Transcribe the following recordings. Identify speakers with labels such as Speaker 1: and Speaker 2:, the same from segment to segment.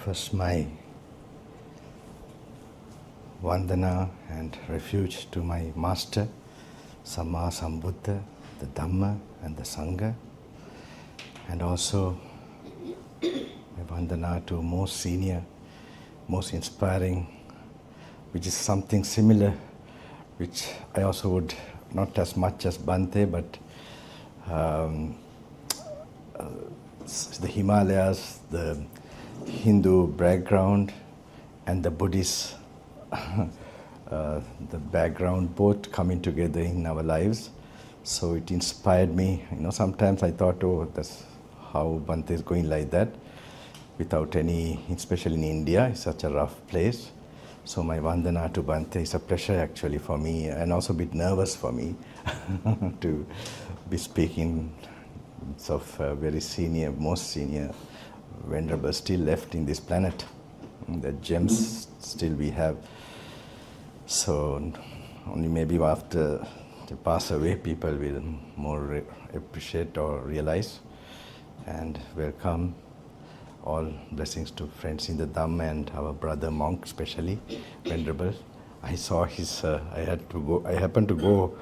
Speaker 1: First, my Vandana and refuge to my Master, Samma Sambuddha, the Dhamma and the Sangha, and also my Vandana to most senior, most inspiring, which is something similar, which I also would, not as much as Bhante, but the Himalayas, the Hindu background and the Buddhist the background, both coming together in our lives. So it inspired me. Sometimes I thought, oh, that's how Bhante is going like that, without any, especially in India, it's such a rough place. So my Vandana to Bhante is a pleasure actually for me, and also a bit nervous for me to be speaking of very senior, most senior venerable still left in this planet. The gems still we have. So only maybe after they pass away, people will more appreciate or realize. And welcome all blessings to friends in the Dhamma and our brother monk, especially venerable. I saw his. I happened to go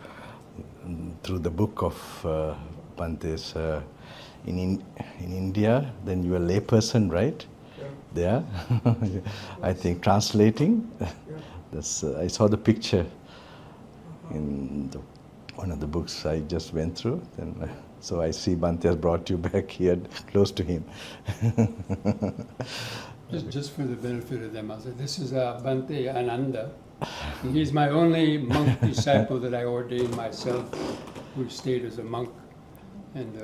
Speaker 1: through the book of Bhante's in India. Then you are a layperson, right? Yeah. There, I think translating. Yeah. That's, I saw the picture in one of the books I just went through. Then, so I see Bhante has brought you back here, close to him.
Speaker 2: Just for the benefit of them, I'll say this is Bhante Ananda. He's my only monk disciple that I ordained myself, who stayed as a monk, and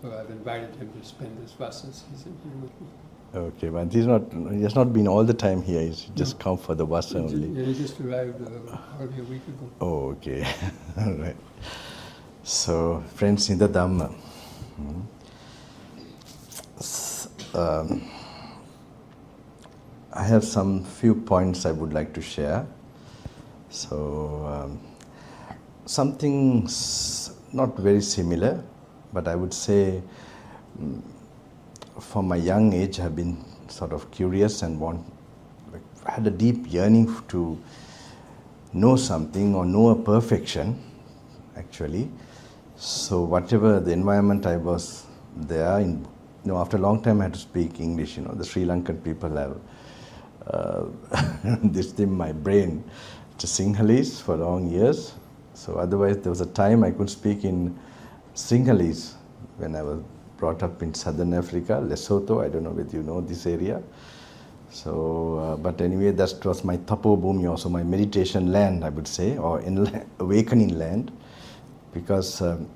Speaker 2: so I've invited him to spend this Vasa season here with me.
Speaker 1: Okay, but he has not been all the time here. He's just come for the Vasa only.
Speaker 2: Yeah, he just arrived hardly a week ago.
Speaker 1: Oh, okay. All right. So, friends in the Dhamma. I have some few points I would like to share. So, something not very similar, but I would say from my young age I have been sort of curious and had a deep yearning to know something or know a perfection, actually. So whatever the environment I was there in, after a long time I had to speak English. The Sri Lankan people have this thing in my brain to Sinhalese for long years. So otherwise there was a time I could speak in Sinhalese when I was brought up in southern Africa, Lesotho. I don't know whether you know this area. So, but anyway, that was my tapo bhumi, also my meditation land, I would say, or awakening land. Because so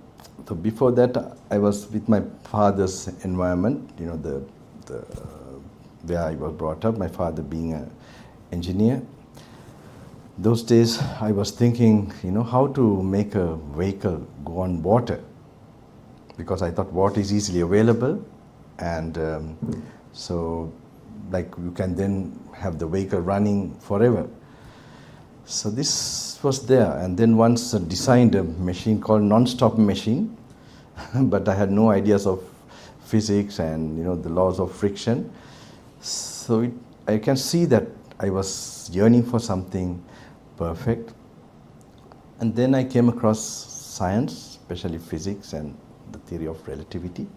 Speaker 1: before that, I was with my father's environment, the where I was brought up, my father being an engineer. Those days, I was thinking, how to make a vehicle go on water. Because I thought water is easily available, and so like you can then have the vehicle running forever. So this was there, and then once I designed a machine called non-stop machine, but I had no ideas of physics and the laws of friction. So I can see that I was yearning for something perfect, and then I came across science, especially physics and the theory of relativity,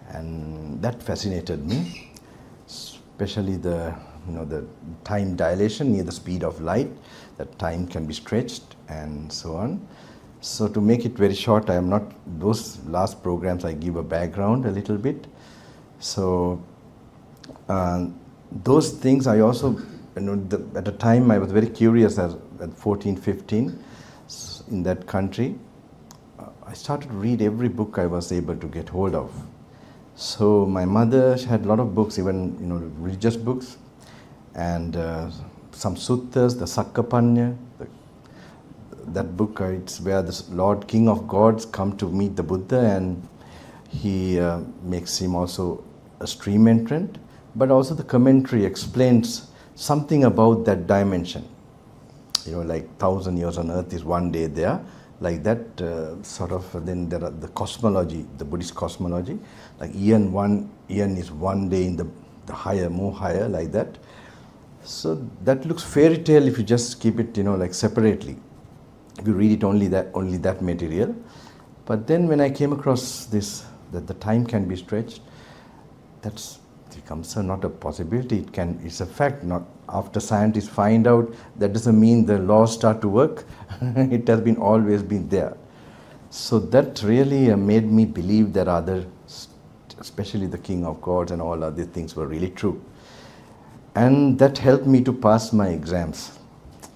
Speaker 1: and that fascinated me, especially the time dilation near the speed of light, that time can be stretched and so on. So to make it very short, I am not, those last programs I give a background a little bit. So those things I also, at a time I was very curious at 14, 15 in that country. I started to read every book I was able to get hold of. So my mother had a lot of books, even religious books, and some sutras, the Sakkapanya. That book, it's where the Lord King of Gods come to meet the Buddha, and he makes him also a stream entrant. But also the commentary explains something about that dimension. Like 1,000 years on earth is one day there. Like that sort of, then there are the cosmology, the Buddhist cosmology, like eon is one day in the the higher, more higher, like that. So that looks fairy tale if you just keep it, like separately. If you read it only that material. But then when I came across this, that the time can be stretched, that's becomes not a possibility. It's a fact. Not after scientists find out, that doesn't mean the laws start to work. It has been always been there. So that really made me believe that other, especially the King of Gods and all other things were really true. And that helped me to pass my exams,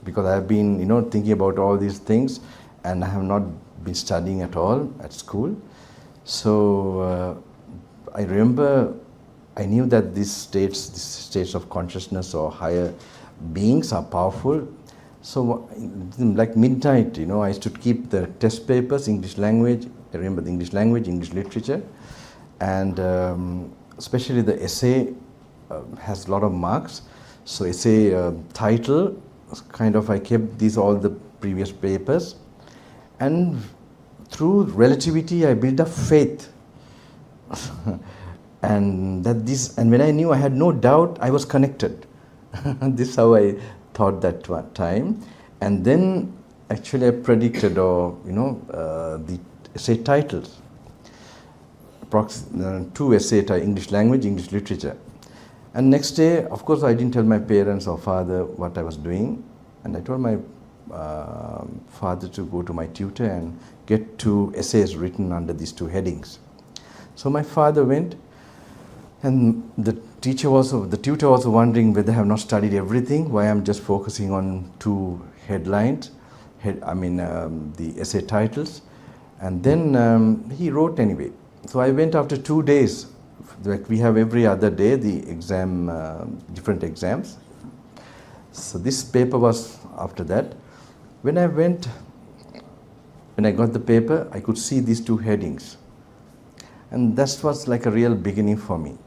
Speaker 1: because I have been, thinking about all these things, and I have not been studying at all at school. So I remember I knew that these states of consciousness or higher beings are powerful. So like midnight, I used to keep the test papers, English language. I remember the English language, English literature, and especially the essay has a lot of marks. So essay title, kind of I kept all the previous papers, and through relativity I built up faith. And when I knew I had no doubt, I was connected. This is how I thought that time. And then actually I predicted, the essay titles. Two essay titles, English language, English literature. And next day, of course, I didn't tell my parents or father what I was doing. And I told my father to go to my tutor and get 2 essays written under these 2 headings. So my father went, and the tutor was wondering whether I have not studied everything, why I'm just focusing on 2 headlines, the essay titles. And then he wrote anyway. So I went after 2 days. Like we have every other day the exam, different exams. So this paper was after that. When I got the paper, I could see these 2 headings. And that was like a real beginning for me.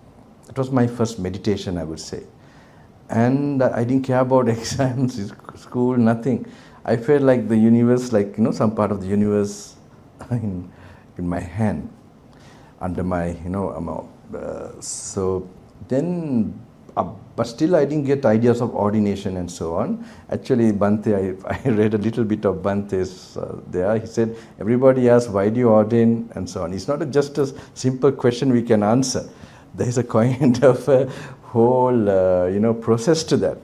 Speaker 1: It was my first meditation, I would say. And I didn't care about exams, school, nothing. I felt like the universe, some part of the universe in my hand, under my, so then, but still I didn't get ideas of ordination and so on. Actually, Bhante, I read a little bit of Bhante's there. He said, everybody asks, why do you ordain, and so on. It's not just a simple question we can answer. There is a kind of a whole, process to that.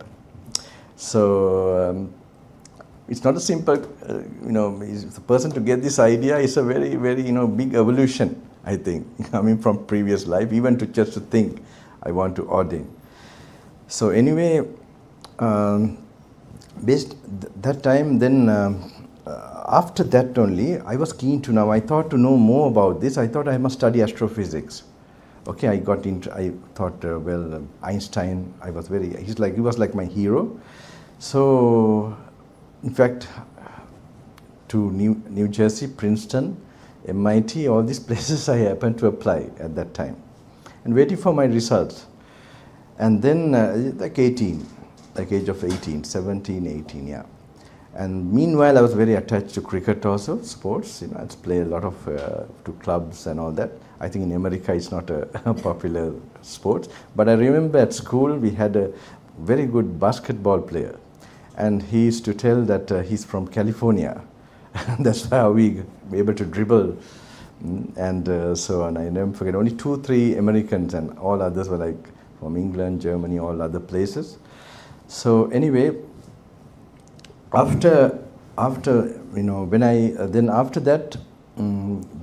Speaker 1: So it's not a simple, the person to get this idea is a very, very, big evolution, I think, coming from previous life, even to just to think, I want to ordain. So anyway, based that time, then after that only, I was keen to know. I thought to know more about this. I thought I must study astrophysics. Okay, I thought, Einstein, he was like my hero. So, in fact, to New Jersey, Princeton, MIT, all these places I happened to apply at that time, and waiting for my results. And then age of 18, 17, 18, yeah. And meanwhile, I was very attached to cricket also, sports. I play a lot of to clubs and all that. I think in America it's not a popular sport. But I remember at school we had a very good basketball player, and he used to tell that he's from California. That's how we were able to dribble and so on. I never forget. Only 2-3 Americans, and all others were like from England, Germany, all other places. So anyway, after when I then after that,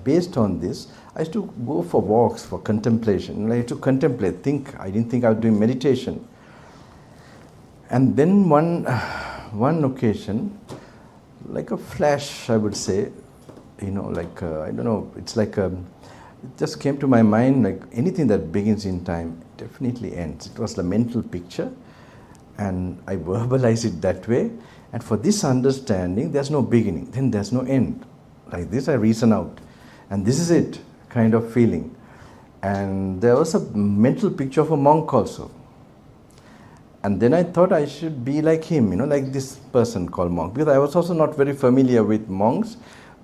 Speaker 1: based on this, I used to go for walks for contemplation. I used to contemplate, think. I didn't think I was doing meditation. And then one occasion, like a flash, I would say, I don't know. It's like it just came to my mind, like anything that begins in time definitely ends. It was the mental picture, and I verbalized it that way. And for this understanding, there's no beginning, then there's no end. Like this, I reason out, and this is it, kind of feeling. And there was a mental picture of a monk also. And then I thought I should be like him, like this person called monk, because I was also not very familiar with monks.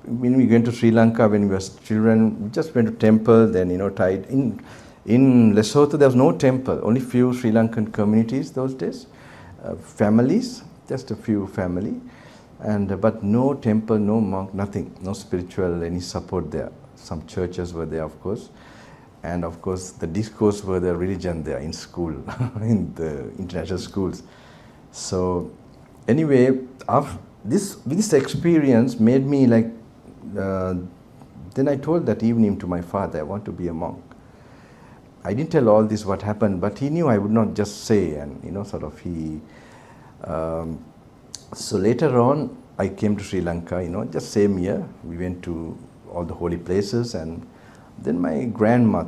Speaker 1: When we went to Sri Lanka when we were children, we just went to temple, then tied in. In Lesotho, there was no temple, only few Sri Lankan communities those days, families, just a few family, but no temple, no monk, nothing, no spiritual, any support there. Some churches were there, of course, and of course the discourse were the religion there in school, in the international schools. So anyway, this experience made me like, then I told that evening to my father, I want to be a monk. I didn't tell all this what happened, but he knew I would not just say, and sort of he. So later on, I came to Sri Lanka. Just same year, we went to all the holy places, and then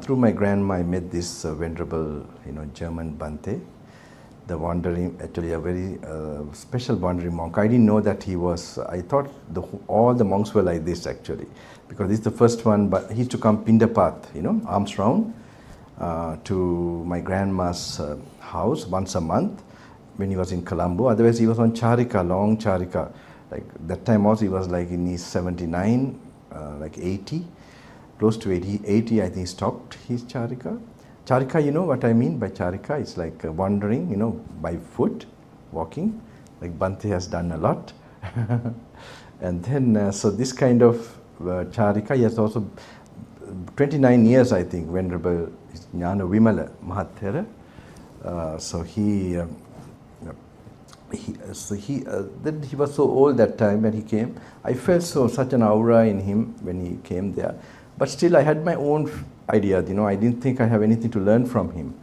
Speaker 1: through my grandma, I met this venerable, German Bhante, the wandering, actually a very special wandering monk. I didn't know that he was. I thought all the monks were like this actually, because this is the first one. But he used to come Pindapat, arms round. To my grandma's house once a month when he was in Colombo. Otherwise, he was on Charika, long Charika. Like that time also, he was like in his 79, like 80, close to 80, I think he stopped his Charika. Charika, you know what I mean by Charika? It's like wandering, by foot, walking, like Bhante has done a lot. And then, so this kind of Charika, he has also 29 years, I think, Venerable Jnana Vimala Mahathera. Then he was so old that time when he came. I felt such an aura in him when he came there. But still, I had my own idea. I didn't think I have anything to learn from him.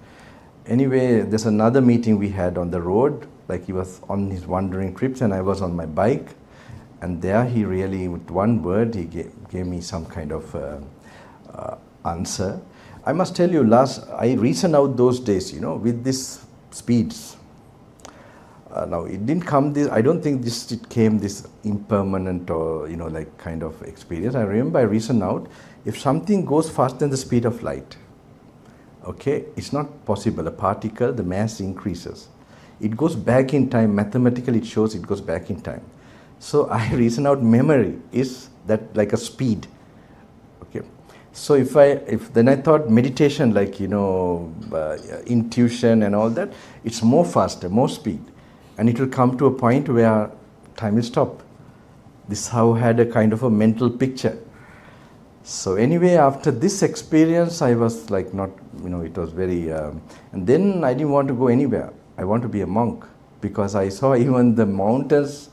Speaker 1: Anyway, there's another meeting we had on the road. Like he was on his wandering trips, and I was on my bike. And there, he really, with one word, he gave me some kind of answer. I must tell you, I reasoned out those days, with these speeds. Now it didn't come this. I don't think it came this impermanent or like kind of experience. I remember I reasoned out, if something goes faster than the speed of light, okay, it's not possible. A particle, the mass increases. It goes back in time. Mathematically, it shows it goes back in time. So I reasoned out memory is that like a speed. So then I thought meditation, like intuition and all that, it's more faster, more speed, and it will come to a point where time will stop. This how I had a kind of a mental picture. So anyway, after this experience, I was like not, it was very, and then I didn't want to go anywhere. I want to be a monk because I saw even the mountains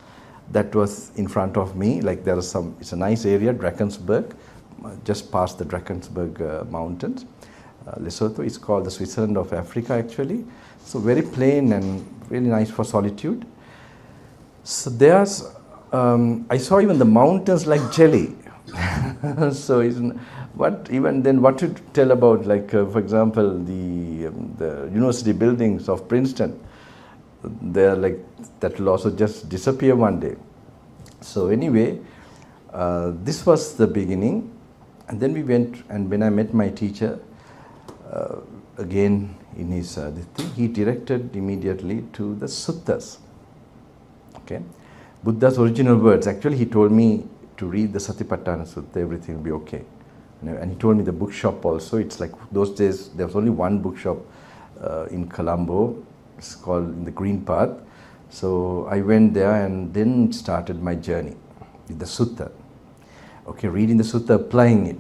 Speaker 1: that was in front of me. Like there was it's a nice area, Drakensberg. Just past the Drakensberg mountains. Lesotho is called the Switzerland of Africa actually. So very plain and really nice for solitude. So I saw even the mountains like jelly. So what to tell about, like for example the university buildings of Princeton, they're like, that will also just disappear one day. So anyway, this was the beginning. And then we went, and when I met my teacher, again in his he directed immediately to the sutras. Okay, Buddha's original words. Actually, he told me to read the Satipatthana Sutta, everything will be okay. And he told me the bookshop also. It's like those days there was only one bookshop in Colombo. It's called in the Green Path. So I went there and then started my journey with the sutta. Okay, reading the sutta, applying it.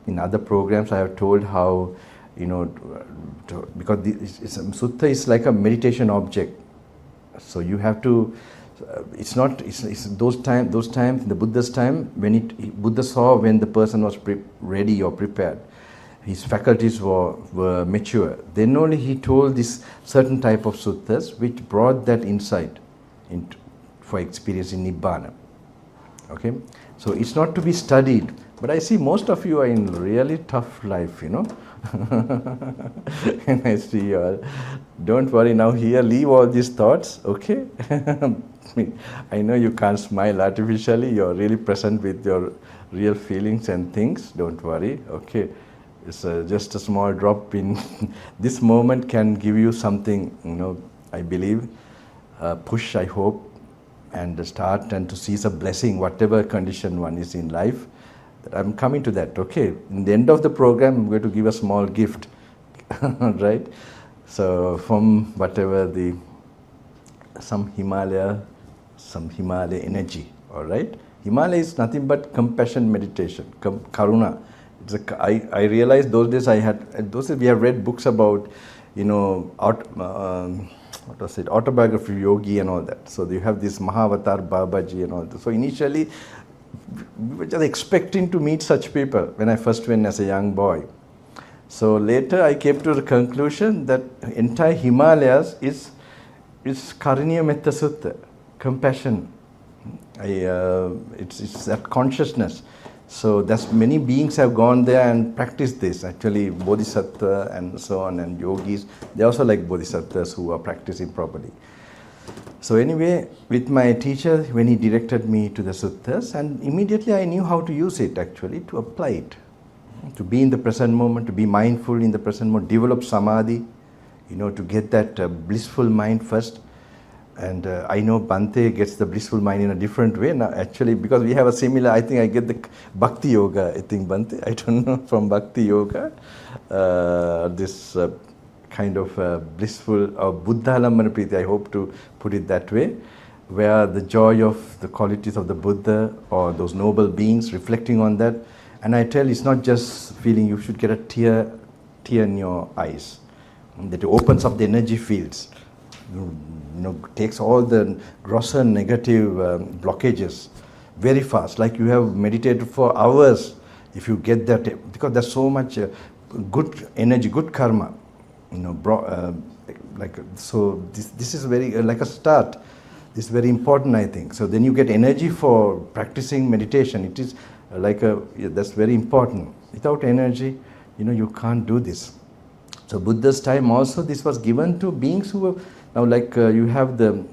Speaker 1: In other programs, I have told how, because sutta is like a meditation object. So you have to, it's those times, in the Buddha's time, when Buddha saw when the person was ready or prepared, his faculties were mature. Then only he told this certain type of suttas which brought that insight for experiencing Nibbana. Okay, so it's not to be studied, but I see most of you are in really tough life, And I see you all. Don't worry now. Here, leave all these thoughts. Okay, I know you can't smile artificially. You're really present with your real feelings and things. Don't worry. Okay, it's just a small drop in this moment can give you something. I believe, push. I hope. And start and to seize a blessing, whatever condition one is in life. I'm coming to that, okay? In the end of the program, I'm going to give a small gift. right? So from whatever some Himalaya energy, all right? Himalaya is nothing but compassion meditation, karuna. I realized those days we have read books about, autobiography of yogi and all that. So you have this Mahavatar Babaji and all that. So initially, we were just expecting to meet such people when I first went as a young boy. So later I came to the conclusion that entire Himalayas is Karaniya Metta Sutta, compassion. It's that consciousness. So that's many beings have gone there and practiced this. Actually, bodhisattva and so on, and yogis, they also like bodhisattvas who are practicing properly. So anyway, with my teacher, when he directed me to the suttas, and immediately I knew how to use it actually, to apply it, to be in the present moment, to be mindful in the present moment, develop samadhi, to get that blissful mind first. And I know Bhante gets the blissful mind in a different way now, actually, because we have a similar, I think I get the Bhakti Yoga, I think Bhante, I don't know, from Bhakti Yoga, this kind of blissful, Buddha-lambana priti, I hope to put it that way, where the joy of the qualities of the Buddha or those noble beings, reflecting on that. And I tell, it's not just feeling, you should get a tear in your eyes, that opens up the energy fields. Takes all the grosser negative blockages very fast. Like you have meditated for hours, if you get that, because there's so much good energy, good karma, so this is very like a start. This is very important, I think. So then you get energy for practicing meditation. It is that's very important. Without energy, you can't do this. So Buddha's time also, this was given to beings who were. Now, you have the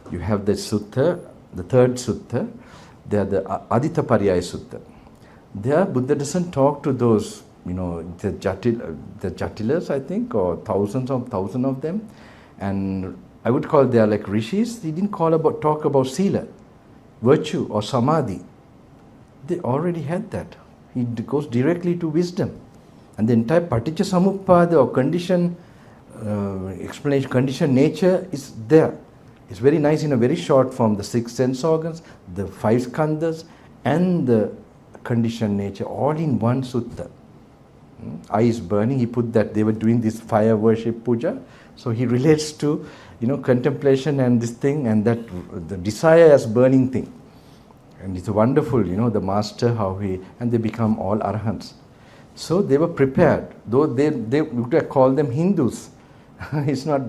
Speaker 1: sutta, the third sutta. They are the Adita Pariyaya Sutta. There, Buddha doesn't talk to those, the jatilas, I think, or thousands of them, and I would call they are like rishis. He didn't talk about sila, virtue, or samadhi. They already had that. He goes directly to wisdom, and the entire paticca samuppada or condition. Explanation, conditioned nature is there. It's very nice in a very short form. The 6 sense organs, the 5 skandhas, and the conditioned nature, all in one sutta. Eye is burning. He put that they were doing this fire worship puja. So he relates to, contemplation and this thing, and that the desire as burning thing. And it's wonderful, the master and they become all arahants. So they were prepared, though they would have called them Hindus. It's not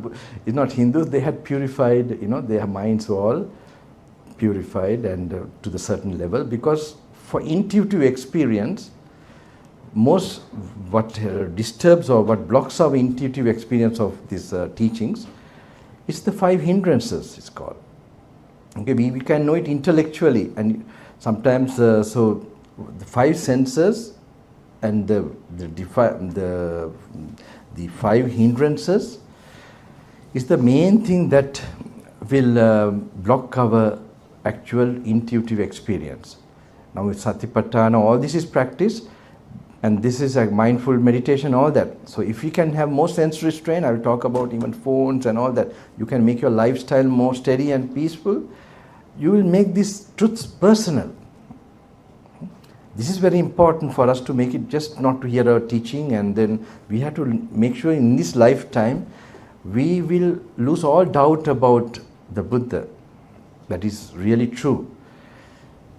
Speaker 1: Hindus. They had purified, their minds were all purified and to the certain level, because for intuitive experience, most what disturbs or what blocks our intuitive experience of these teachings is the 5 hindrances. It's called. Okay, we can know it intellectually, and sometimes so the 5 senses and the 5 hindrances is the main thing that will block our actual intuitive experience. Now with Satipatthana, all this is practice, and this is a mindful meditation, all that. So if you can have more sense restraint, I will talk about even phones and all that, you can make your lifestyle more steady and peaceful, you will make these truths personal. This is very important for us to make it, just not to hear our teaching, and then we have to make sure in this lifetime we will lose all doubt about the Buddha. That is really true.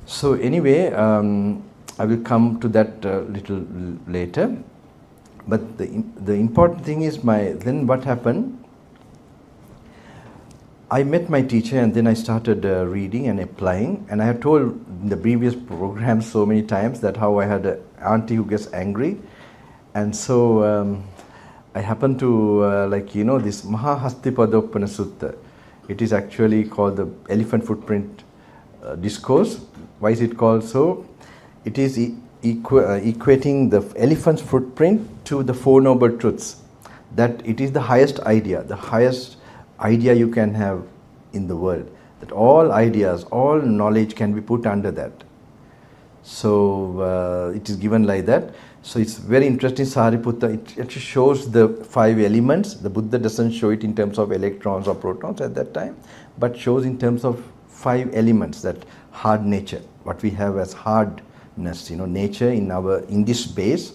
Speaker 1: So anyway, I will come to that little later. But the important thing is then what happened? I met my teacher, and then I started reading and applying. And I have told in the previous programs so many times that how I had an auntie who gets angry. And so I happened to this Mahahastipadoppana Sutta. It is actually called the elephant footprint discourse. Why is it called so? It is equating the elephant's footprint to the 4 noble truths. That it is the highest idea you can have in the world. That all ideas, all knowledge can be put under that. So it is given like that. So it's very interesting, Sariputta. It actually shows the 5 elements. The Buddha doesn't show it in terms of electrons or protons at that time, but shows in terms of 5 elements, that hard nature, what we have as hardness, nature in this space,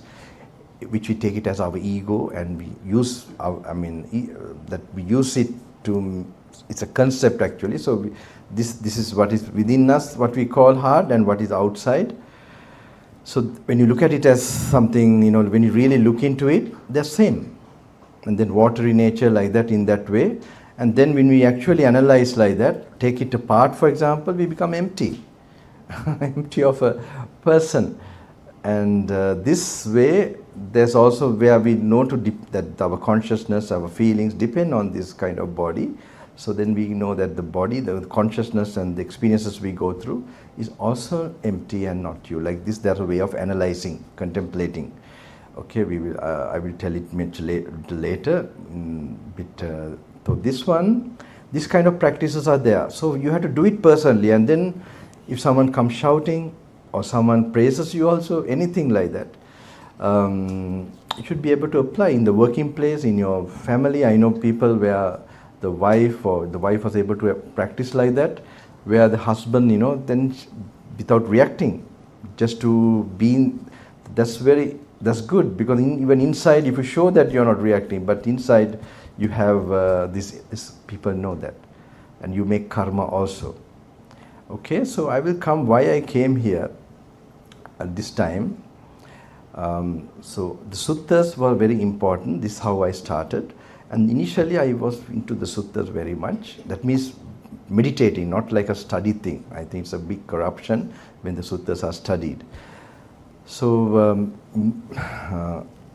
Speaker 1: which we take it as our ego, and we use that we use it to. It's a concept actually. So this is what is within us, what we call hard, and what is outside. So when you look at it as something, when you really look into it, they're same. And then watery nature like that, in that way. And then when we actually analyze like that, take it apart, for example, we become empty. Empty of a person. And this way, there's also where we know that our consciousness, our feelings depend on this kind of body. So then we know that the body, the consciousness and the experiences we go through is also empty and not you. Like this, there's a way of analyzing, contemplating. Okay, I will tell it much later. So this kind of practices are there. So you have to do it personally, and then if someone comes shouting or someone praises you also, anything like that, you should be able to apply in the working place, in your family. I know people where the wife was able to practice like that, where the husband, then without reacting, just to be, that's good, because even inside, if you show that you're not reacting, but inside you have this people know that, and you make karma also. Okay, so I will come why I came here at this time. So the sutras were very important. This is how I started. And initially I was into the sutras very much. That means meditating, not like a study thing. I think it's a big corruption when the sutras are studied. So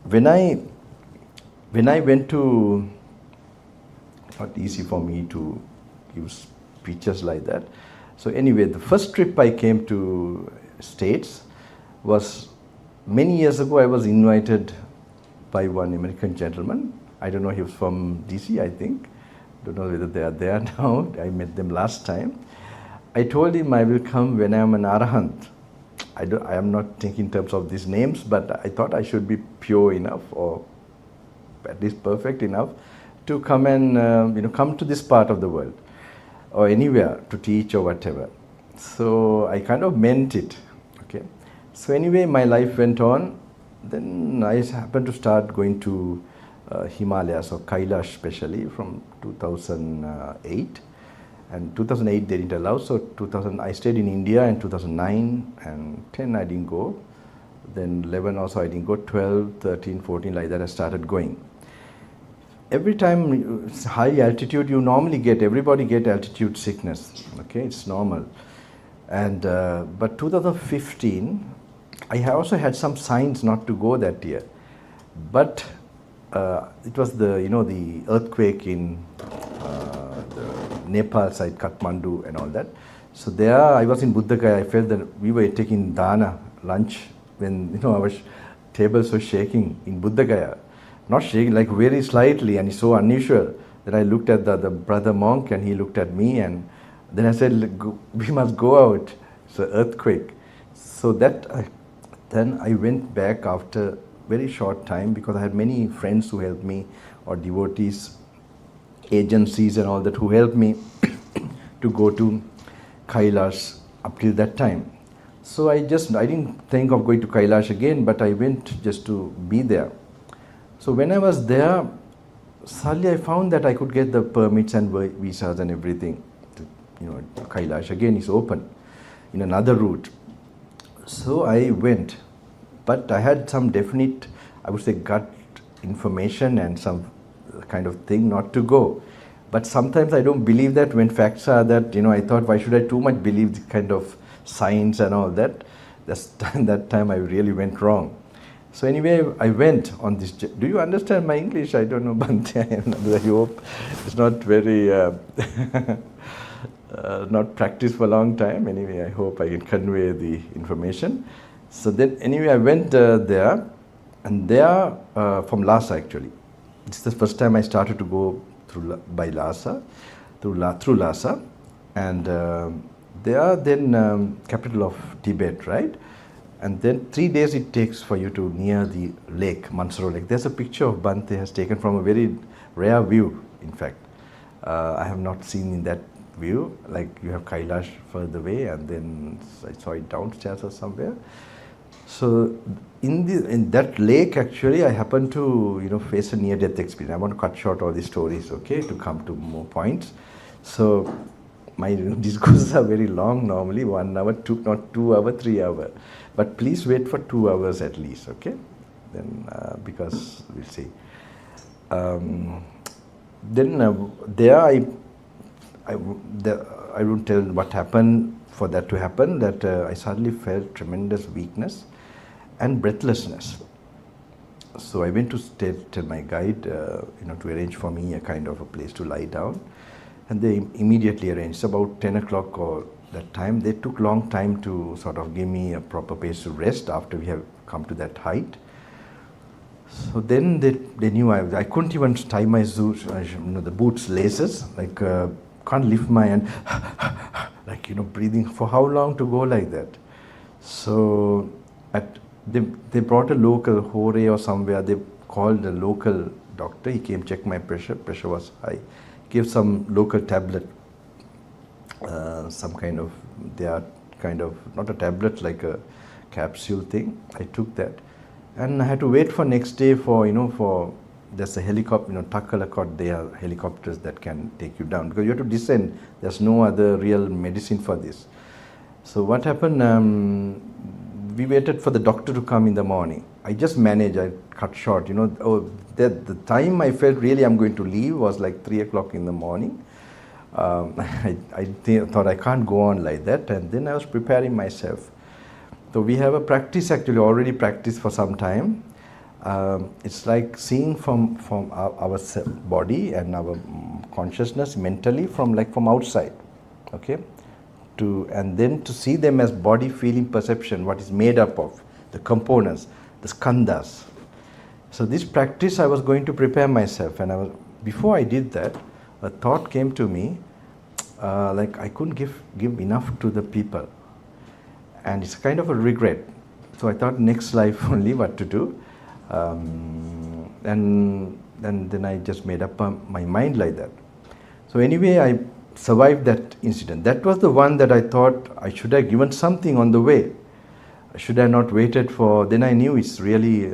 Speaker 1: when I went to, not easy for me to give speeches like that. So anyway, the first trip I came to States was many years ago. I was invited by one American gentleman. I don't know, he was from DC, I think. Don't know whether they are there now. I met them last time. I told him I will come when I am an arahant. I am not thinking in terms of these names, but I thought I should be pure enough, or at least perfect enough, to come and come to this part of the world, or anywhere to teach or whatever. So I kind of meant it. Okay. So anyway, my life went on. Then I happened to start going to Himalayas, or Kailash especially, from 2008. And 2008 they didn't allow, so I stayed in India in 2009 and 10 I didn't go. Then 11 also I didn't go, 12, 13, 14 like that I started going. Every time it's high altitude, you normally everybody get altitude sickness. Okay, it's normal. And but 2015, I also had some signs not to go that year. But it was the earthquake in the Nepal side, Kathmandu and all that. So there I was in Buddha Gaya. I felt that we were taking dana, lunch, when our tables were shaking in Buddha Gaya. Not shaking, like very slightly, and it's so unusual that I looked at the brother monk, and he looked at me, and then I said, we must go out. It's an earthquake. So then I went back after very short time, because I had many friends who helped me, or devotees, agencies and all that, who helped me to go to Kailash up till that time. So I didn't think of going to Kailash again, but I went just to be there. So when I was there, suddenly I found that I could get the permits and visas and everything. Kailash again is open in another route. So I went, but I had some definite, I would say, gut information and some kind of thing not to go. But sometimes I don't believe that when facts are that, I thought, why should I too much believe the kind of science and all that? That time I really went wrong. So anyway, I went on this. Do you understand my English? I don't know, Bhante. I hope it's not very, not practiced for a long time. Anyway, I hope I can convey the information. So then anyway, I went there, and there from Lhasa actually. This is the first time I started to go by Lhasa, through Lhasa, and they are then capital of Tibet, right? And then 3 days it takes for you to near the lake, Mansaro Lake. There's a picture of Bhante has taken from a very rare view, in fact. I have not seen in that view, like you have Kailash further away, and then I saw it downstairs or somewhere. So in that lake, actually, I happened to face a near-death experience. I want to cut short all these stories, okay, to come to more points. So my discourses are very long normally, 1 hour, not 2 hour, 3 hour. But please wait for 2 hours at least, okay? Then because we'll see. There I won't tell what happened for that to happen. That I suddenly felt tremendous weakness and breathlessness. So I went to tell my guide, to arrange for me a kind of a place to lie down. And they immediately arranged. It's about 10 o'clock or that time. They took long time to sort of give me a proper place to rest after we have come to that height. So then they knew I couldn't even tie my shoes, the boots laces, like can't lift my hand, like breathing for how long to go like that. So they brought a local Hore or somewhere. They called a local doctor. He came, checked my pressure. Pressure was high. Gave some local tablet, some kind of, they are kind of, not a tablet, like a capsule thing. I took that. And I had to wait for next day for, there's a helicopter, Takkalakot, there are helicopters that can take you down. Because you have to descend. There's no other real medicine for this. So what happened, we waited for the doctor to come in the morning. I just managed, I cut short, the time I felt really I'm going to leave was like 3 o'clock in the morning. I thought I can't go on like that, and then I was preparing myself. So we have a practice, actually already practiced for some time. It's like seeing from our body and our consciousness mentally from outside, okay? And then to see them as body, feeling, perception, what is made up of, the components, the skandhas. So this practice I was going to prepare myself, and before I did that, a thought came to me, like I couldn't give enough to the people. And it's kind of a regret. So I thought next life only what to do. And then I just made up my mind like that. So anyway, I survived that incident. That was the one that I thought I should have given something on the way. Should I not waited for, then I knew it's really,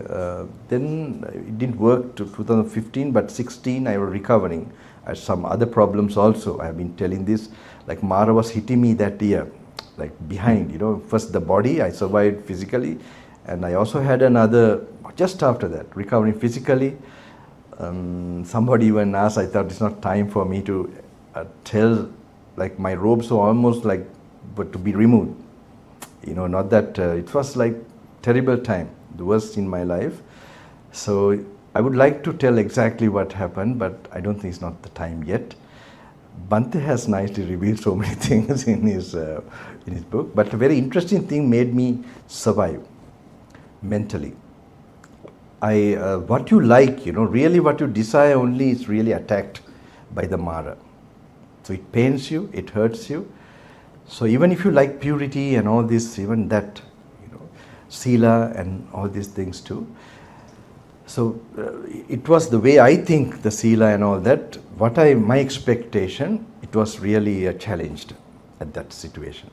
Speaker 1: then it didn't work to 2015, but 16 I was recovering. I had some other problems also. I have been telling this, like Mara was hitting me that year, like behind, first the body, I survived physically, and I also had another, just after that, recovering physically. Somebody even asked, I thought it's not time for me to tell, like my robes were almost like, but to be removed. Not that, it was like terrible time, the worst in my life. So I would like to tell exactly what happened, but I don't think it's not the time yet. Bhante has nicely revealed so many things in his book, but a very interesting thing made me survive mentally. What you like, really what you desire only is really attacked by the Mara. So it pains you, it hurts you. So even if you like purity and all this, even that, Sila and all these things too. So it was the way I think the Sila and all that, my expectation, it was really challenged at that situation.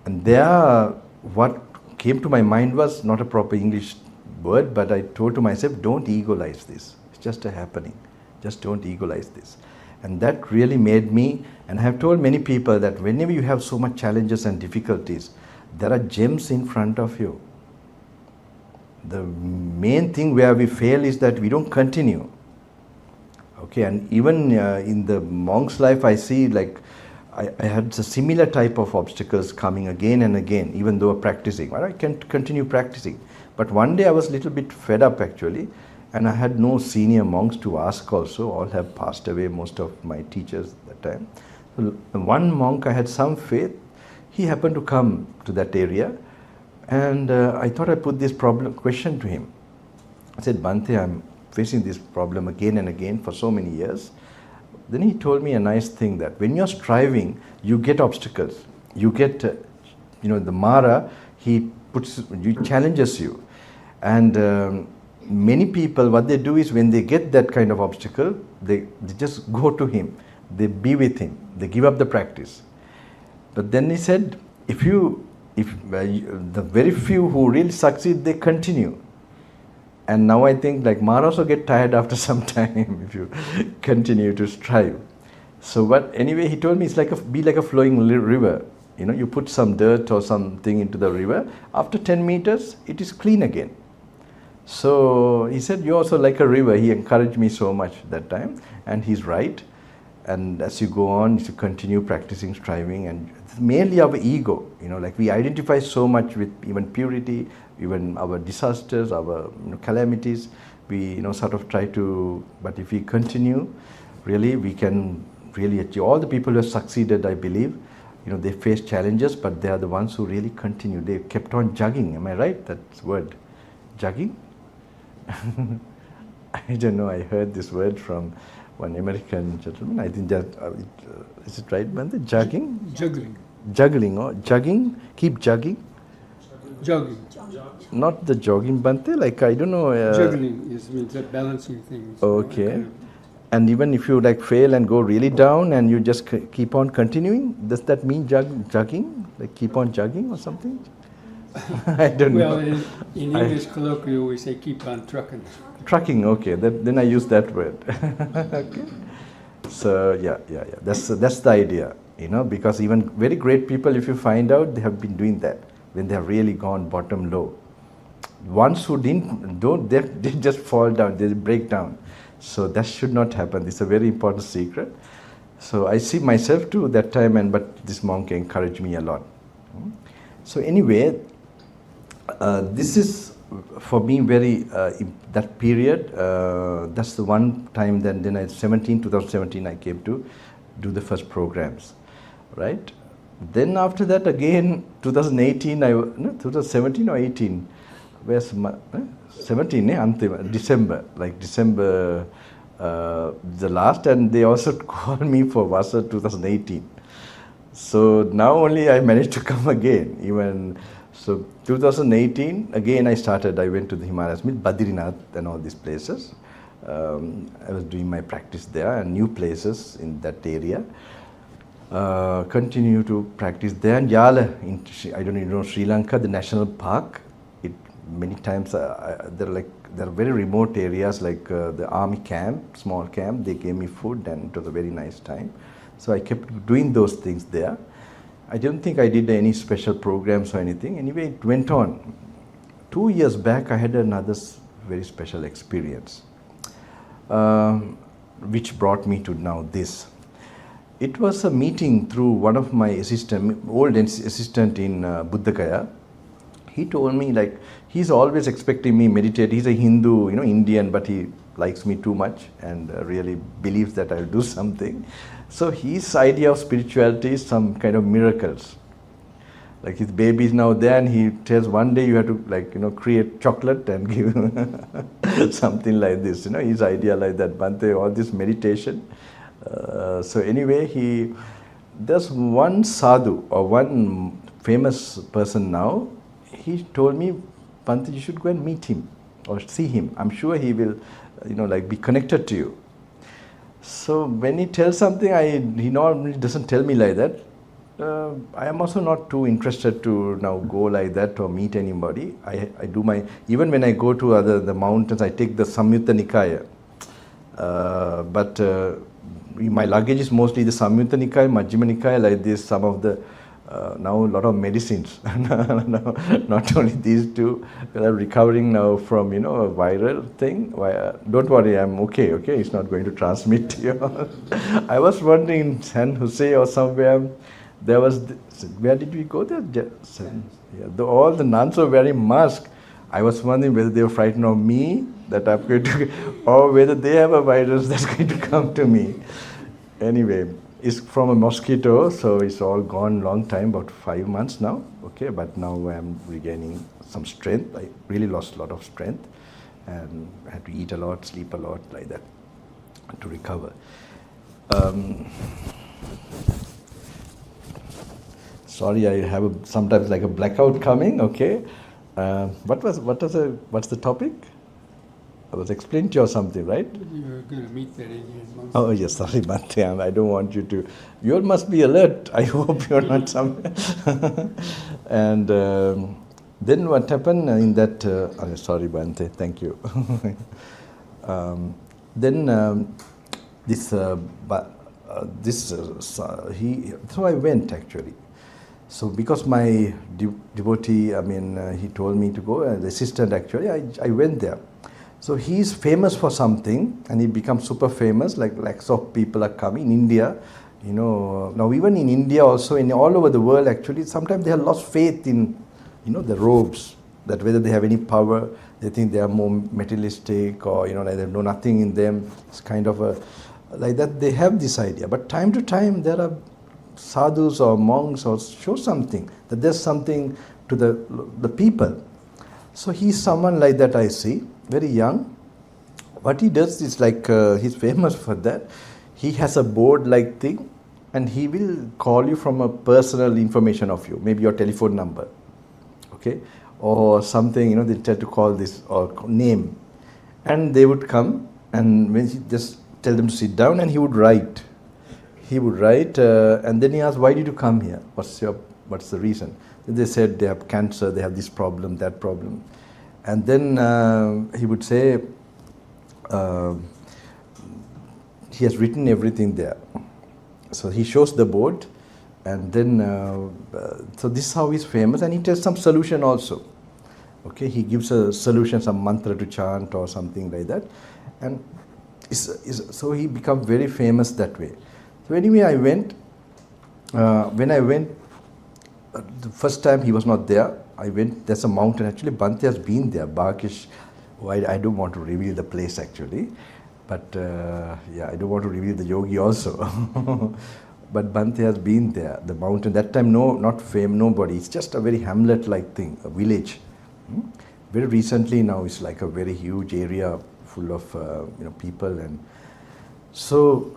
Speaker 1: And there, what came to my mind was not a proper English word, but I told to myself, don't egolize this. It's just a happening. Just don't egolize this. And that really made me, and I have told many people that whenever you have so much challenges and difficulties, there are gems in front of you. The main thing where we fail is that we don't continue. Okay, and even in the monk's life, I see like I had a similar type of obstacles coming again and again, even though practicing. Well, I can continue practicing. But one day I was a little bit fed up actually, and I had no senior monks to ask also. All have passed away, most of my teachers at that time. So one monk, I had some faith. He happened to come to that area, and I thought I'd put this question to him. I said, Bhante, I'm facing this problem again and again for so many years. Then he told me a nice thing that when you're striving, you get obstacles. You get, the Mara, he challenges you. And many people, what they do is when they get that kind of obstacle, they just go to him, they be with him, they give up the practice. But then he said, if the very few who really succeed, they continue. And now I think like Mara also get tired after some time if you continue to strive. So but anyway, he told me it's like be like a flowing river. You know, you put some dirt or something into the river, after 10 meters, it is clean again. So he said, you're also like a river. He encouraged me so much that time, and he's right. And as you go on, you continue practicing, striving, and it's mainly our ego, you know, like we identify so much with even purity, even our disasters, our calamities. We sort of try to, but if we continue, really we can really achieve. All the people who have succeeded, I believe, they face challenges, but they are the ones who really continue. They kept on jogging. Am I right? That's word, jogging. I don't know. I heard this word from one American gentleman. I think that is it right, Bante? Jogging. Juggling or jogging. Keep jogging.
Speaker 2: Jogging.
Speaker 1: Not the jogging, Bante. Like I don't know.
Speaker 2: Juggling means that balancing things.
Speaker 1: Okay. And even if you like fail and go really down and you just keep on continuing, does that mean jogging? Like keep on jogging or something? I don't know.
Speaker 2: Well, in English colloquial, we say keep on trucking.
Speaker 1: Trucking, okay. Then I use that word. Okay. So yeah. That's the idea, because even very great people, if you find out, they have been doing that when they have really gone bottom low. Ones who don't, they just fall down, they break down. So that should not happen. It's a very important secret. So I see myself too that time, but this monk encouraged me a lot. So anyway, this is for me very that period. That's the one time. Then 2017, I came to do the first programs, right? Then after that again, 2018, 2017 or 18. Where's 17? December, the last, and they also called me for Vasa 2018. So now only I managed to come again. Even so, 2018 again I went to the Himalayas, Badrinath and all these places. I was doing my practice there and new places in that area. Continue to practice there. And Yala, I don't know, Sri Lanka, the national park. Many times there are very remote areas like the army camp, small camp. They gave me food and it was a very nice time. So I kept doing those things there. I don't think I did any special programs or anything. Anyway, it went on. 2 years back, I had another very special experience, which brought me to now this. It was a meeting through one of my old assistant in Buddhagaya. He told me like he's always expecting me meditate. He's a Hindu, Indian, but he likes me too much and really believes that I'll do something. So his idea of spirituality is some kind of miracles. Like his baby is now there and he tells one day you have to create chocolate and give something like this. His idea like that, Bante, all this meditation. So anyway, there's one sadhu or one famous person now. He told me, Bante, you should go and meet him or see him. I'm sure he will, be connected to you. So when he tells something, he normally doesn't tell me like that. I am also not too interested to now go like that or meet anybody. I do even when I go to the mountains, I take the Samyutta Nikaya. But my luggage is mostly the Samyutta Nikaya, Majjhima Nikaya, like this, some of the now a lot of medicines. Not only these two, we are recovering now from a viral thing. Don't worry, I'm okay. It's not going to transmit to you. I was wondering in San Jose or somewhere. There was where did we go there? All the nuns were wearing masks. I was wondering whether they were frightened of me that I'm going to, or whether they have a virus that's going to come to me. Anyway. It's from a mosquito, so it's all gone long time, about 5 months now. Okay, but now I'm regaining some strength. I really lost a lot of strength and I had to eat a lot, sleep a lot, like that, to recover. Sorry, I have sometimes like a blackout coming. Okay, what's the topic? I was explaining to you something, right?
Speaker 2: You were going to meet that Indian monk.
Speaker 1: Oh yes, sorry, Bhante, I don't want you to. You all must be alert. I hope you're not somewhere. And then what happened in that? Sorry, Bhante. Thank you. So I went actually. So because my devotee, he told me to go, the assistant actually, I went there. So he's famous for something, and he becomes super famous. Like lakhs of people are coming in India. Now even in India also, in all over the world actually, sometimes they have lost faith in, the robes. That whether they have any power, they think they are more materialistic, or like they know nothing in them. It's kind of like that. They have this idea, but time to time there are sadhus or monks or show something that there's something to the people. So he's someone like that I see, very young. What he does is like, he's famous for that. He has a board-like thing, and he will call you from a personal information of you, maybe your telephone number, okay, or something, they try to call this or name, and they would come, and when he just tell them to sit down, and he would write. And then he asked, why did you come here? What's the reason? They said they have cancer, they have this problem, that problem. And then he would say, he has written everything there. So he shows the board, and then, so this is how he's famous, and he tells some solution also. Okay, he gives a solution, some mantra to chant or something like that. And so he becomes very famous that way. So anyway, I went. When I went, the first time he was not there. I went, there's a mountain, actually Bhante has been there, Bhakish. I don't want to reveal the place actually, but I don't want to reveal the yogi also. But Bhante has been there, the mountain, that time not fame, nobody, it's just a very hamlet-like thing, a village. Very recently now it's like a very huge area full of people. And so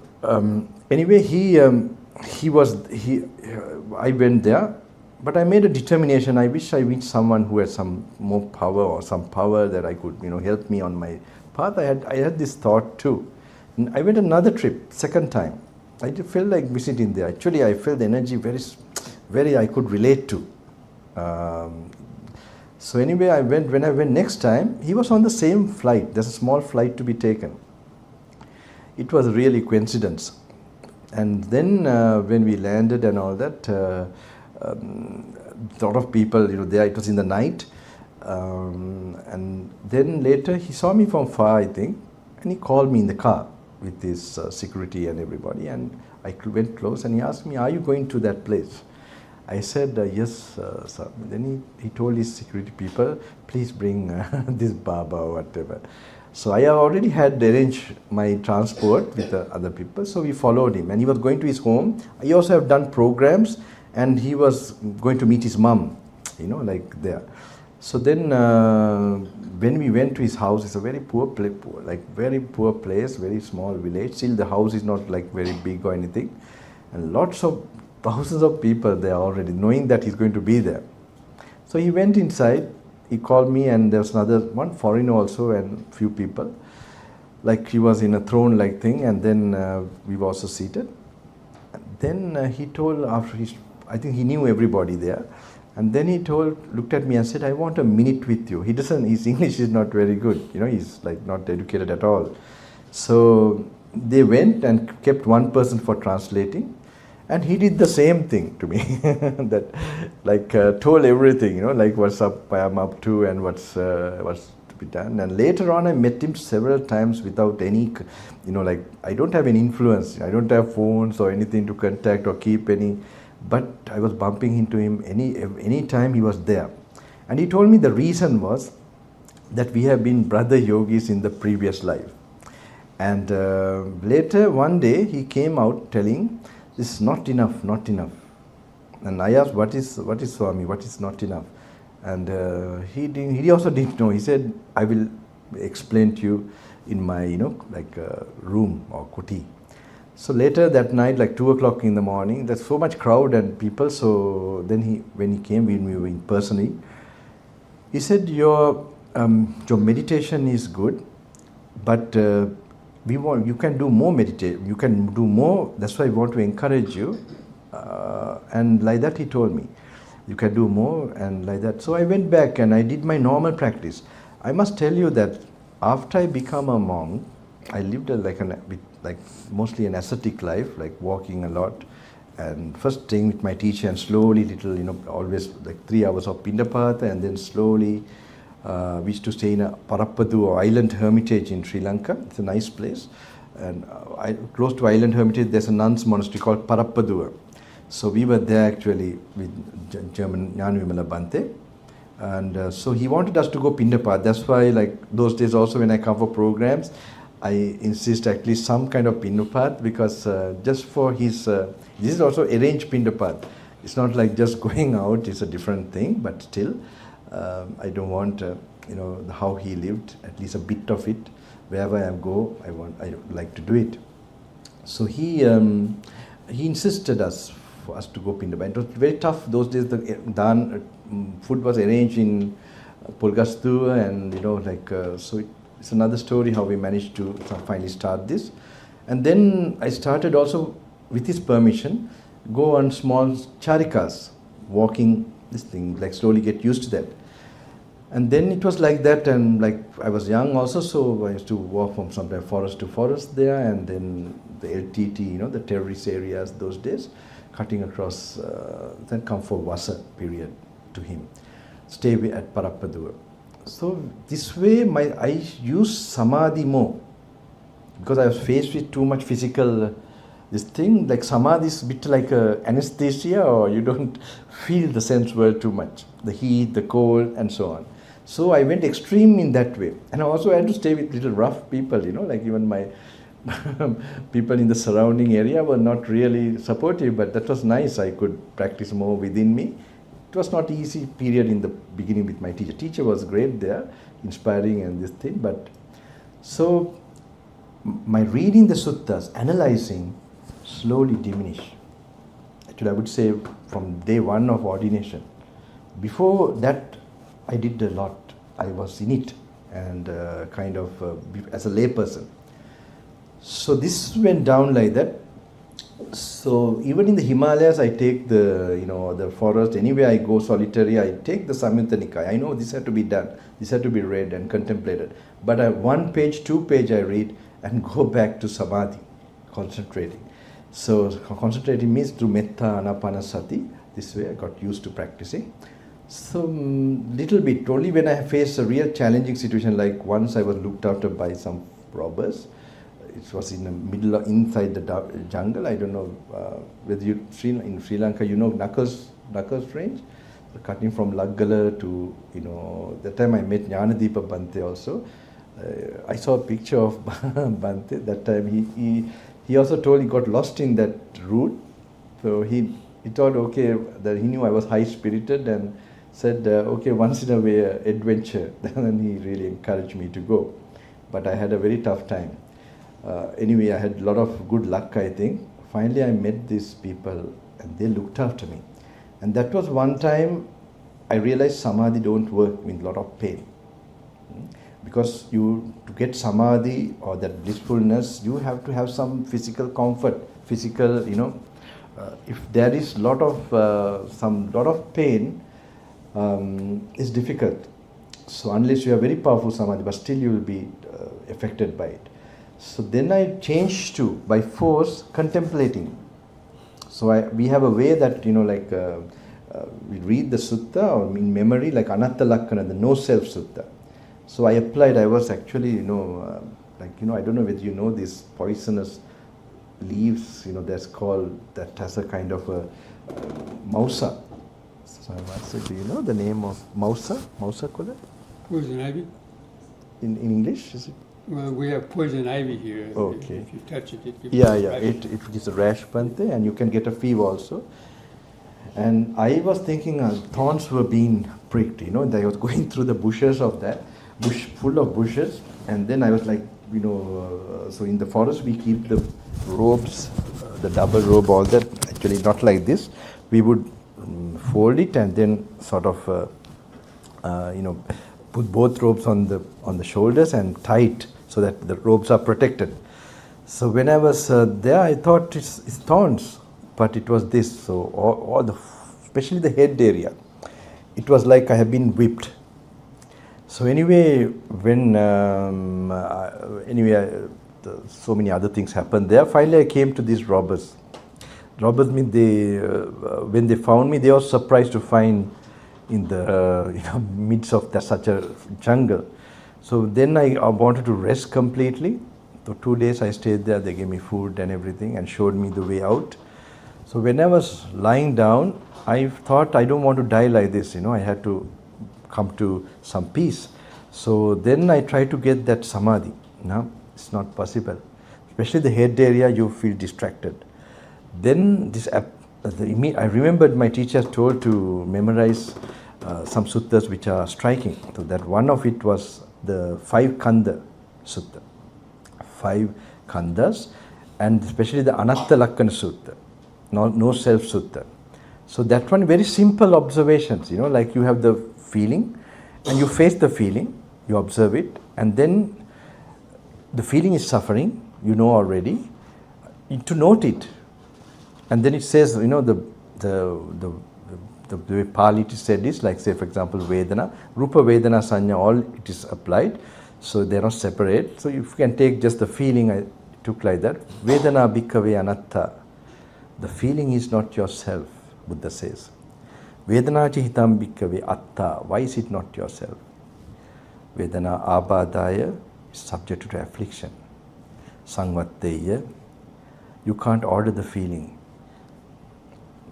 Speaker 1: anyway, I went there. But I made a determination. I wish I meet someone who had some more power, or some power that I could, help me on my path. I had this thought too. And I went another trip, second time. I felt like visiting there. Actually, I felt the energy very I could relate to. So anyway, when I went next time, he was on the same flight. There's a small flight to be taken. It was really coincidence. And then when we landed and all that, a lot of people, there. It was in the night, and then later he saw me from far, I think, and he called me in the car with his security and everybody. And I went close, and he asked me, "Are you going to that place?" I said, "Yes, sir." Then he told his security people, "Please bring this Baba or whatever." So I already had arranged my transport with the other people, so we followed him, and he was going to his home. I also have done programs. And he was going to meet his mom, like there. So then when we went to his house, it's a very poor place, very poor place, very small village. Still the house is not like very big or anything. And thousands of people there already, knowing that he's going to be there. So he went inside, he called me, and there was one foreigner also, and few people. Like he was in a throne-like thing, and then we were also seated. And then he told, I think he knew everybody there. And then he looked at me and said, "I want a minute with you." His English is not very good. He's like not educated at all. So they went and kept one person for translating. And he did the same thing to me. That told everything, like what's up, I'm up to, and what's to be done. And later on I met him several times without any, I don't have any influence. I don't have phones or anything to contact or keep any. But I was bumping into him any time he was there. And he told me the reason was that we have been brother yogis in the previous life. And later one day he came out telling, "This is not enough, not enough." And I asked, what is Swami, what is not enough? And he also didn't know. He said, "I will explain to you in my, room or kuti." So later that night, like 2 o'clock in the morning, there's so much crowd and people. So then when he came, when we were in personally, he said, your meditation is good, but you can do more meditation. You can do more. That's why I want to encourage you. And like that, he told me, you can do more and like that. So I went back and I did my normal practice. I must tell you that after I become a monk, I lived like mostly an ascetic life, like walking a lot, and first staying with my teacher and slowly always like 3 hours of Pindapata, and then slowly we used to stay in a Parappadu island hermitage in Sri Lanka. It's a nice place, and close to island hermitage there's a nuns monastery called Parappadu. So we were there actually with German Jnana Vimala Bhante. And so he wanted us to go Pindapat. That's why, like those days also, when I come for programs, I insist at least some kind of Pindapat, because just for his, this is also arranged Pindapat. It's not like just going out, it's a different thing, but still, I don't want, how he lived, at least a bit of it. Wherever I go, I like to do it. So he insisted for us to go Pindapat. It was very tough those days. The food was arranged in Pulgastu, and so it's another story how we managed to finally start this. And then I started also, with his permission, go on small charikas, walking this thing, like slowly get used to that. And then it was like that, and like I was young also, so I used to walk from sometimes forest to forest there, and then the LTT, the terrorist areas those days, cutting across, then come for Vasa period to him, stay at Parappadu. So this way I used Samadhi more, because I was faced with too much physical this thing. Like Samadhi is a bit like a anesthesia, or you don't feel the sense world too much, the heat, the cold, and so on. So I went extreme in that way, and I also had to stay with little rough people, like even my people in the surrounding area were not really supportive, but that was nice. I could practice more within me. It was not easy period in the beginning with my teacher. Teacher was great there, inspiring and this thing, but so my reading the suttas, analyzing, slowly diminished. Actually, I would say from day one of ordination. Before that, I did a lot. I was in it, and as a lay person. So this went down like that. So even in the Himalayas, I take the forest. Anywhere I go solitary, I take the Samyutta Nikaya. I know this had to be done. This had to be read and contemplated. But 1 page, 2 page I read and go back to Samadhi, concentrating. So concentrating means through Metta, Anapanasati. This way I got used to practicing. So little bit, only when I faced a real challenging situation, like once I was looked after by some robbers. It was in the middle of, inside the jungle. I don't know whether in Sri Lanka, Knuckles range, so cutting from Laggala to, that time I met Jnanadeepa Bhante also. I saw a picture of Bhante. That time he also told he got lost in that route. So he thought, okay, that he knew I was high spirited, and said, okay, once in a way, adventure. Then he really encouraged me to go. But I had a very tough time. Anyway, I had a lot of good luck, I think. Finally, I met these people, and they looked after me. And that was one time I realized Samadhi don't work with a lot of pain. Because to get Samadhi or that blissfulness, you have to have some physical comfort, physical, if there is lot of pain, it's difficult. So unless you have very powerful Samadhi, but still you will be affected by it. So then I changed to, by force, contemplating. So we have a way that, we read the sutta or in memory, like Anatta Lakkana, the no self sutta. So I applied, I was actually, I don't know whether you know these poisonous leaves, that's called, that has a kind of a mausa. So I must say, do you know the name of mausa? Mausa kola?
Speaker 2: Poison ivy?
Speaker 1: In English, is it?
Speaker 2: Well, we have poison ivy here.
Speaker 1: Okay.
Speaker 2: If you touch it, it gives
Speaker 1: it gives a rash, Bhante, and you can get a fever also. And I was thinking thorns were being pricked, I was going through the bushes of that, bush full of bushes, and then I was like, so in the forest we keep the robes, the double robe, all that. Actually, not like this. We would fold it and then sort of, put both robes on the shoulders and tie it so that the robes are protected. So when I was there, I thought it's thorns, but it was this. So all the, especially the head area, it was like I have been whipped. So anyway, when so many other things happened there. Finally, I came to these robbers. Robbers mean when they found me, they were surprised to find in the midst of such a jungle. So then I wanted to rest completely. So 2 days I stayed there. They gave me food and everything and showed me the way out. So when I was lying down, I thought I don't want to die like this. I had to come to some peace. So then I tried to get that samadhi. No, it's not possible. Especially the head area, you feel distracted. Then I remembered my teacher told to memorize some sutras which are striking. So that one of it was the 5 Kanda Sutta. 5 Kandas, and especially the Anatta Lakkana Sutta, no self Sutta. So that one, very simple observations, like you have the feeling and you face the feeling, you observe it, and then the feeling is suffering, already, to note it. And then it says, the way Pali it is said is, like say for example Vedana, Rupa Vedana Sanya, all it is applied, so they are not separate. So if you can take just the feeling, I took like that, Vedana Bhikkhave Anatta, the feeling is not yourself, Buddha says. Vedana Chihitam Bhikkhave Atta, why is it not yourself? Vedana Abadaya is subject to affliction. Sangvatteya, you can't order the feeling.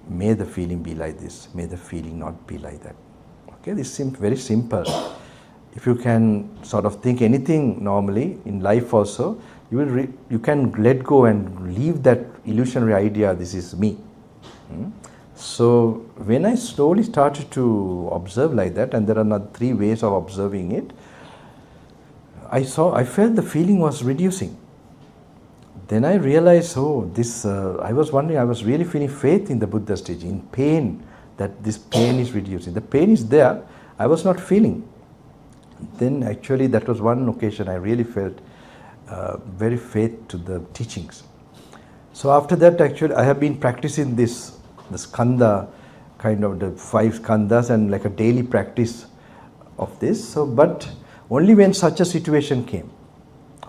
Speaker 1: May the feeling be like this, may the feeling not be like that. Okay, this seems very simple. If you can sort of think anything normally in life also, you can let go and leave that illusionary idea, this is me. So when I slowly started to observe like that, and there are not 3 ways of observing it, I felt the feeling was reducing. Then I realized, I was wondering, I was really feeling faith in the Buddha's teaching, in pain, that this pain is reducing. The pain is there, I was not feeling. Then actually that was one occasion I really felt very faith to the teachings. So after that, actually I have been practicing this skanda, kind of the 5 skandhas, and like a daily practice of this. So, but only when such a situation came.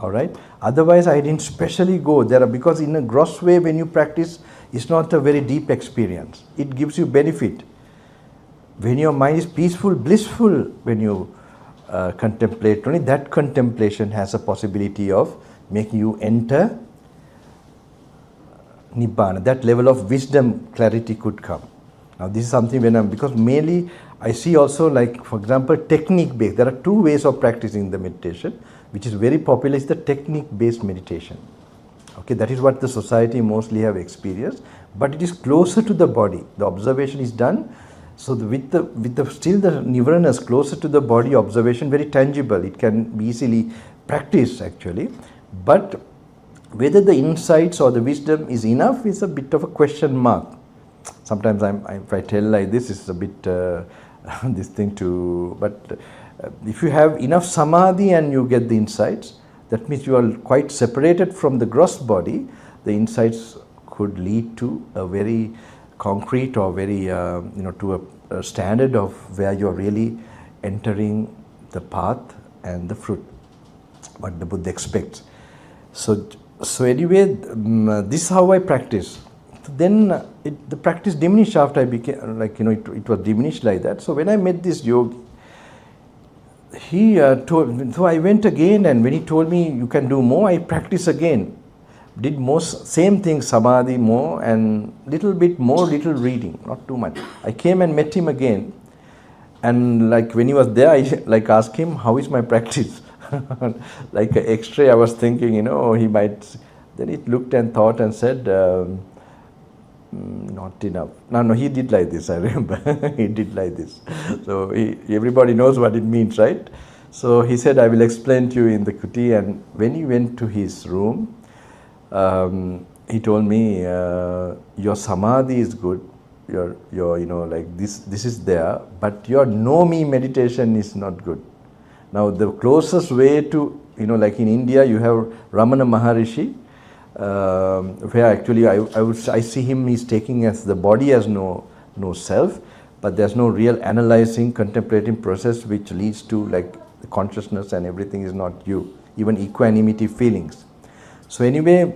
Speaker 1: All right. Otherwise, I didn't specially go there, because in a gross way, when you practice, it's not a very deep experience. It gives you benefit. When your mind is peaceful, blissful, when you contemplate, only that contemplation has a possibility of making you enter Nibbana. That level of wisdom, clarity could come. Now, this is something because mainly I see also, like for example, technique based. There are 2 ways of practicing the meditation, which is very popular, is the technique based meditation. Okay, that is what the society mostly have experienced, but it is closer to the body. The observation is done, so with the still the nivranas closer to the body, observation very tangible. It can be easily practiced actually, but whether the insights or the wisdom is enough is a bit of a question mark. Sometimes if I tell like this, it's a bit this thing to, but if you have enough samadhi and you get the insights, that means you are quite separated from the gross body. The insights could lead to a very concrete or very, to a standard of where you are really entering the path and the fruit, what the Buddha expects. So anyway, this is how I practice. Then the practice diminished after I became, it was diminished like that. So when I met this yogi, he told, so I went again, and when he told me you can do more, I practiced again. Did same thing, samadhi more, and little bit more, little reading, not too much. I came and met him again, and like when he was there, I asked him, how is my practice? Like an X-ray, I was thinking, he might. Then it looked and thought and said, not enough. No, he did like this, I remember. He did like this. So everybody knows what it means, right? So he said, I will explain to you in the kuti. And when he went to his room, he told me, your samadhi is good, your like this is there, but your know me meditation is not good. Now the closest way to, like in India you have Ramana Maharishi, where actually I see him, he's taking as the body as no self, but there's no real analyzing, contemplating process which leads to like the consciousness and everything is not you, even equanimity feelings. So anyway,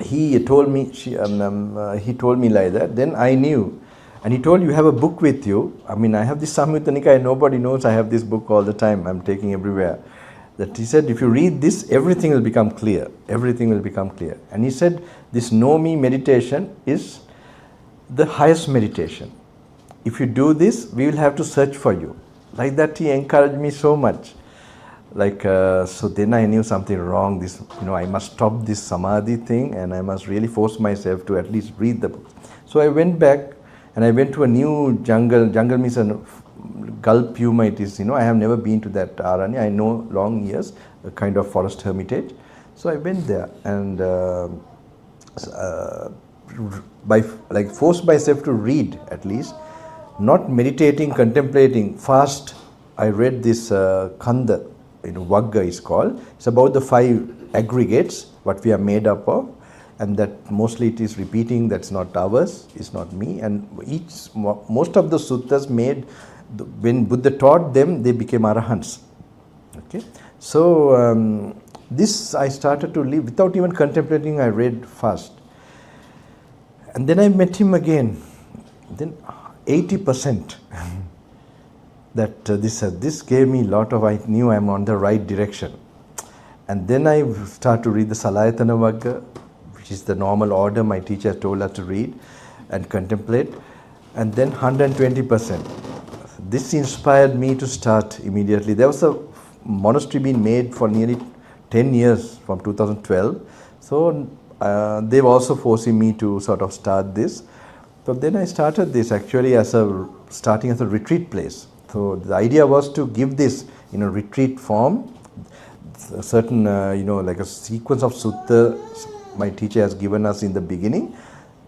Speaker 1: he told me like that. Then I knew, and he told, you have a book with you. I mean, I have this Samyutta Nikaya, nobody knows I have this book all the time. I'm taking everywhere. That he said, if you read this, everything will become clear. Everything will become clear. And he said, this know me meditation is the highest meditation. If you do this, we will have to search for you. Like that, he encouraged me so much. Like, so then I knew something wrong. This, I must stop this samadhi thing and I must really force myself to at least read the book. So I went back and I went to a new jungle. Jungle means a gulp puma it is, I have never been to that Aranya. I know long years, a kind of forest hermitage. So I went there and forced myself to read at least, not meditating, contemplating, fast. I read this Kanda, Vagga is called. It's about the 5 aggregates, what we are made up of, and that mostly it is repeating, that's not ours, it's not me. And most of the suttas made, when Buddha taught them, they became arahants. Okay, so this I started to live without even contemplating. I read fast, and then I met him again. Then 80%. That this gave me a lot of, I knew I'm on the right direction. And then I started to read the Salayatana Vagga, which is the normal order my teacher told us to read and contemplate. And then 120%. This inspired me to start immediately. There was a monastery being made for nearly 10 years from 2012. So they were also forcing me to sort of start this. So then I started this actually starting as a retreat place. So the idea was to give this in a retreat form, a certain, like a sequence of sutta my teacher has given us in the beginning,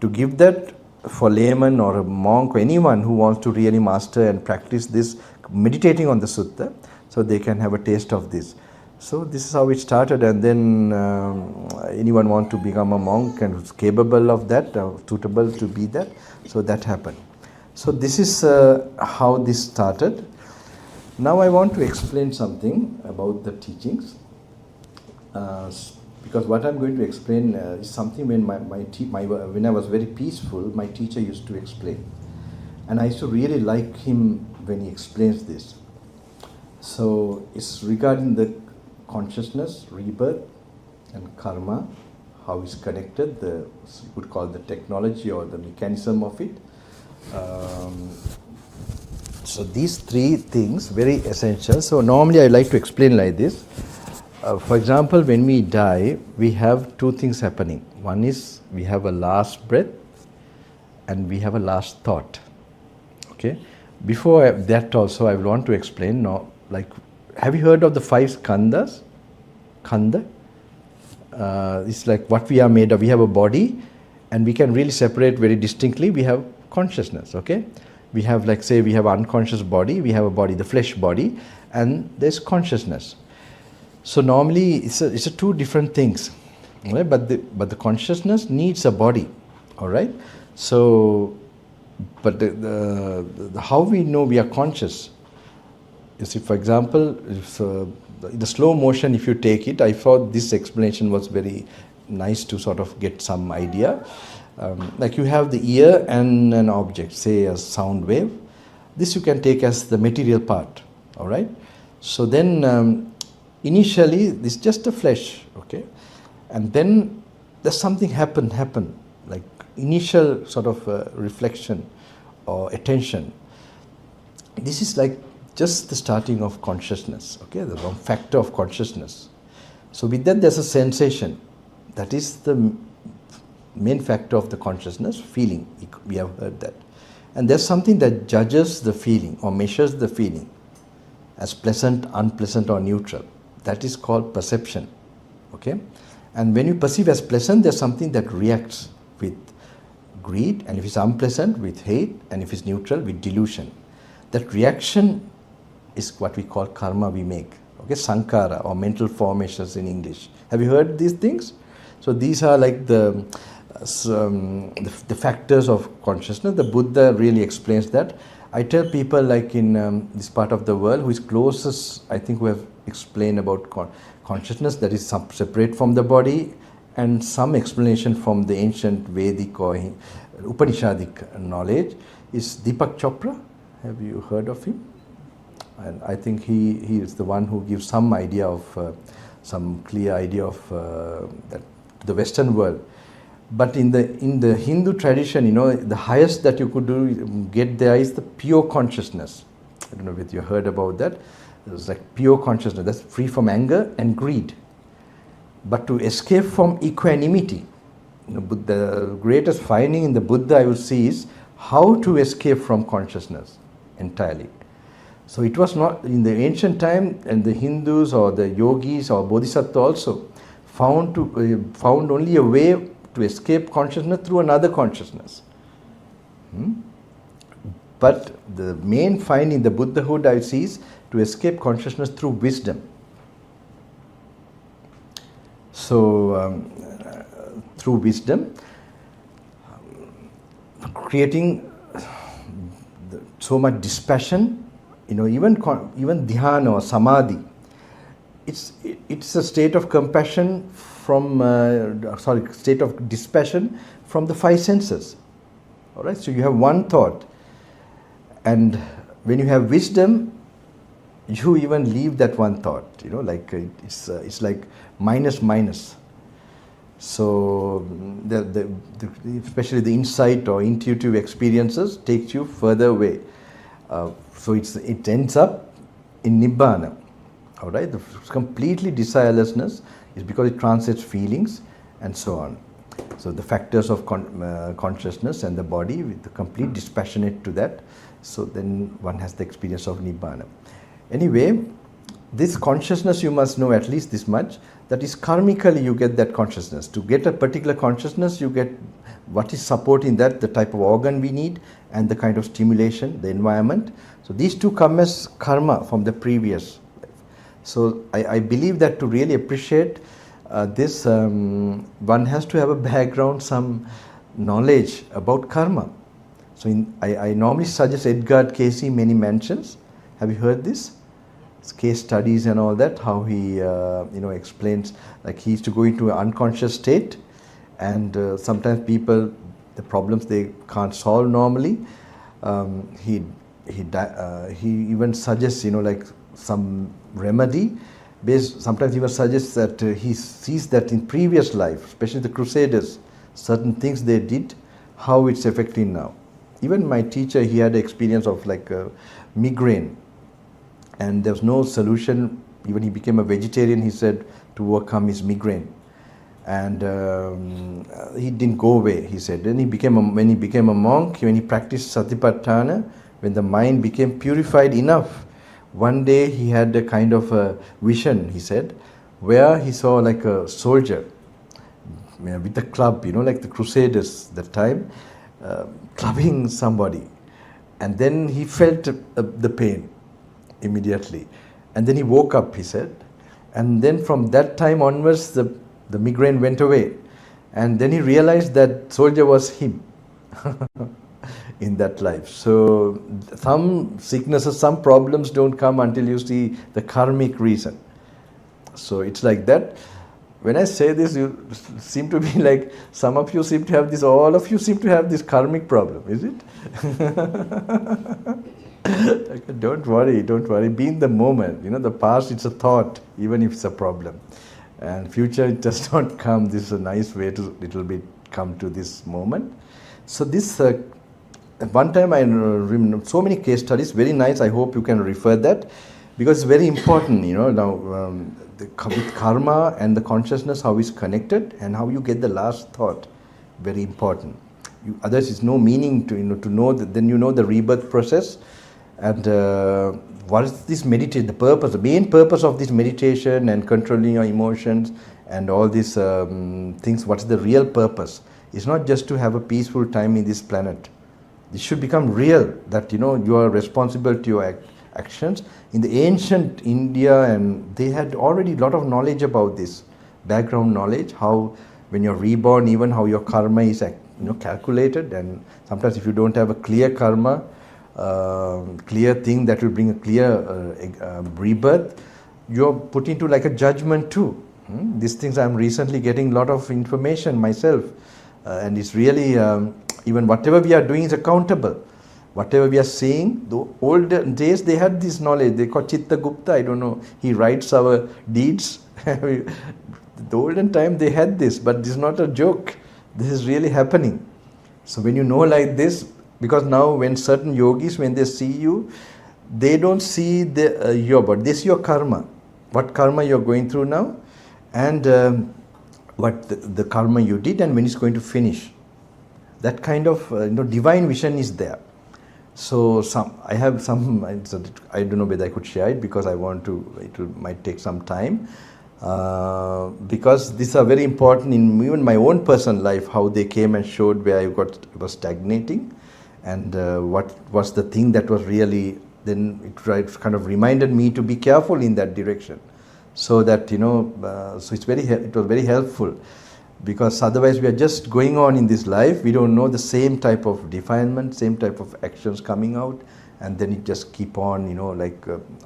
Speaker 1: to give that for layman or a monk or anyone who wants to really master and practice this, meditating on the sutta, so they can have a taste of this. So this is how it started, and then anyone want to become a monk and who's capable of that, suitable to be that, so that happened. So this is how this started. Now I want to explain something about the teachings, because what I'm going to explain is something when when I was very peaceful, my teacher used to explain, and I used to really like him when he explains this. So it's regarding the consciousness, rebirth, and karma, how it's connected. You could call the technology or the mechanism of it. So these 3 things, very essential. So normally I like to explain like this. For example, when we die, we have 2 things happening. One is we have a last breath and we have a last thought. Okay. Before that also I want to explain now, like, have you heard of the 5 skandhas? Khanda? It's like what we are made of. We have a body and we can really separate very distinctly. We have consciousness, okay? We have, like, say, we have unconscious body, we have a body, the flesh body, and there's consciousness. So normally it's a 2 different things, right? But the consciousness needs a body, all right? So, but the how we know we are conscious is, if, for example, if, the slow motion, if you take it, I thought this explanation was very nice to sort of get some idea. Like you have the ear and an object, say a sound wave. This you can take as the material part, all right? So then initially this is just a flesh, okay? And then there's something happen, like initial sort of reflection or attention. This is like just the starting of consciousness, okay? The one factor of consciousness. So with that there's a sensation. That is the main factor of the consciousness, feeling. We have heard that. And there's something that judges the feeling or measures the feeling as pleasant, unpleasant or neutral. That is called perception, okay? And when you perceive as pleasant, there's something that reacts with greed, and if it's unpleasant, with hate, and if it's neutral, with delusion. That reaction is what we call karma we make. Okay, sankhara, or mental formations in English. Have you heard these things? So these are like the factors of consciousness. The Buddha really explains that. I tell people like in this part of the world who is closest, I think, who have explained about consciousness that is separate from the body, and some explanation from the ancient Vedic or Upanishadic knowledge is Deepak Chopra. Have you heard of him? And I think he is the one who gives some idea of, some clear idea of that, the Western world. But in the Hindu tradition, you know, the highest that you could get there is the pure consciousness. I don't know if you heard about that. It's like pure consciousness, that's free from anger and greed. But to escape from equanimity, you know, the greatest finding in the Buddha I would see is how to escape from consciousness entirely. So it was not in the ancient time, and the Hindus or the yogis or bodhisattvas also found only a way to escape consciousness through another consciousness. But the main finding in the Buddhahood I see is to escape consciousness through wisdom. So through wisdom, creating so much dispassion, you know, even dhyana or samadhi, it's a state of compassion from state of dispassion from the five senses. All right, so you have one thought, and when you have wisdom, you even leave that one thought. You know, like it's like minus. So especially the insight or intuitive experiences takes you further away. So it ends up in nibbana. All right, the completely desirelessness is because it transcends feelings and so on. So the factors of consciousness and the body, with the complete dispassionate to that. So then one has the experience of nibbana. Anyway, this consciousness, you must know at least this much, that is karmically you get that consciousness. To get a particular consciousness, you get what is supporting that, the type of organ we need, and the kind of stimulation, the environment. So these two come as karma from the previous life. So I believe that to really appreciate this, one has to have a background, some knowledge about karma. So I normally suggest Edgar Cayce, many mentions. Have you heard this? Case studies and all that, how he explains, like he used to go into an unconscious state, and sometimes people, the problems they can't solve normally, he even suggests, like some remedy based. Sometimes he even suggests that he sees that in previous life, especially the Crusaders, certain things they did, how it's affecting now. Even my teacher, he had experience of like migraine, and there was no solution. Even he became a vegetarian, he said, to overcome his migraine. And he didn't go away, he said. Then when he became a monk, when he practiced Satipatthana, when the mind became purified enough, one day he had a kind of a vision, he said, where he saw like a soldier with a club, like the Crusaders that time, clubbing somebody. And then he felt the pain immediately. And then he woke up, he said. And then from that time onwards, the migraine went away. And then he realized that soldier was him in that life. So some sicknesses, some problems don't come until you see the karmic reason. So it's like that. When I say this, you seem to be like, some of you seem to have this, all of you seem to have this karmic problem, is it? Don't worry. Be in the moment. The past, it's a thought, even if it's a problem. And future, it does not come. This is a nice way to little bit come to this moment. So this, one time I remember so many case studies, very nice. I hope you can refer that, because it's very important, now with karma and the consciousness, how it's connected and how you get the last thought, very important. Others is no meaning to know that, then the rebirth process. And what is this meditation, the main purpose of this meditation and controlling your emotions and all these things, what's the real purpose? It's not just to have a peaceful time in this planet. This should become real, that you are responsible to your actions. In the ancient India, and they had already a lot of knowledge about this, background knowledge, how when you're reborn, even how your karma is calculated, and sometimes if you don't have a clear karma, clear thing that will bring a clear rebirth, you're put into like a judgment too. These things I'm recently getting a lot of information myself, and it's really even whatever we are doing is accountable. Whatever we are seeing, the old days they had this knowledge. They call Chitta Gupta, I don't know, he writes our deeds. The olden time they had this, but this is not a joke. This is really happening. So when you know like this, because now when certain yogis, when they see you, they don't see your body, they see your karma. What karma you're going through now, and what the karma you did, and when it's going to finish. That kind of divine vision is there. So I have some, I don't know whether I could share it, because I want to, might take some time, because these are very important in even my own personal life, how they came and showed where I was stagnating, and what was the thing that was really, then it kind of reminded me to be careful in that direction, so that so it was very helpful. Because otherwise we are just going on in this life, we don't know the same type of defilement, same type of actions coming out, and then it just keep on,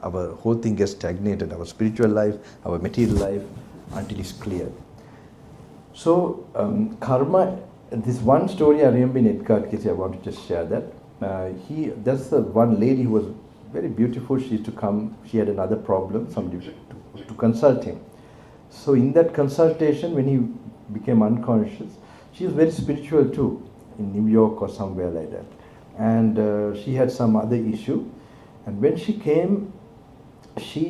Speaker 1: our whole thing gets stagnated, our spiritual life, our material life, until it's clear. So karma, this one story I remember in Edgar Cayce, I want to just share that. There's the one lady who was very beautiful, she used to come, she had another problem, somebody to consult him. So in that consultation, when he became unconscious, she was very spiritual too, in New York or somewhere like that, and she had some other issue, and when she came, the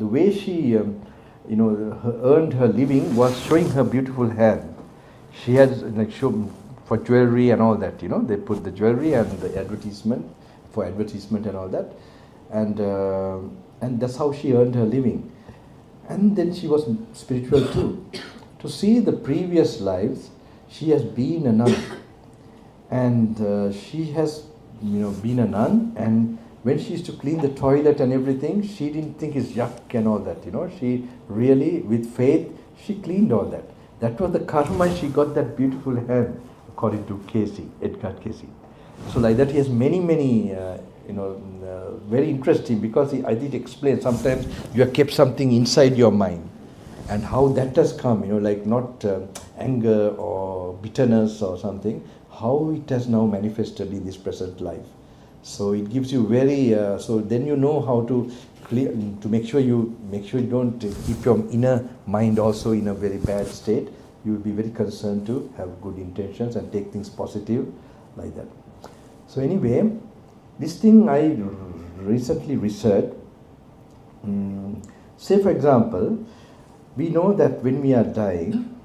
Speaker 1: way she earned her living was showing her beautiful hand. She had for jewelry and all that, they put the jewelry and the advertisement and all that, and that's how she earned her living. And then she was spiritual too. To see the previous lives, she has been a nun, and she has been a nun, and when she used to clean the toilet and everything, she didn't think it's yuck and all that, she really, with faith, she cleaned all that. That was the karma, she got that beautiful hand, according to Edgar Cayce. So like that, he has many very interesting, because I did explain sometimes you have kept something inside your mind, and how that has come, like not anger or bitterness or something, how it has now manifested in this present life. So it gives you very, so then you know how to clear, to make sure you don't keep your inner mind also in a very bad state. You will be very concerned to have good intentions and take things positive like that. So anyway, this thing I recently researched. Say for example, we know that when we are dying,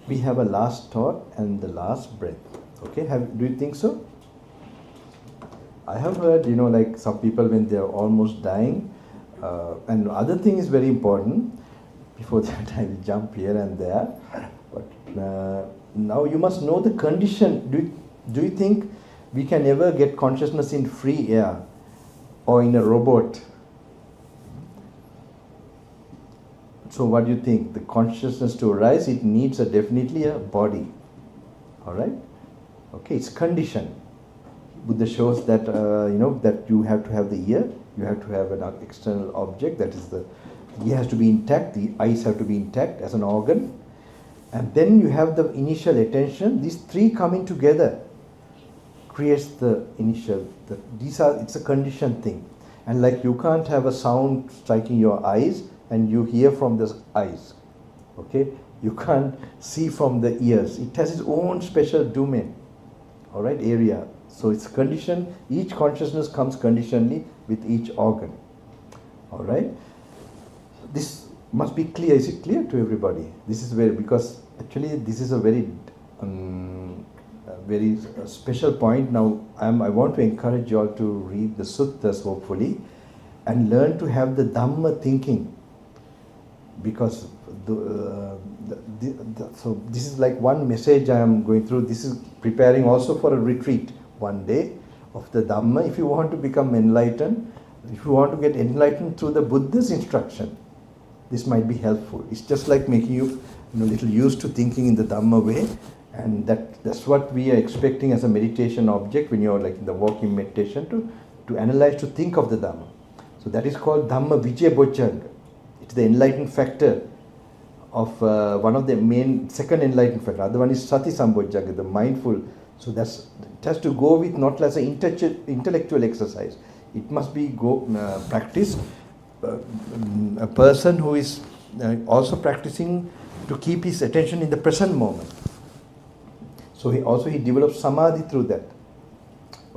Speaker 1: we have a last thought and the last breath. Okay, do you think so? I have heard, like some people when they are almost dying, and other thing is very important. Before that, I will jump here and there. But now you must know the condition. Do you think we can ever get consciousness in free air or in a robot? So what do you think? The consciousness to arise, it needs definitely a body. All right? Okay, it's conditioned. Buddha shows that, that you have to have the ear, you have to have an external object, that is the ear has to be intact, the eyes have to be intact as an organ, and then you have the initial attention. These three coming together creates the initial, it's a conditioned thing. And like you can't have a sound striking your eyes and you hear from the eyes, okay? You can't see from the ears. It has its own special domain, all right, area. So it's conditioned, each consciousness comes conditionally with each organ, all right? This must be clear. Is it clear to everybody? This is because actually this is a very special point. Now I want to encourage you all to read the sutras hopefully and learn to have the Dhamma thinking. because so this is like one message I am going through. This is preparing also for a retreat one day of the Dhamma. If you want to become enlightened, if you want to get enlightened through the Buddha's instruction, this might be helpful. It's just like making you, little used to thinking in the Dhamma way, and that's what we are expecting as a meditation object when you're like in the walking meditation to analyze, to think of the Dhamma. So that is called Dhamma Vijaya Bojjhanga. It's the enlightened factor of one of the main, second enlightened factor. Other one is Sati Sambojjhanga, the mindful. So it has to go with not as an intellectual exercise. It must be practiced. A person who is also practicing to keep his attention in the present moment. So he develops samadhi through that.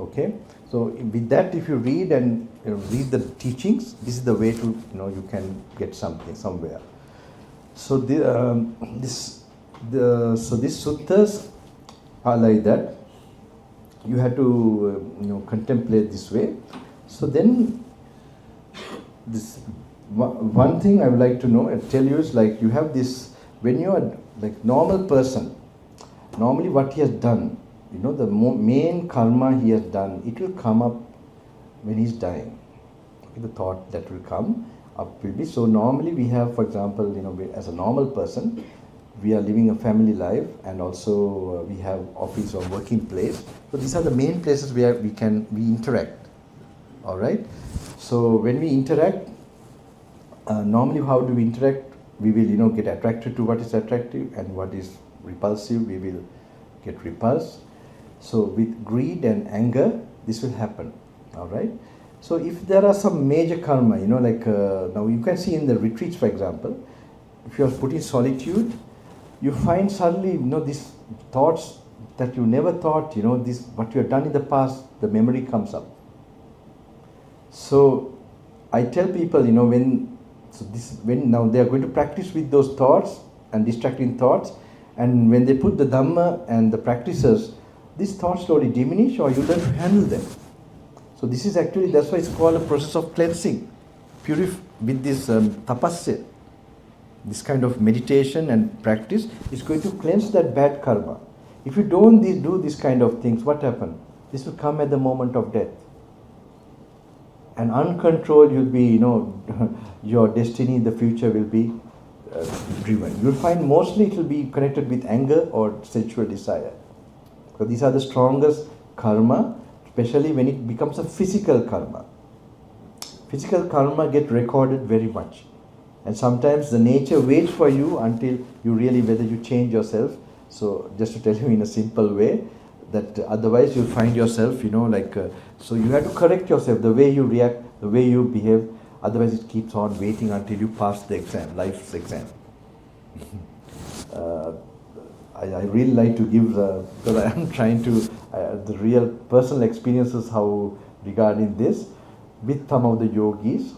Speaker 1: Okay. So with that, if you read and read the teachings, this is the way to you can get something somewhere. So these sutras are like that. You have to contemplate this way. So then this one thing I would like to know and tell you is like you have this, when you are like normal person, normally what he has done, the main karma he has done, it will come up when he's dying. Okay, the thought that will come up will be, so normally we have, for example, as a normal person, we are living a family life, and also we have office or working place. So these are the main places where we interact. All right. So when we interact, normally how do we interact? We will get attracted to what is attractive, and what is repulsive, we will get repulsed. So with greed and anger, this will happen. All right. So if there are some major karma, like now you can see in the retreats, for example, if you are put in solitude, you find suddenly these thoughts that you never thought, this what you have done in the past, the memory comes up. So I tell people, when now they are going to practice with those thoughts and distracting thoughts, and when they put the Dhamma and the practices, these thoughts slowly diminish, or you learn to handle them. So this is actually, that's why it's called a process of cleansing. With this tapasya, this kind of meditation and practice is going to cleanse that bad karma. If you don't do this kind of things, what happens? This will come at the moment of death. And uncontrolled, you'll be, your destiny in the future will be driven. You'll find mostly it will be connected with anger or sensual desire. So these are the strongest karma, especially when it becomes a physical karma. Physical karma get recorded very much. And sometimes the nature waits for you until you really, whether you change yourself. So just to tell you in a simple way, that otherwise you'll find yourself, so you have to correct yourself, the way you react, the way you behave. Otherwise it keeps on waiting until you pass the exam, life's exam. I really like to give, because I am trying to, the real personal experiences how regarding this with some of the yogis.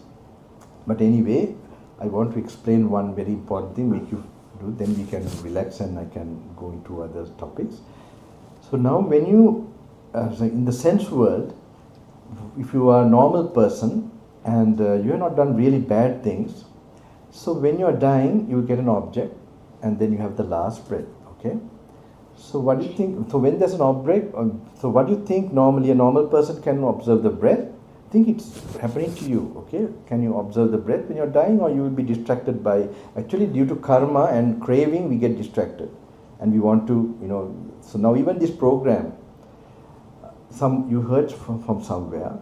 Speaker 1: But anyway, I want to explain one very important thing, make you do, then we can relax and I can go into other topics. So now when you, in the sense world, if you are a normal person and you have not done really bad things, so when you are dying, you get an object and then you have the last breath, okay? So what do you think, so when there's an object, so what do you think normally a normal person can observe the breath? Think it's happening to you, okay? Can you observe the breath when you're dying, or you will be distracted by, actually due to karma and craving, we get distracted. And we want to, so now even this program, you heard from somewhere,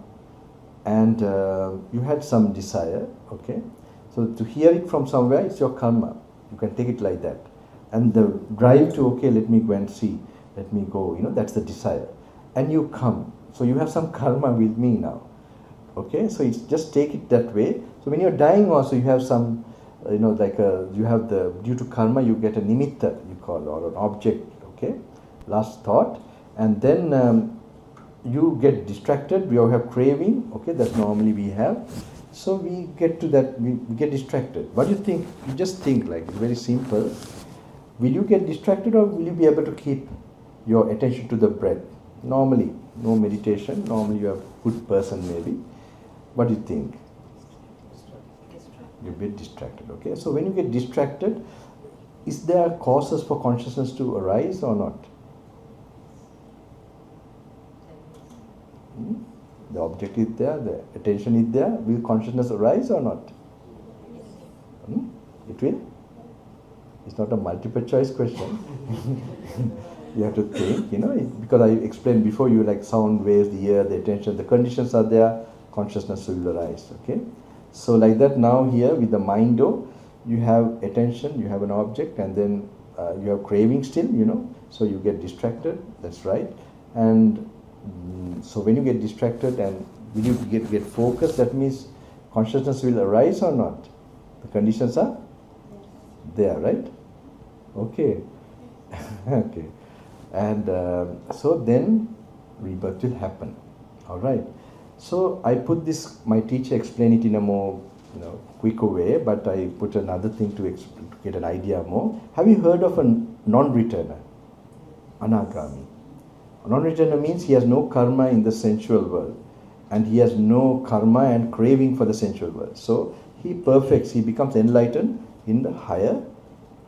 Speaker 1: and you had some desire, okay? So to hear it from somewhere, it's your karma. You can take it like that. And the drive to, okay, let me go and see, let me go, that's the desire. And you come. So you have some karma with me now. Okay, so it's just take it that way. So when you're dying also, you have some, you have the, due to karma, you get a nimitta, you call, or an object, okay? Last thought. And then you get distracted, we all have craving, okay, that normally we have. So we get to that, we get distracted. What do you think? You just think, like, it's very simple. Will you get distracted, or will you be able to keep your attention to the breath? Normally, no meditation, normally you are a good person maybe. What do you think? You get distracted, okay? So when you get distracted, is there causes for consciousness to arise or not? The object is there, the attention is there, will consciousness arise or not? It will? It's not a multiple choice question. You have to think, because I explained before you like sound waves, the ear, the attention, the conditions are there, consciousness will arise, okay? So like that now here with the mind, you have attention, you have an object, and then you have craving still, so you get distracted, that's right. And so when you get distracted and when you get focused, that means consciousness will arise or not? The conditions are there, right? Okay. Okay. And so then rebirth will happen. All right. So I put this, my teacher explained it in a more quicker way, but I put another thing to get an idea more. Have you heard of a non-returner? Anagami. A non-returner means he has no karma in the sensual world, and he has no karma and craving for the sensual world. So he perfects, he becomes enlightened in the higher,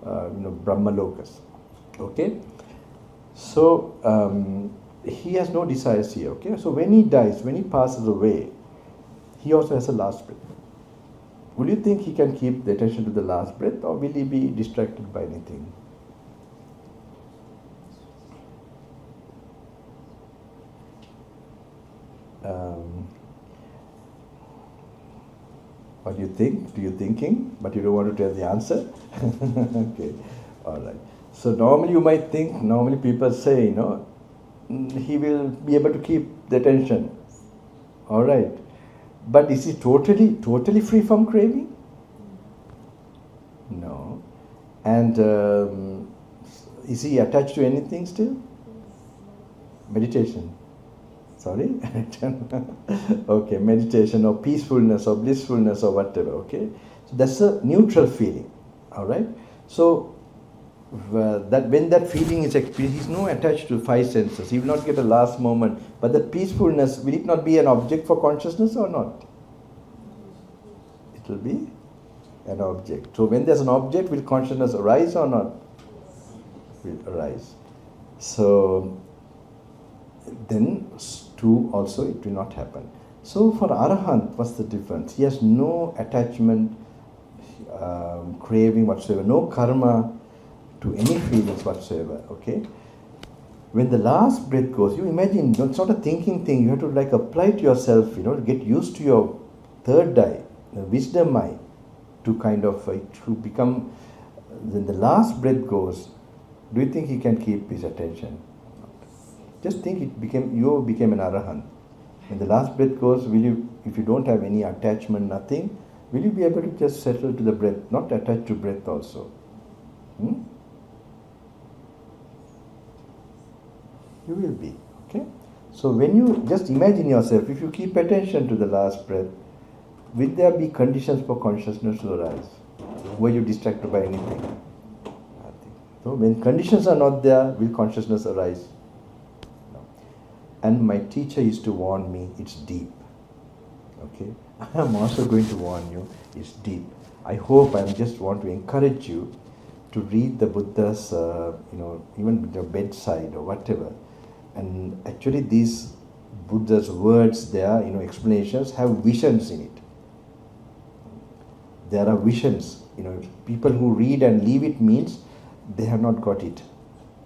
Speaker 1: Brahma lokas. Okay? So he has no desires here. Okay? So when he dies, when he passes away, he also has a last breath. Will you think he can keep the attention to the last breath, or will he be distracted by anything? What do you think? Do you thinking? But you don't want to tell the answer? Okay, all right. So normally you might think, normally people say, he will be able to keep the attention. All right. But is he totally free from craving? No. And is he attached to anything still? Meditation. Sorry? Okay, meditation or peacefulness or blissfulness or whatever, okay? So that's a neutral feeling, all right? So that when that feeling is experienced, he's not attached to five senses. He will not get a last moment. But that peacefulness, will it not be an object for consciousness or not? It will be an object. So when there's an object, will consciousness arise or not? Will arise. So then too also it will not happen. So for Arahant, what's the difference? He has no attachment, craving whatsoever, no karma to any feelings whatsoever, okay? When the last breath goes, you imagine, it's not a thinking thing, you have to like apply to yourself, to get used to your third eye, the wisdom eye, to kind of, to become, when the last breath goes, do you think he can keep his attention? Just think you became an Arahant. When the last breath goes, will you, if you don't have any attachment, nothing, will you be able to just settle to the breath, not attached to breath also? You will be, okay? So when you just imagine yourself, if you keep attention to the last breath, will there be conditions for consciousness to arise? Were you distracted by anything? Nothing. So when conditions are not there, will consciousness arise? No. And my teacher used to warn me, it's deep. Okay? I'm also going to warn you, it's deep. I hope I just want to encourage you to read the Buddha's, even the bedside or whatever. And actually these Buddha's words there, explanations have visions in it. There are visions. People who read and leave it means they have not got it.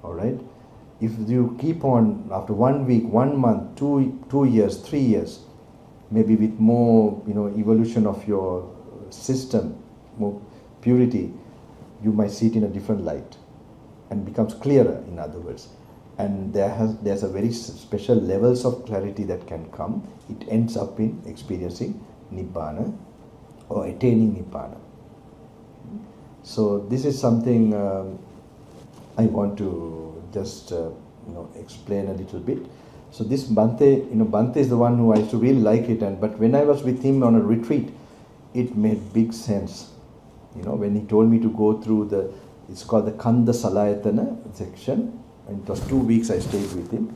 Speaker 1: All right? If you keep on after 1 week, 1 month, 2 years, 3 years, maybe with more, evolution of your system, more purity, you might see it in a different light and becomes clearer, in other words. And there's a very special levels of clarity that can come. It ends up in experiencing Nibbana or attaining Nibbana. So this is something I want to just explain a little bit. So this Bhante, Bhante is the one who I used to really like it, but when I was with him on a retreat, it made big sense. When he told me to go through it's called the Kanda Salayatana section. And it was 2 weeks I stayed with him,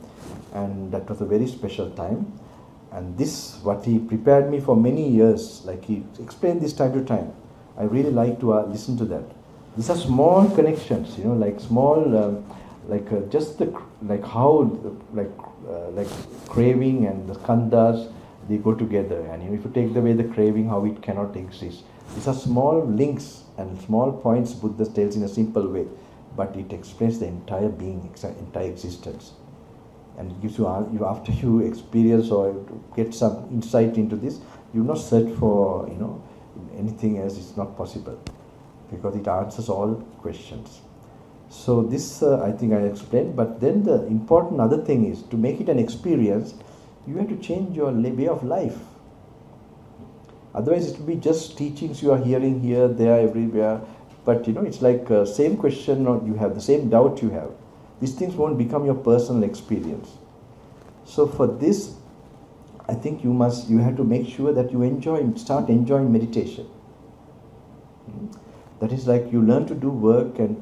Speaker 1: and that was a very special time. And this, what he prepared me for many years, like he explained this time to time. I really like to listen to that. These are small connections, like small, just the like how like craving and the skandhas, they go together. And if you take away the craving, how it cannot exist. These are small links and small points Buddha tells in a simple way, but it explains the entire being, entire existence. And it gives you, after you experience or get some insight into this, you not search for anything else. It's not possible, because it answers all questions. So this I think I explained. But then the important other thing is, to make it an experience, you have to change your way of life. Otherwise it will be just teachings you are hearing here, there, everywhere. But it's like same question you have, the same doubt you have. These things won't become your personal experience. So for this, I think you have to make sure that you start enjoying meditation. That is like you learn to do work and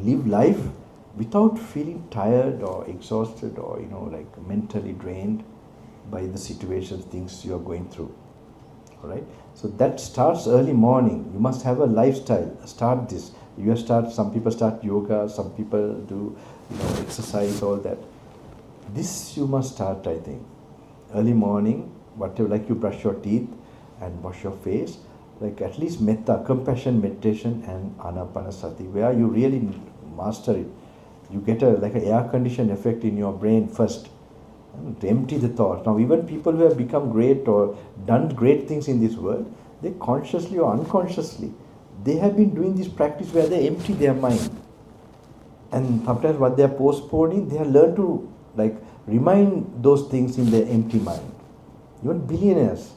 Speaker 1: live life without feeling tired or exhausted or like mentally drained by the situations, things you are going through. All right. So that starts early morning. You must have a lifestyle. Start this. Some people start yoga. Some people do exercise. All that. This you must start. I think early morning. Whatever, like you brush your teeth and wash your face. Like at least metta, compassion, meditation, and anapanasati, where you really master it. You get like an air conditioned effect in your brain first. To empty the thoughts. Now even people who have become great or done great things in this world, they consciously or unconsciously, they have been doing this practice where they empty their mind. And sometimes what they are postponing, they have learned to like remind those things in their empty mind. Even billionaires,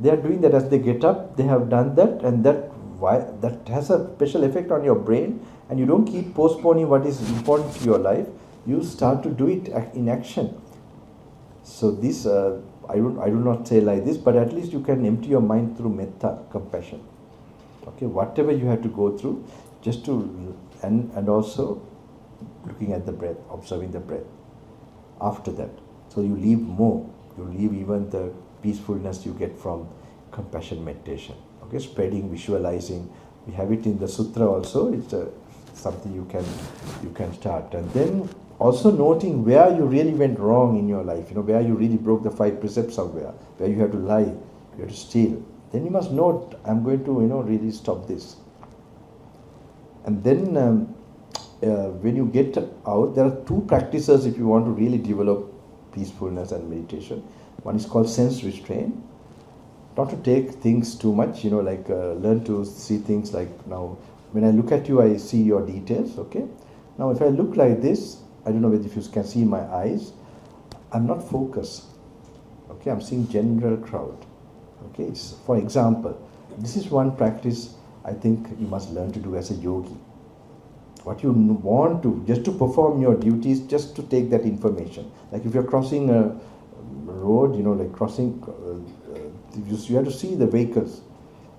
Speaker 1: they are doing that as they get up, they have done that, and that has a special effect on your brain, and you don't keep postponing what is important to your life. You start to do it in action. So this, I do not say like this, but at least you can empty your mind through metta, compassion. Okay, whatever you have to go through, just to, and also looking at the breath, observing the breath. After that, so you leave more. You leave even the peacefulness you get from compassion meditation. Okay, spreading, visualizing. We have it in the sutra also. It's something you can start, and then also noting where you really went wrong in your life, where you really broke the 5 precepts somewhere, where you have to lie, you have to steal. Then you must note, I'm going to, really stop this. And then when you get out, there are 2 practices if you want to really develop peacefulness and meditation. One is called sense restraint. Not to take things too much, learn to see things like, now, when I look at you, I see your details, okay? Now, if I look like this, I don't know whether if you can see my eyes, I'm not focused. Okay, I'm seeing general crowd. Okay, it's, for example, this is one practice I think you must learn to do as a yogi. What you want to, just to perform your duties, just to take that information. Like if you're crossing a road, like crossing, you have to see the vehicles.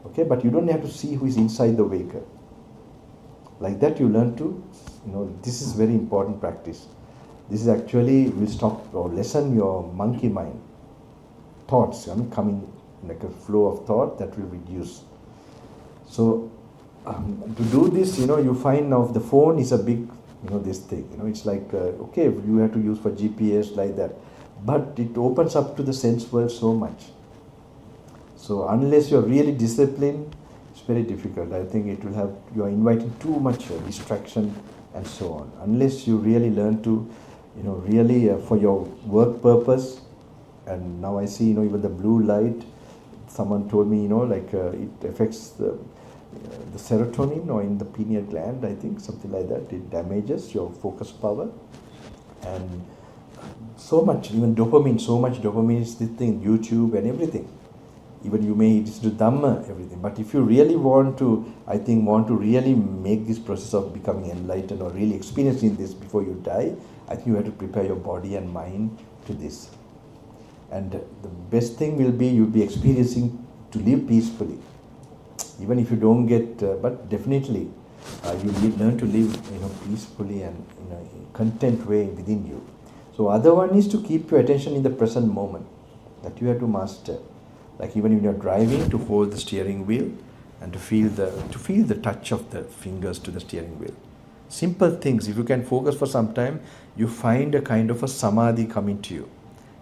Speaker 1: Okay, but you don't have to see who is inside the vehicle. Like that you learn to, this is very important practice. This is actually will stop or lessen your monkey mind. Thoughts coming like a flow of thought, that will reduce. So to do this, you find now the phone is a big, this thing. It's like, okay, you have to use for GPS like that. But it opens up to the sense world so much. So unless you're really disciplined, it's very difficult. I think it will have, you are inviting too much distraction and so on. Unless you really learn to, really for your work purpose. And now I see, even the blue light, someone told me, it affects the serotonin or in the pineal gland, I think, something like that. It damages your focus power. And so much, even dopamine, so much dopamine is the thing, YouTube and everything. Even you may listen to Dhamma, everything. But if you really want to really make this process of becoming enlightened or really experiencing this before you die, I think you have to prepare your body and mind to this. And the best thing will be you'll be experiencing to live peacefully. Even if you don't get, but definitely you learn to live peacefully and in a content way within you. So other one is to keep your attention in the present moment. That you have to master. Like even when you're driving, to hold the steering wheel and to feel the touch of the fingers to the steering wheel. Simple things. If you can focus for some time, you find a kind of a samadhi coming to you.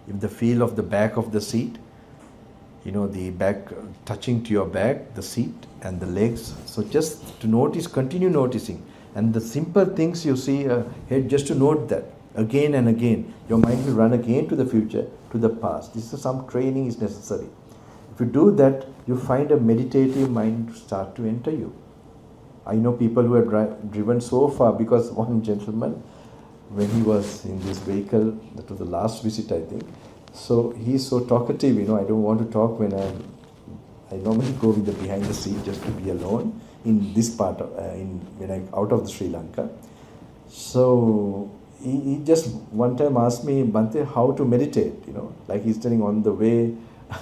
Speaker 1: If the feel of the back of the seat, the back touching to your back, the seat and the legs. So just to notice, continue noticing. And the simple things you see ahead, just to note that again and again. Your mind will run again to the future, to the past. This is some training is necessary. If you do that, you find a meditative mind start to enter you. I know people who have driven so far, because one gentleman, when he was in this vehicle, that was the last visit I think, so he's so talkative, I don't want to talk when I normally go with the behind the seat just to be alone in this part of, when I'm out of the Sri Lanka. So he just one time asked me, Bhante, how to meditate, like he's telling on the way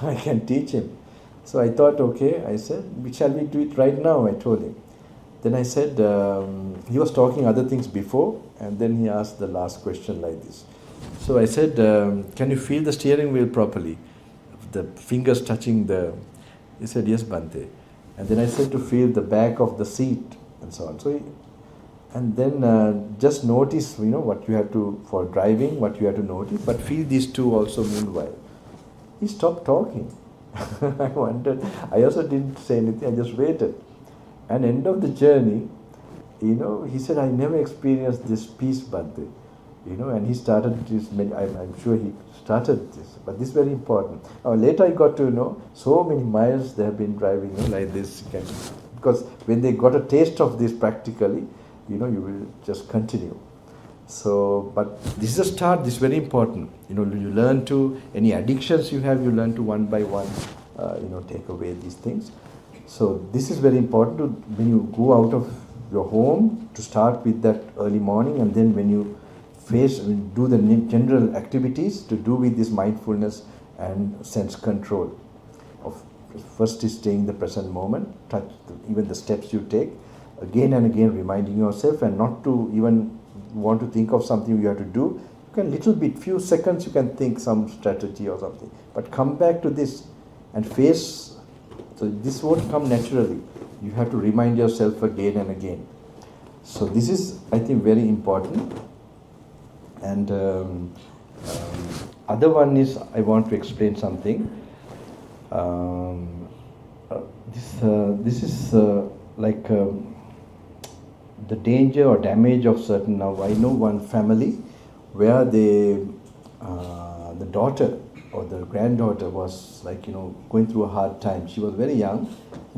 Speaker 1: I can teach him. So I thought, okay, I said, shall we do it right now? I told him. Then I said, he was talking other things before, and then he asked the last question like this. So I said, can you feel the steering wheel properly? The fingers touching he said, yes, Bhante. And then I said to feel the back of the seat and so on. So, and then just notice, what you have to, for driving, what you have to notice, but feel these two also meanwhile. He stopped talking. I wondered, I also didn't say anything, I just waited. And end of the journey, he said, I never experienced this peace, Bhante. And he started this, I'm sure he started this, but this is very important. Now later I got to know, so many miles they have been driving like this, because when they got a taste of this practically, you will just continue. So, but this is a start, this is very important. You learn to, any addictions you have, you learn to one by one, take away these things. So this is very important to, when you go out of your home, to start with that early morning, and then when you do the general activities to do with this mindfulness and sense control. First is staying the present moment, touch even the steps you take, again and again reminding yourself, and not to even want to think of something you have to do. You can little bit, few seconds you can think some strategy or something, but come back to this and face. So this won't come naturally. You have to remind yourself again and again. So this is, I think, very important. And other one is, I want to explain something. This is like the danger or damage of certain. Now I know one family where the daughter or the granddaughter was going through a hard time. She was very young.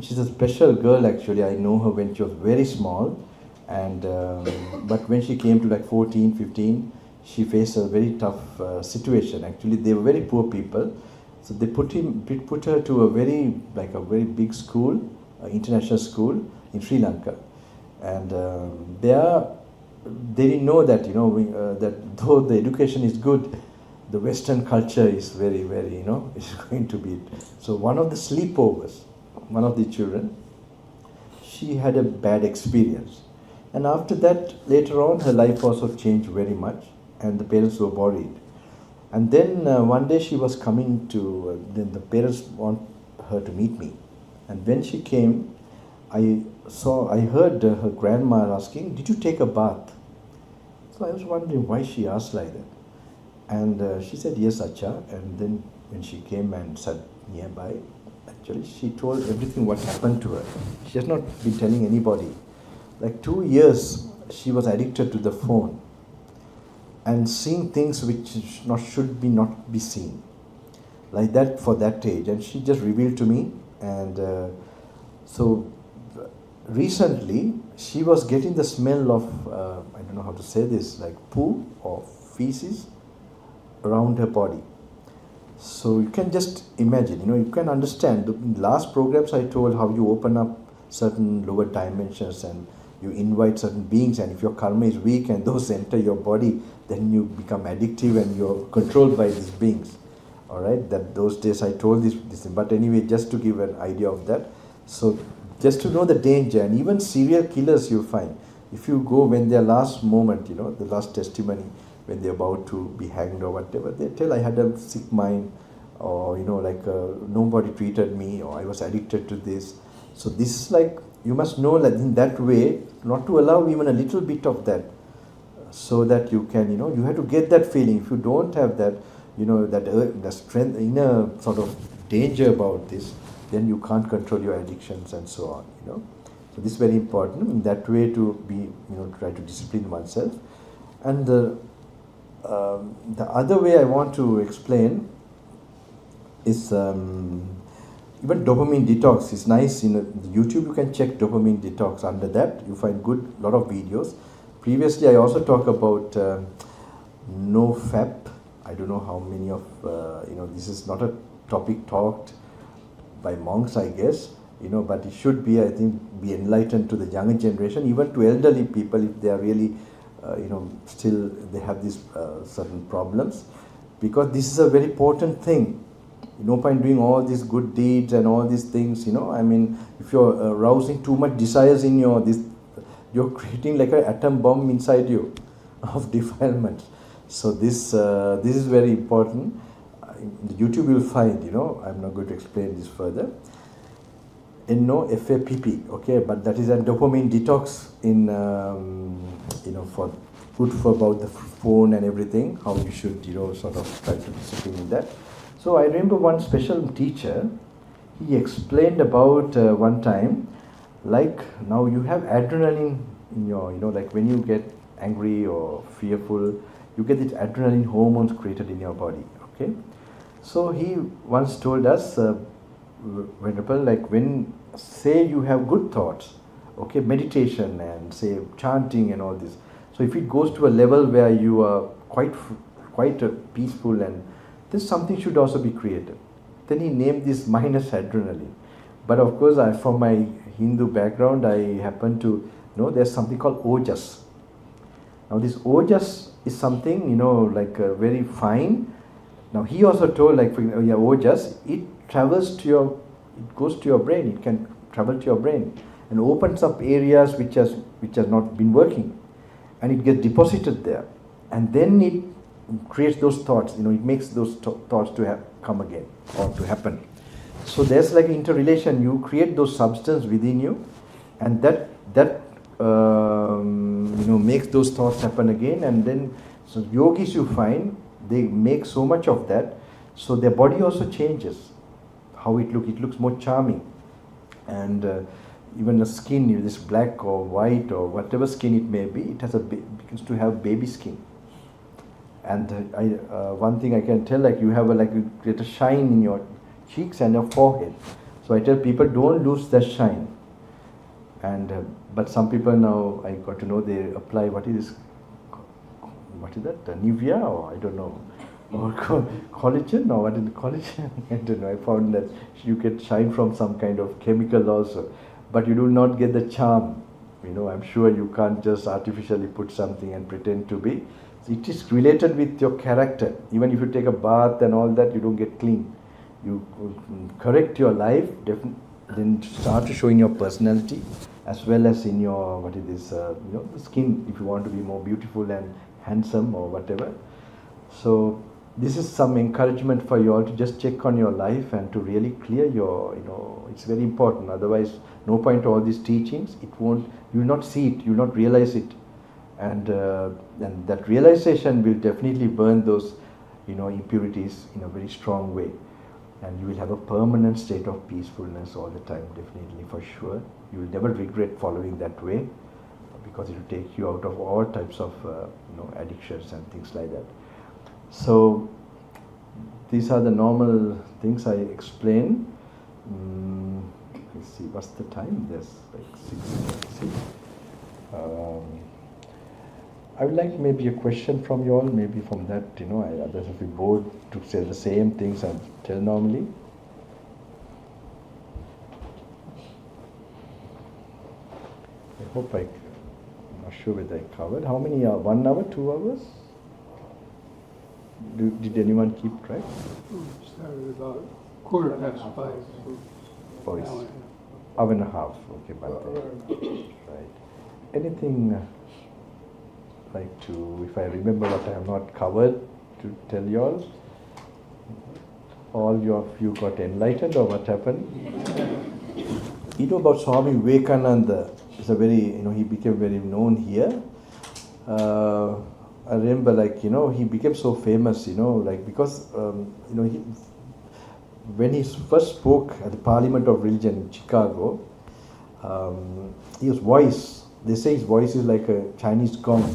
Speaker 1: She's a special girl actually. I know her when she was very small, and but when she came to 14, 15, she faced a very tough situation. Actually, they were very poor people, so they put her to a very big school, international school in Sri Lanka, and they didn't know that that though the education is good, the Western culture is very is going to be. So one of the sleepovers, one of the children, she had a bad experience, and after that later on her life also changed very much. And the parents were worried. And then one day she was coming to, then the parents want her to meet me. And when she came, I heard her grandma asking, did you take a bath? So I was wondering why she asked like that. And she said, yes, Acha. And then when she came and sat nearby, actually she told everything what happened to her. She has not been telling anybody. 2 years she was addicted to the phone and seeing things which should not be seen, like that for that age. And she just revealed to me. And so recently she was getting the smell of, I don't know how to say this, like poo or feces around her body. So you can just imagine, you can understand. In last programs I told how you open up certain lower dimensions and you invite certain beings, and if your karma is weak and those enter your body, then you become addictive and you're controlled by these beings. All right, that those days I told this thing. But anyway, just to give an idea of that. So just to know the danger, and even serial killers you find, if you go when their last moment, the last testimony, when they're about to be hanged or whatever, they tell, I had a sick mind, or nobody treated me, or I was addicted to this. So this is like, you must know that in that way, not to allow even a little bit of that, so that you can, you have to get that feeling. If you don't have that, the strength, inner sort of danger about this, then you can't control your addictions and so on, So this is very important in that way to be, try to discipline oneself. And the other way I want to explain is even dopamine detox is nice. In YouTube, you can check dopamine detox. Under that, you find lot of videos. Previously, I also talked about no FAP. I don't know how many of, this is not a topic talked by monks, I guess, but it should be, I think, be enlightened to the younger generation, even to elderly people if they are really, still they have these certain problems, because this is a very important thing. No point doing all these good deeds and all these things, I mean, if you're arousing too much desires in you're creating like an atom bomb inside you of defilement. So this is very important. In the YouTube you'll find, I'm not going to explain this further. NOFAPP, okay, but that is a dopamine detox in, for good for about the phone and everything, how you should, sort of try to discipline in that. So I remember one special teacher, he explained about one time, like now you have adrenaline in your, like when you get angry or fearful, you get these adrenaline hormones created in your body, okay? So he once told us, Venerable, like when, say you have good thoughts, okay, meditation and say chanting and all this. So if it goes to a level where you are quite peaceful, and this something should also be created. Then he named this minus adrenaline. But of course, from my Hindu background, I happen to know there's something called ojas. Now this ojas is something, like very fine. Now he also told, like, ojas, it goes to your brain, it can travel to your brain and opens up areas which has not been working, and it gets deposited there, and then it creates those thoughts, it makes those thoughts to come again or to happen. So there's like an interrelation. You create those substance within you, and that makes those thoughts happen again. And then, so yogis, you find, they make so much of that, so their body also changes. How it looks more charming, and even the skin, this black or white or whatever skin it may be, it has begins to have baby skin. And one thing I can tell, like you get a shine in your cheeks and your forehead. So I tell people, don't lose that shine. And but some people now, I got to know, they apply what is that? Nivea, or I don't know, or collagen, or what is collagen? I don't know. I found that you get shine from some kind of chemical also, but you do not get the charm. I'm sure you can't just artificially put something and pretend to be. It is related with your character. Even if you take a bath and all that, you don't get clean. You correct your life, then start to show in your personality, as well as in your, the skin, if you want to be more beautiful and handsome or whatever. So this is some encouragement for you all to just check on your life and to really clear your, it's very important. Otherwise, no point to all these teachings. You will not see it, you will not realize it. And that realization will definitely burn those, impurities in a very strong way. And you will have a permanent state of peacefulness all the time, definitely, for sure. You will never regret following that way, because it will take you out of all types of, addictions and things like that. So these are the normal things I explain. Let's see, what's the time? There's like 6:36. I would like maybe a question from you all, maybe from that, others will be bored to say the same things I tell normally. I hope I'm not sure whether I covered. How many 1 hour, 2 hours? Did anyone keep track?
Speaker 2: Started about 5:15.
Speaker 1: Oh, it's hour and a half. Okay, but right. Anything like to, if I remember what I have not covered, to tell you all of you got enlightened, or what happened? you know about Swami Vivekananda. It's a very, he became very known here. I remember, like, he became so famous, like, because, when he first spoke at the Parliament of Religion in Chicago, his voice, they say his voice is like a Chinese gong.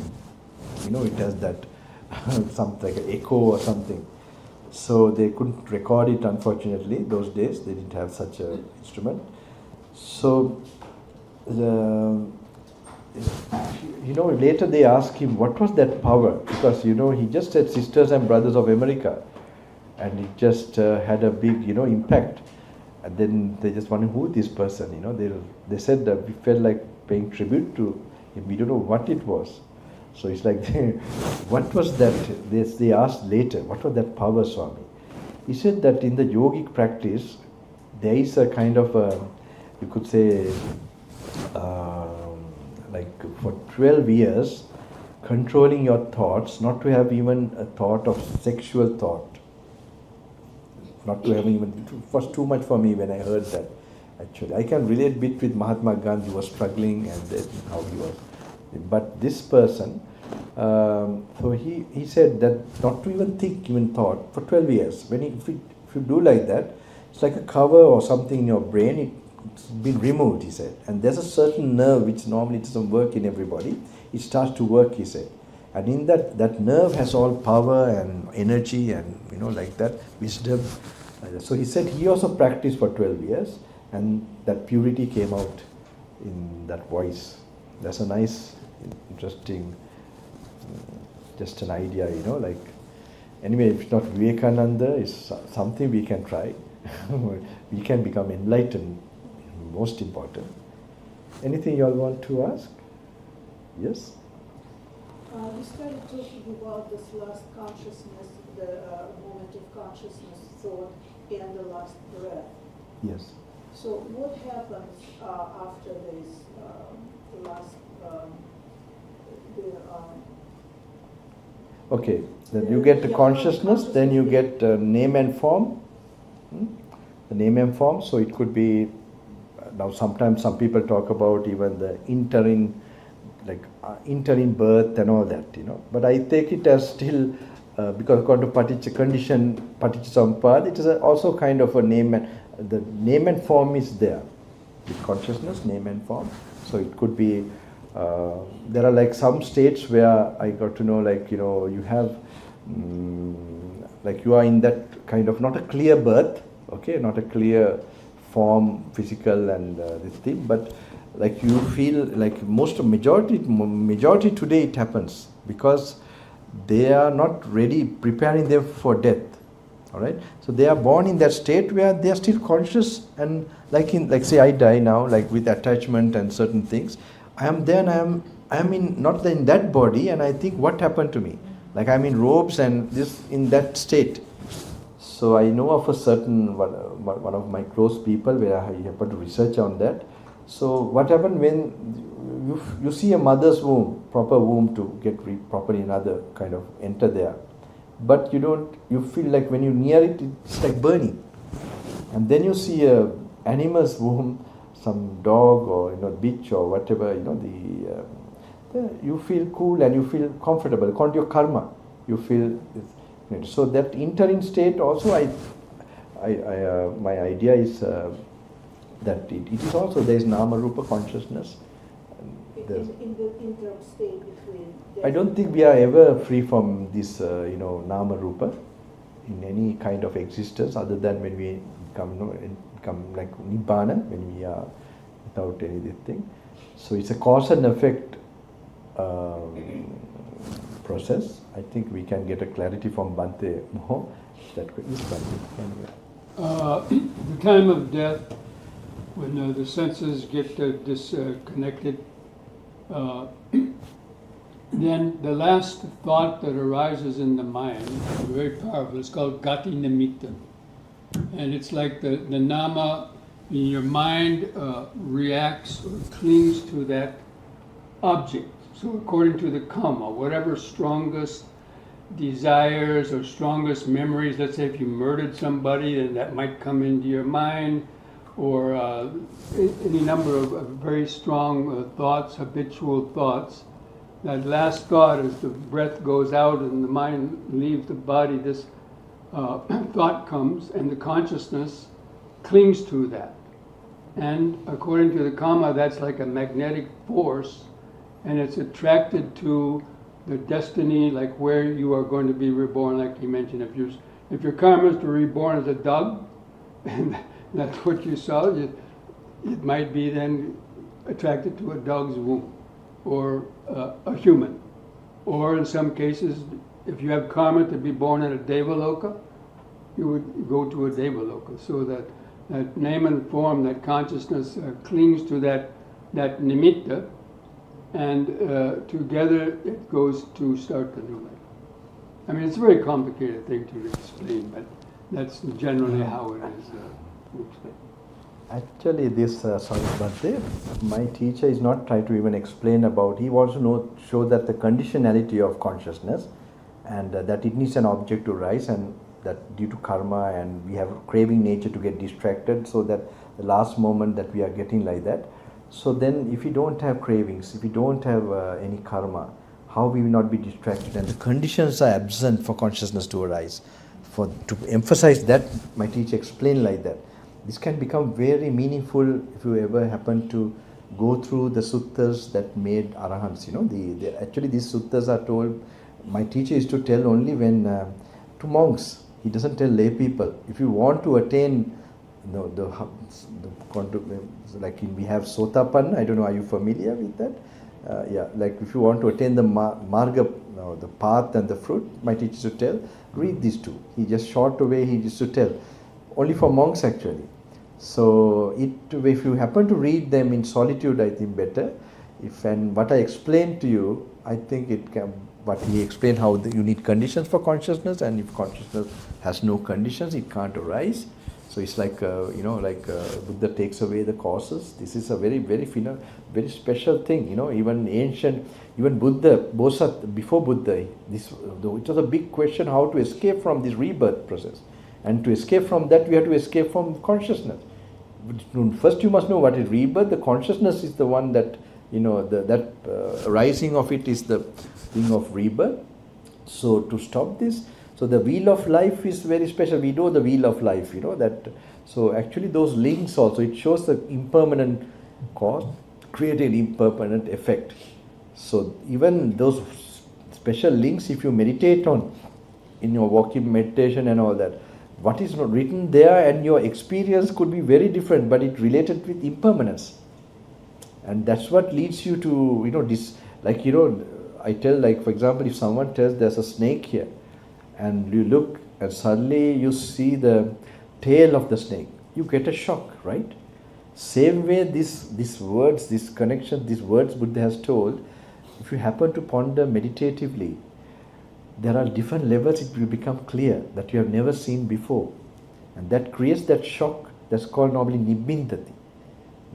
Speaker 1: It has that, something like an echo or something. So they couldn't record it, unfortunately. Those days, they didn't have such an instrument. So, later they asked him, what was that power? Because, he just said Sisters and Brothers of America. And it just had a big, impact. And then they just wondered, who is this person? They said that we felt like paying tribute to him. We don't know what it was. So it's like, what was that? They asked later, what was that power, Swami? He said that in the yogic practice, there is a kind of you could say, like for 12 years, controlling your thoughts, not to have even a thought of sexual thought. Not to have even, it was too much for me when I heard that, actually. I can relate a bit with Mahatma Gandhi, who was struggling and then how he was. But this person, so he said that not to even think, even thought, for 12 years. If you do like that, it's like a cover or something in your brain, it's been removed, he said. And there's a certain nerve which normally doesn't work in everybody. It starts to work, he said. And in that nerve has all power and energy and, like that, wisdom. So he said he also practiced for 12 years and that purity came out in that voice. That's a nice, interesting, just an idea, like. Anyway, if it's not Vivekananda, it's something we can try. We can become enlightened, most important. Anything you all want to ask? Yes?
Speaker 3: We started talking about this last consciousness, the moment of consciousness, thought, and the last breath.
Speaker 1: Yes.
Speaker 3: So what happens after this last,
Speaker 1: Okay, then you get the consciousness, then you get name and form. The name and form, so it could be, now sometimes some people talk about even the interim birth and all that, But I take it as still, because according to Paticca condition, Paticca Sampad, it is also kind of a name, and the name and form is there. With consciousness, name and form. So it could be, there are like some states where I got to know, like, you have, like you are in that kind of, not a clear birth, okay, not a clear form, physical and this thing, but like you feel like majority today it happens because they are not ready, preparing them for death. All right, so they are born in that state where they are still conscious and like say I die now, like with attachment and certain things, I am there and I am in not in that body, and I think what happened to me, like I'm in robes and this in that state. So I know of a certain one of my close people where I happened to research on that. So what happened when you see a mother's womb, proper womb to get properly another kind of enter there, but you feel like when you near it, it's like burning. And then you see a animal's womb, some dog or bitch or whatever, you feel cool and you feel comfortable. According to your karma, you feel. So that interim state also, my idea is that it is also, there is nama rupa consciousness.
Speaker 3: In the interim state between.
Speaker 1: I don't think we are ever free from this, nama rupa in any kind of existence other than when we come like nibbana, when we are without anything. So it's a cause and effect process. I think we can get a clarity from Bhante more. That could is
Speaker 2: the time of death, when the senses get disconnected, then the last thought that arises in the mind is very powerful. It's called gati nimitta. And it's like the nama in your mind reacts or clings to that object. So according to the karma, whatever strongest desires or strongest memories, let's say if you murdered somebody, then that might come into your mind, or any number of very strong thoughts, habitual thoughts. That last thought, as the breath goes out and the mind leaves the body, this thought comes and the consciousness clings to that. And according to the Kama, that's like a magnetic force, and it's attracted to the destiny, like where you are going to be reborn, like he mentioned. If your karma is to be reborn as a dog, and that's what you saw, it might be then attracted to a dog's womb, or a human. Or in some cases, if you have karma to be born in a Devaloka, you would go to a Devaloka. So that name and form, that consciousness clings to that nimitta, and together it goes to start the new life. I mean, it's a very complicated thing to explain, but that's generally how it is explained.
Speaker 1: Actually, this, my teacher is not trying to even explain about, he wants to show that the conditionality of consciousness, and that it needs an object to rise, and that due to karma and we have a craving nature to get distracted, so that the last moment that we are getting like that. So then if we don't have cravings, if we don't have any karma, how we will not be distracted, and the conditions are absent for consciousness to arise. To emphasize that, my teacher explained like that. This can become very meaningful if you ever happen to go through the sutras that made arahants. Actually these sutras are told, my teacher used to tell only when to monks. He doesn't tell lay people. If you want to attain like we have Sotapanna, I don't know, are you familiar with that? Like if you want to attain the marga, the path and the fruit, my teacher used to tell, read these two. He just short away, he used to tell. Only for monks actually. So if you happen to read them in solitude, I think better. And what I explained to you, I think it can, but he explained how you need conditions for consciousness, and if consciousness has no conditions, it can't arise. So it's like, Buddha takes away the causes. This is a very, very special thing. Even Buddha, Bodhisattva, before Buddha, it was a big question how to escape from this rebirth process. And to escape from that, we have to escape from consciousness. First you must know what is rebirth. The consciousness is the one that, rising of it is the thing of rebirth. So to stop this, so the wheel of life is very special. We know the wheel of life, that. So actually those links also, it shows the impermanent cause create an impermanent effect. So even those special links, if you meditate on in your walking meditation and all that, what is not written there and your experience could be very different, but it related with impermanence. And that's what leads you to, I tell, like, for example, if someone tells there's a snake here, and you look and suddenly you see the tail of the snake, you get a shock, right? Same way, these words, this connection, these words Buddha has told, if you happen to ponder meditatively, there are different levels, it will become clear that you have never seen before. And that creates that shock, that's called normally nibbindati.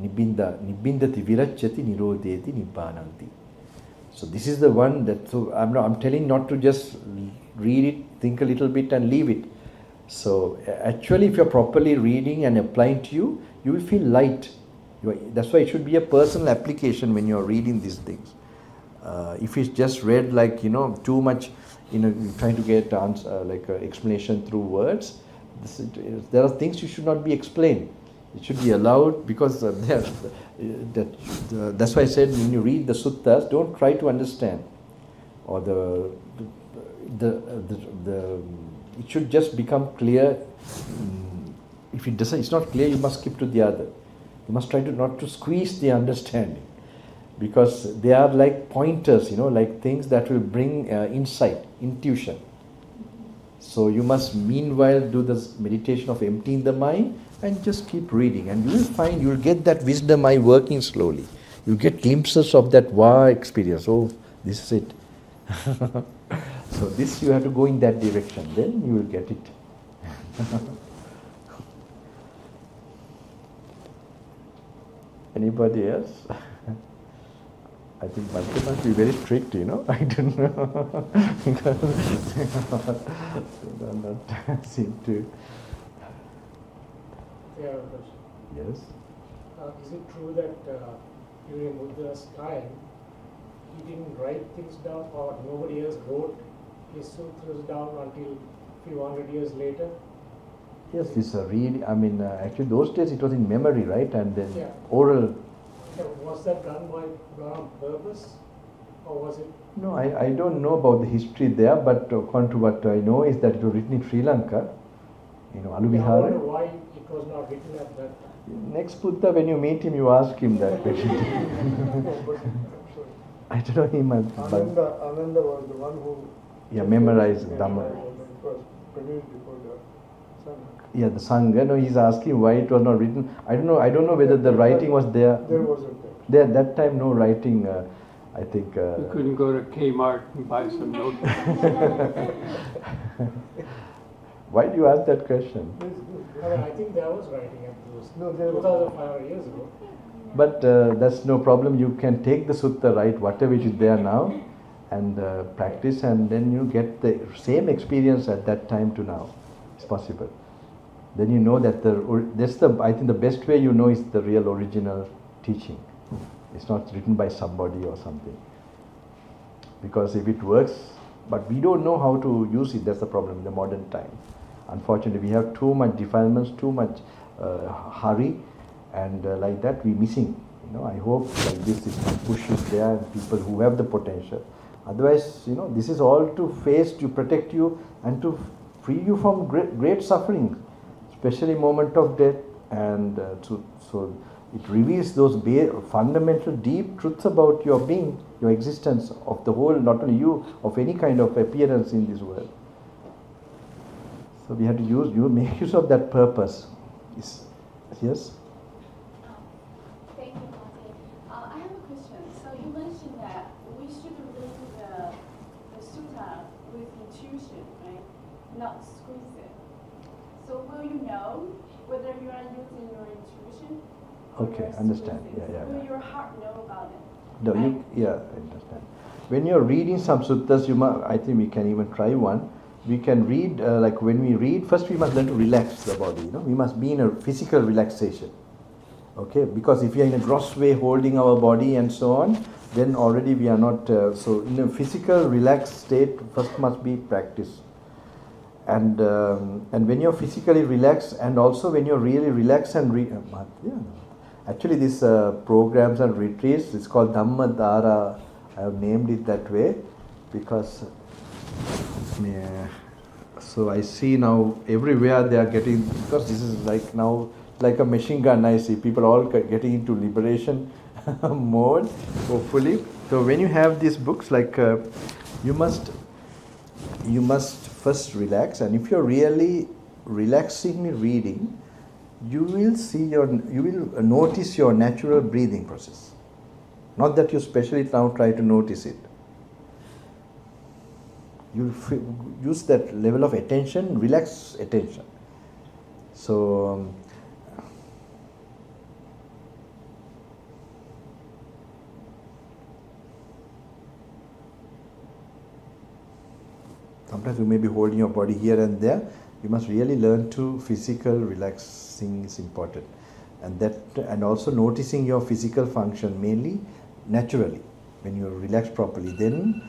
Speaker 1: Nibbindati viracchati nirodheti nibbananti. So this is the one that, so I'm telling not to just read it, think a little bit and leave it. So actually if you're properly reading and applying to you, you will feel light. That's why it should be a personal application when you're reading these things. If it's just read like, too much, trying to get explanation through words, there are things you should not be explained. It should be allowed, because that's why I said when you read the suttas, don't try to understand, or it should just become clear. If it's not clear, you must skip to the other. You must try to not to squeeze the understanding, because they are like pointers, like things that will bring insight, intuition. So you must meanwhile do this meditation of emptying the mind and just keep reading, and you will find, you will get that wisdom eye working slowly. You get glimpses of that wow experience. Oh, this is it. So this, you have to go in that direction, then you will get it. Anybody else? I think Bhante must be very strict, I don't know. Because they do not seem to.
Speaker 4: Yeah, question.
Speaker 1: Yes.
Speaker 4: Is it true that during Buddha's time, he didn't write things down, or nobody else wrote his sutras down until few hundred years later?
Speaker 1: Yes, this actually those days it was in memory, right? And then
Speaker 4: Yeah.
Speaker 1: oral.
Speaker 4: Was that done on purpose, or was it?
Speaker 1: No, I don't know about the history there, but according to what I know is that it was written in Sri Lanka,
Speaker 4: I
Speaker 1: Aluvihara.
Speaker 4: wonder why it was not written at that time.
Speaker 1: Next Buddha, when you meet him, you ask him that question. I don't know him.
Speaker 5: Ananda was the one who
Speaker 1: Memorized Dhamma.
Speaker 5: It was produced before the Sangha.
Speaker 1: Yeah, the Sangha. No, he's asking why it was not written. I don't know whether the writing was there.
Speaker 5: There wasn't that.
Speaker 1: There that time, no writing. I think.
Speaker 2: You couldn't go to Kmart and buy some notes.
Speaker 1: Why do you ask that question?
Speaker 4: I think there was writing at those
Speaker 5: No, there was.
Speaker 4: 2,500 years ago.
Speaker 1: But that's no problem. You can take the sutta, right, whatever is there now, and practice, and then you get the same experience at that time to now. It's possible. Then you know that I think the best way you know is the real original teaching. It's not written by somebody or something. Because if it works, but we don't know how to use it, that's the problem in the modern time. Unfortunately, we have too much defilements, too much hurry, and like that we're missing. I hope like this push is there, and people who have the potential. Otherwise, this is all to face, to protect you, and to free you from great suffering, especially moment of death, and so it reveals those fundamental, deep truths about your being, your existence of the whole, not only you, of any kind of appearance in this world. So we have to make use of that purpose. Yes?
Speaker 6: Thank you, Bhante. I have a question. So you mentioned that we should read the sutta with intuition, right? Not squeeze it. So will you know whether you are using your intuition?
Speaker 1: Okay, understand. Yeah.
Speaker 6: Will your heart know about it?
Speaker 1: No, I understand. When you're reading some suttas, I think we can even try one. We can read, like when we read, first we must learn to relax the body. We must be in a physical relaxation. Okay, because if we are in a gross way holding our body and so on, then already we are not. So in a physical relaxed state, first must be practice. And when you're physically relaxed, and also when you're really relaxed and actually these programs and retreats, it's called Dhamma Dara. I have named it that way because. So I see now everywhere they are getting, because this is like now like a machine gun. I see people all getting into liberation mode, hopefully. So when you have these books, like you must first relax, and if you're really relaxingly reading, you will notice your natural breathing process. Not that you specially now try to notice it. You use that level of attention, relaxed attention. So sometimes you may be holding your body here and there. You must really learn to physical relaxing is important, and also noticing your physical function mainly naturally. When you relax properly, then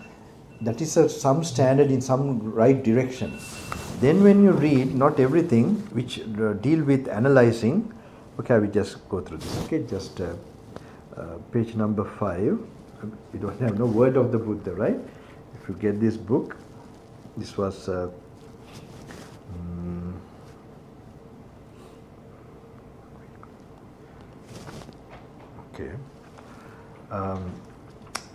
Speaker 1: that is some standard in some right direction. Then when you read, not everything which deal with analyzing. Okay, I will just go through this. Okay, just page number 5. We don't have no word of the Buddha, right? If you get this book, this was okay.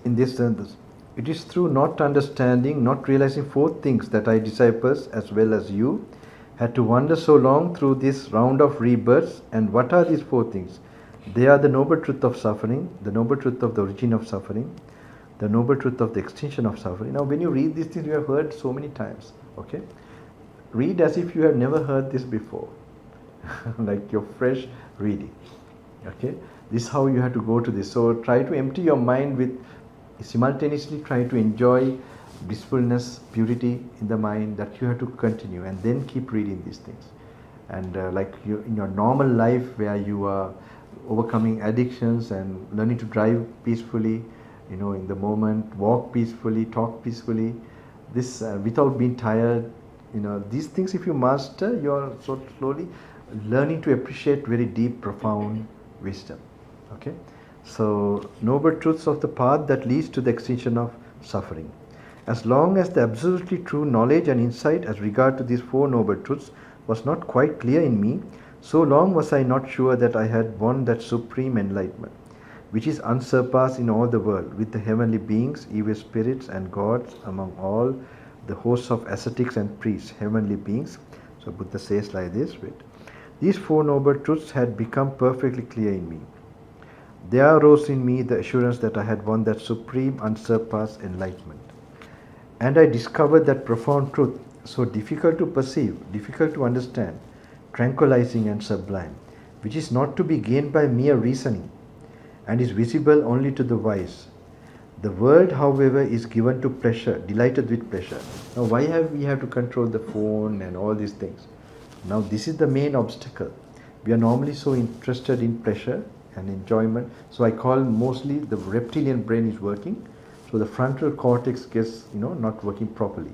Speaker 1: In this sense, it is through not understanding, not realizing 4 things that I disciples as well as you had to wander so long through this round of rebirths. And what are these 4 things? They are the noble truth of suffering, the noble truth of the origin of suffering, the noble truth of the extinction of suffering. Now when you read these things, you have heard so many times. Okay, read as if you have never heard this before. Like you're fresh reading. Okay, this is how you have to go to this. So try to empty your mind with, simultaneously try to enjoy blissfulness, purity in the mind, that you have to continue, and then keep reading these things. And like you, in your normal life where you are overcoming addictions and learning to drive peacefully, in the moment, walk peacefully, talk peacefully, this without being tired, these things if you master, you are so slowly learning to appreciate very deep, profound wisdom. Okay, so noble truths of the path that leads to the extinction of suffering. As long as the absolutely true knowledge and insight as regard to these four noble truths was not quite clear in me, so long was I not sure that I had won that supreme enlightenment, which is unsurpassed in all the world, with the heavenly beings, evil spirits and gods, among all the hosts of ascetics and priests, heavenly beings. So Buddha says like this, wait. These four noble truths had become perfectly clear in me. There arose in me the assurance that I had won that supreme, unsurpassed enlightenment. And I discovered that profound truth, so difficult to perceive, difficult to understand, tranquilizing and sublime, which is not to be gained by mere reasoning, and is visible only to the wise. The world, however, is given to pleasure, delighted with pleasure. Now, why have we have to control the phone and all these things? Now, this is the main obstacle. We are normally so interested in pleasure and enjoyment. So I call mostly the reptilian brain is working. So the frontal cortex gets, not working properly.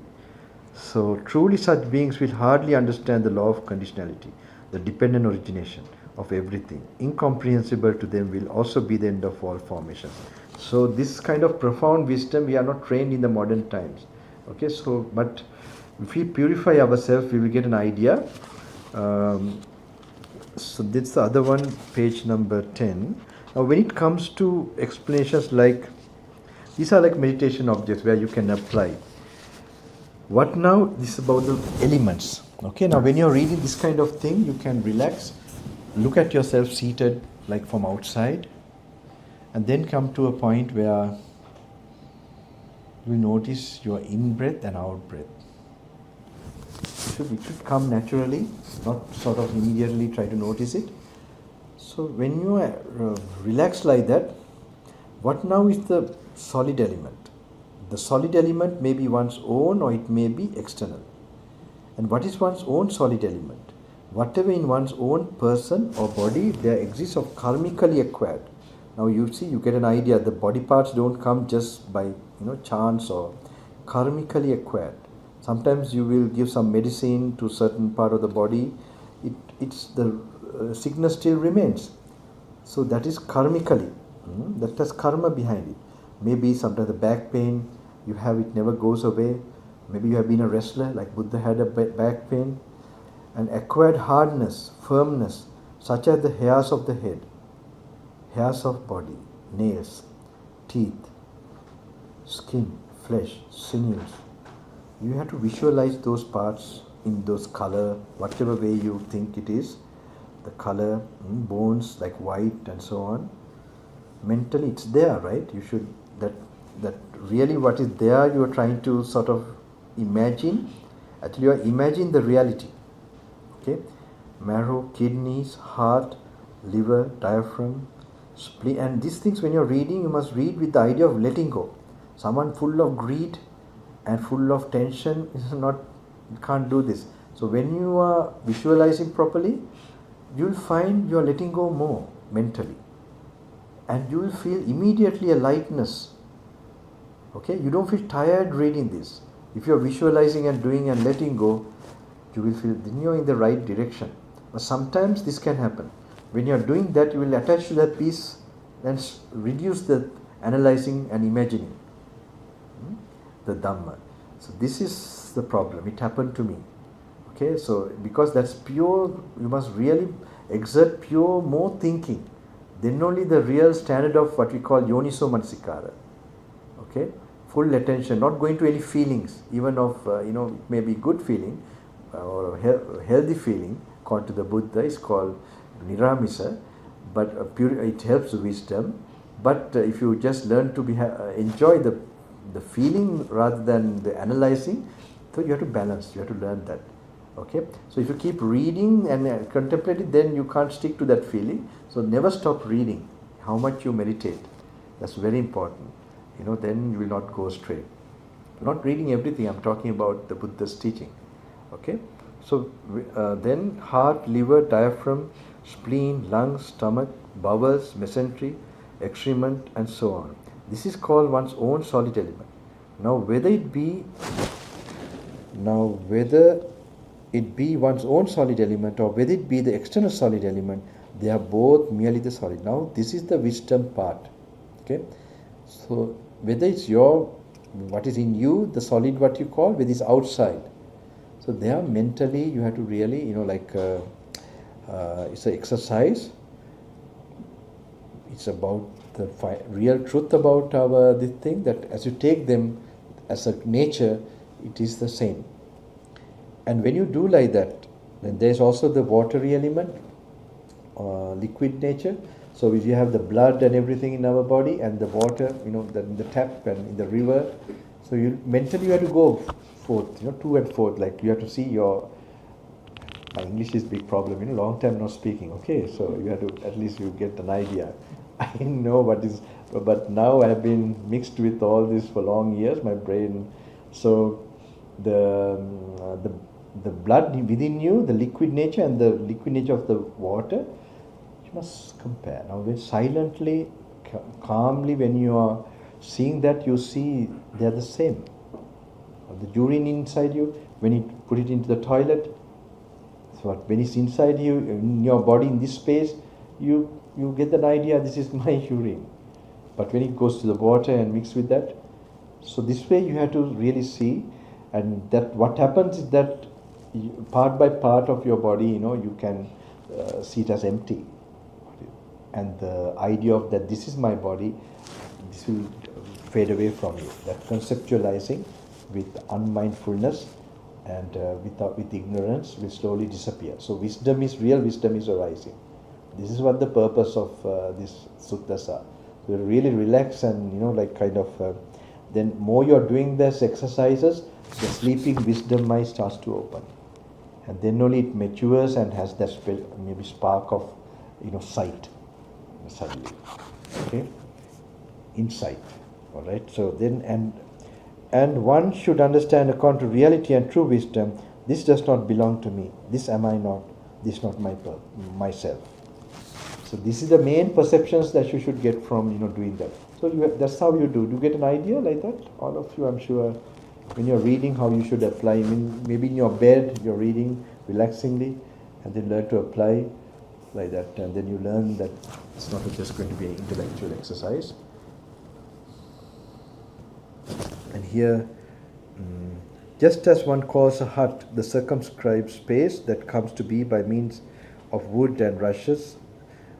Speaker 1: So truly such beings will hardly understand the law of conditionality, the dependent origination of everything. Incomprehensible to them will also be the end of all formations. So this kind of profound wisdom we are not trained in the modern times. Okay, so but if we purify ourselves, we will get an idea. So that's the other one, page number 10. Now when it comes to explanations like, these are like meditation objects where you can apply. What now? This is about the elements. Okay, now when you're reading this kind of thing, you can relax, look at yourself seated like from outside, and then come to a point where you notice your in-breath and out-breath. It should come naturally, not sort of immediately try to notice it. So when you are relaxed like that, what now is the solid element? The solid element may be one's own or it may be external. And what is one's own solid element? Whatever in one's own person or body there exists of karmically acquired. Now you see, you get an idea, the body parts don't come just by chance or karmically acquired. Sometimes you will give some medicine to certain part of the body, it's the sickness still remains. So that is karmically, that has karma behind it. Maybe sometimes the back pain, you have it never goes away. Maybe you have been a wrestler, like Buddha had a back pain. And acquired hardness, firmness, such as the hairs of the head, hairs of body, nails, teeth, skin, flesh, sinews. You have to visualize those parts in those color, whatever way you think it is, the color, bones like white and so on. Mentally it's there, right? You should, that really what is there you are trying to sort of imagine. Actually you are imagining the reality. Okay? Marrow, kidneys, heart, liver, diaphragm, spleen, and these things when you are reading, you must read with the idea of letting go. Someone full of greed and full of tension is not, you can't do this. So when you are visualizing properly, you will find you are letting go more mentally. And you will feel immediately a lightness. Okay, you don't feel tired reading this. If you are visualizing and doing and letting go, you will feel then you are in the right direction. But sometimes this can happen. When you are doing that, you will attach to that piece and reduce the analyzing and imagining the Dhamma. So this is the problem. It happened to me. Okay, so because that's pure, you must really exert pure more thinking. Then only the real standard of what we call yoniso manasikara. Okay, full attention, not going to any feelings, even of it may be good feeling or a healthy feeling. According to the Buddha, is called niramisa, but it helps wisdom. But if you just learn to enjoy the feeling rather than the analyzing, so you have to balance. You have to learn that. Okay, so if you keep reading and contemplating, then you can't stick to that feeling. So never stop reading. How much you meditate, that's very important. Then you will not go astray. Not reading everything. I'm talking about the Buddha's teaching. Okay, So then heart, liver, diaphragm, spleen, lungs, stomach, bowels, mesentery, excrement, and so on. This is called one's own solid element. Now whether it be one's own solid element or whether it be the external solid element, they are both merely the solid. Now this is the wisdom part. Okay, so whether it's what is in you, the solid what you call, whether it's outside. So there mentally you have to really, it's an exercise. It's about the real truth about this thing, that as you take them as a nature, it is the same. And when you do like that, then there is also the watery element, liquid nature. So if you have the blood and everything in our body and the water, the tap and in the river, so you mentally you have to go forth, to and forth, like you have to see my English is big problem, long time not speaking, okay, so you have to, at least you get an idea. I know what is, but now I have been mixed with all this for long years, my brain, so the blood within you, the liquid nature and the liquid nature of the water, you must compare. Now when silently, calmly, when you are seeing that, you see they are the same. The urine inside you, when you put it into the toilet, so when it's inside you, in your body, in this space, you get an idea, this is my urine. But when it goes to the water and mix with that, so this way you have to really see, and that what happens is that part by part of your body, you can see it as empty. And the idea of that this is my body, this will fade away from you. That conceptualizing with unmindfulness and with ignorance will slowly disappear. So wisdom is arising. This is what the purpose of this sutras are. So you really relax and then more you're doing these exercises, the sleeping wisdom mind starts to open, and then only it matures and has that maybe spark of sight suddenly. Okay, insight. All right. So then and one should understand according to reality and true wisdom, this does not belong to me. This am I not. This is not myself. So this is the main perceptions that you should get from doing that. So that's how you do. Do you get an idea like that? All of you, I'm sure, when you're reading, how you should apply. Maybe in your bed you're reading relaxingly, and then learn to apply like that, and then you learn that it's not just going to be an intellectual exercise. And here, just as one calls a hut the circumscribed space that comes to be by means of wood and rushes,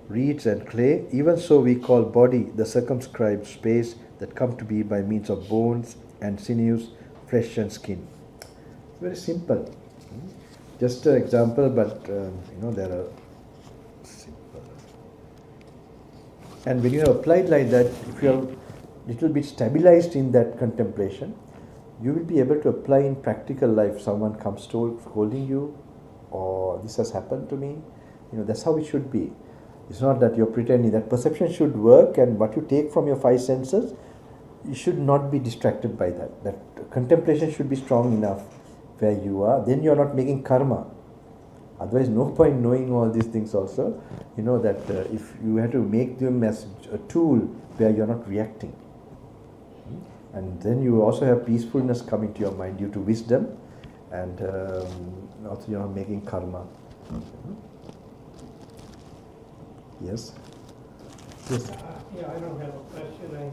Speaker 1: reeds and clay, even so we call body the circumscribed space that comes to be by means of bones and sinews, flesh and skin. Very simple. Just an example, but there are simple. And when you have applied like that, if you are little bit stabilized in that contemplation, you will be able to apply in practical life. Someone comes scolding you, or this has happened to me. That's how it should be. It's not that you're pretending. That perception should work, and what you take from your five senses, you should not be distracted by that. That contemplation should be strong enough where you are. Then you're not making karma. Otherwise, no point knowing all these things also. That if you have to make them as a tool where you're not reacting. And then you also have peacefulness coming to your mind due to wisdom, and also you're not making karma. Yes? Yes.
Speaker 7: Yeah, I don't have a question. I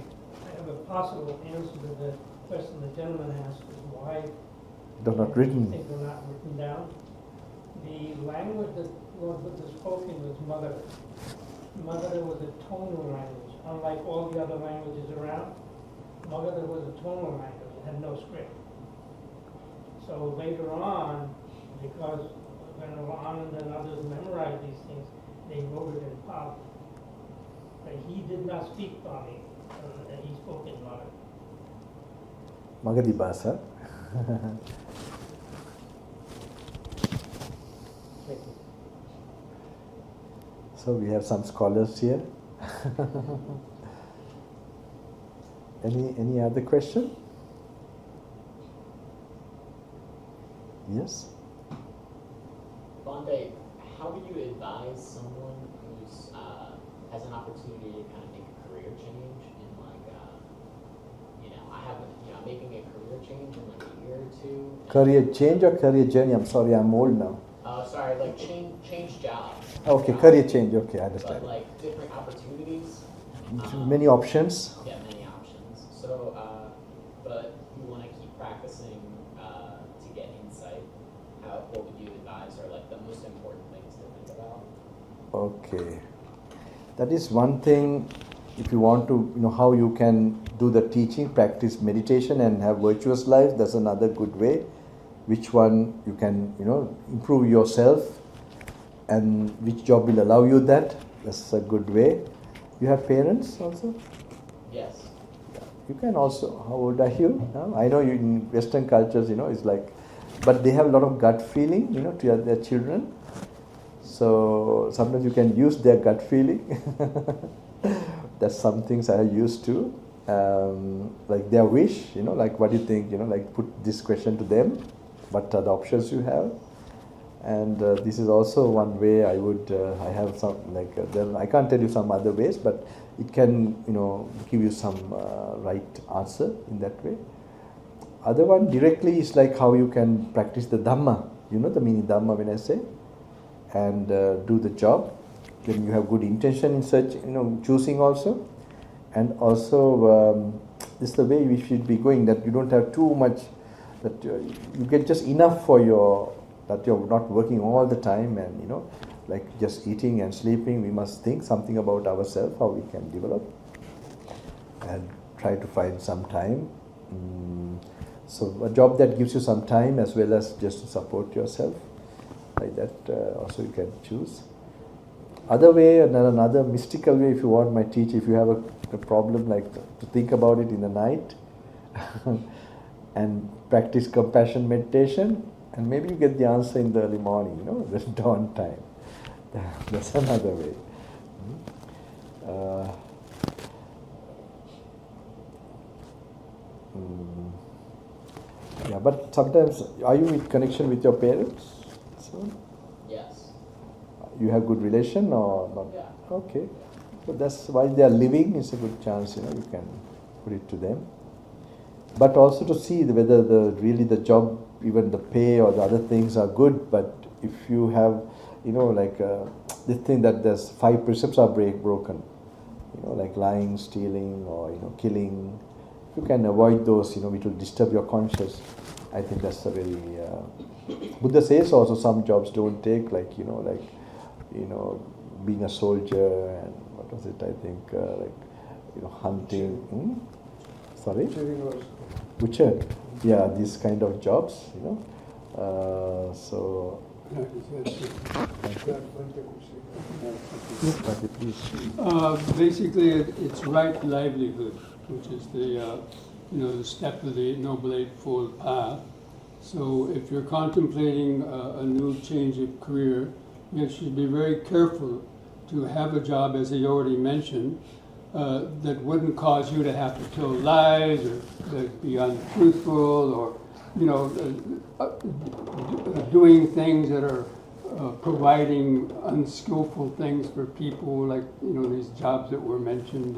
Speaker 7: have a possible answer to the question the gentleman asked, is why
Speaker 1: They're not written.
Speaker 7: things are not written down. The language that Lord Buddha spoke in was Mother. Mother was a tonal language. Unlike all the other languages around, Mother was a tonal language. It had no script. So later on, because Venerable Ananda and others memorized these things, they wrote it in Pali. But he did not speak Pali. He spoke in Mother.
Speaker 1: Magadi Bhasa. So we have some scholars here. Any other question?
Speaker 8: Bhante, how do you advise someone who's has an opportunity to kind of make a career change in like, I'm making a career change in like a year or two.
Speaker 1: Career change or career journey? I'm sorry, I'm old now.
Speaker 8: Sorry, like change jobs.
Speaker 1: Okay, career change. Okay, I understand.
Speaker 8: But like different opportunities.
Speaker 1: Many options.
Speaker 8: Yeah, many options. So, but you want to keep practicing to get insight. What would you advise are like the most important things to think about?
Speaker 1: Okay, that is one thing. If you want to, how you can do the teaching, practice meditation and have virtuous life, that's another good way. Which one you can, improve yourself and which job will allow you that, that's a good way. You have parents also?
Speaker 8: Yes.
Speaker 1: You can also, how old are you? I know you in Western cultures, it's like, but they have a lot of gut feeling, to their children. So sometimes you can use their gut feeling. That's some things I used to. Like their wish, like what do you think, like put this question to them. What are the options you have? And this is also one way I would, I have some, then I can't tell you some other ways, but it can, give you some right answer in that way. Other one directly is like how you can practice the Dhamma, the meaning Dhamma when I say, and do the job. Then you have good intention in such, choosing also. And also, this is the way we should be going, that you don't have too much, that you get just enough for that you're not working all the time and, like just eating and sleeping. We must think something about ourselves, how we can develop and try to find some time. So a job that gives you some time as well as just to support yourself, like that also you can choose. Other way, another mystical way, if you want my teach, if you have a problem like to think about it in the night and practice compassion meditation, and maybe you get the answer in the early morning, the dawn time. That's another way. Yeah, but sometimes, are you in connection with your parents? So,
Speaker 8: Yes.
Speaker 1: you have good relation or not?
Speaker 8: Yeah.
Speaker 1: Okay. So that's why they are living. It's a good chance, you can put it to them. But also to see whether really the job, even the pay or the other things are good. But if you have, this thing that there's 5 precepts are broken, like lying, stealing, or killing. If you can avoid those, which will disturb your conscience. I think that's a very. Buddha says also some jobs don't take, being a soldier and what was it? I think hunting. Sorry. Butcher. Yeah, these kind of jobs. So.
Speaker 2: Basically, it's right livelihood, which is the step of the Noble Eightfold Path. So if you're contemplating a new change of career, you should be very careful to have a job, as I already mentioned, that wouldn't cause you to have to tell lies or be untruthful or, doing things that are providing unskillful things for people, like, these jobs that were mentioned.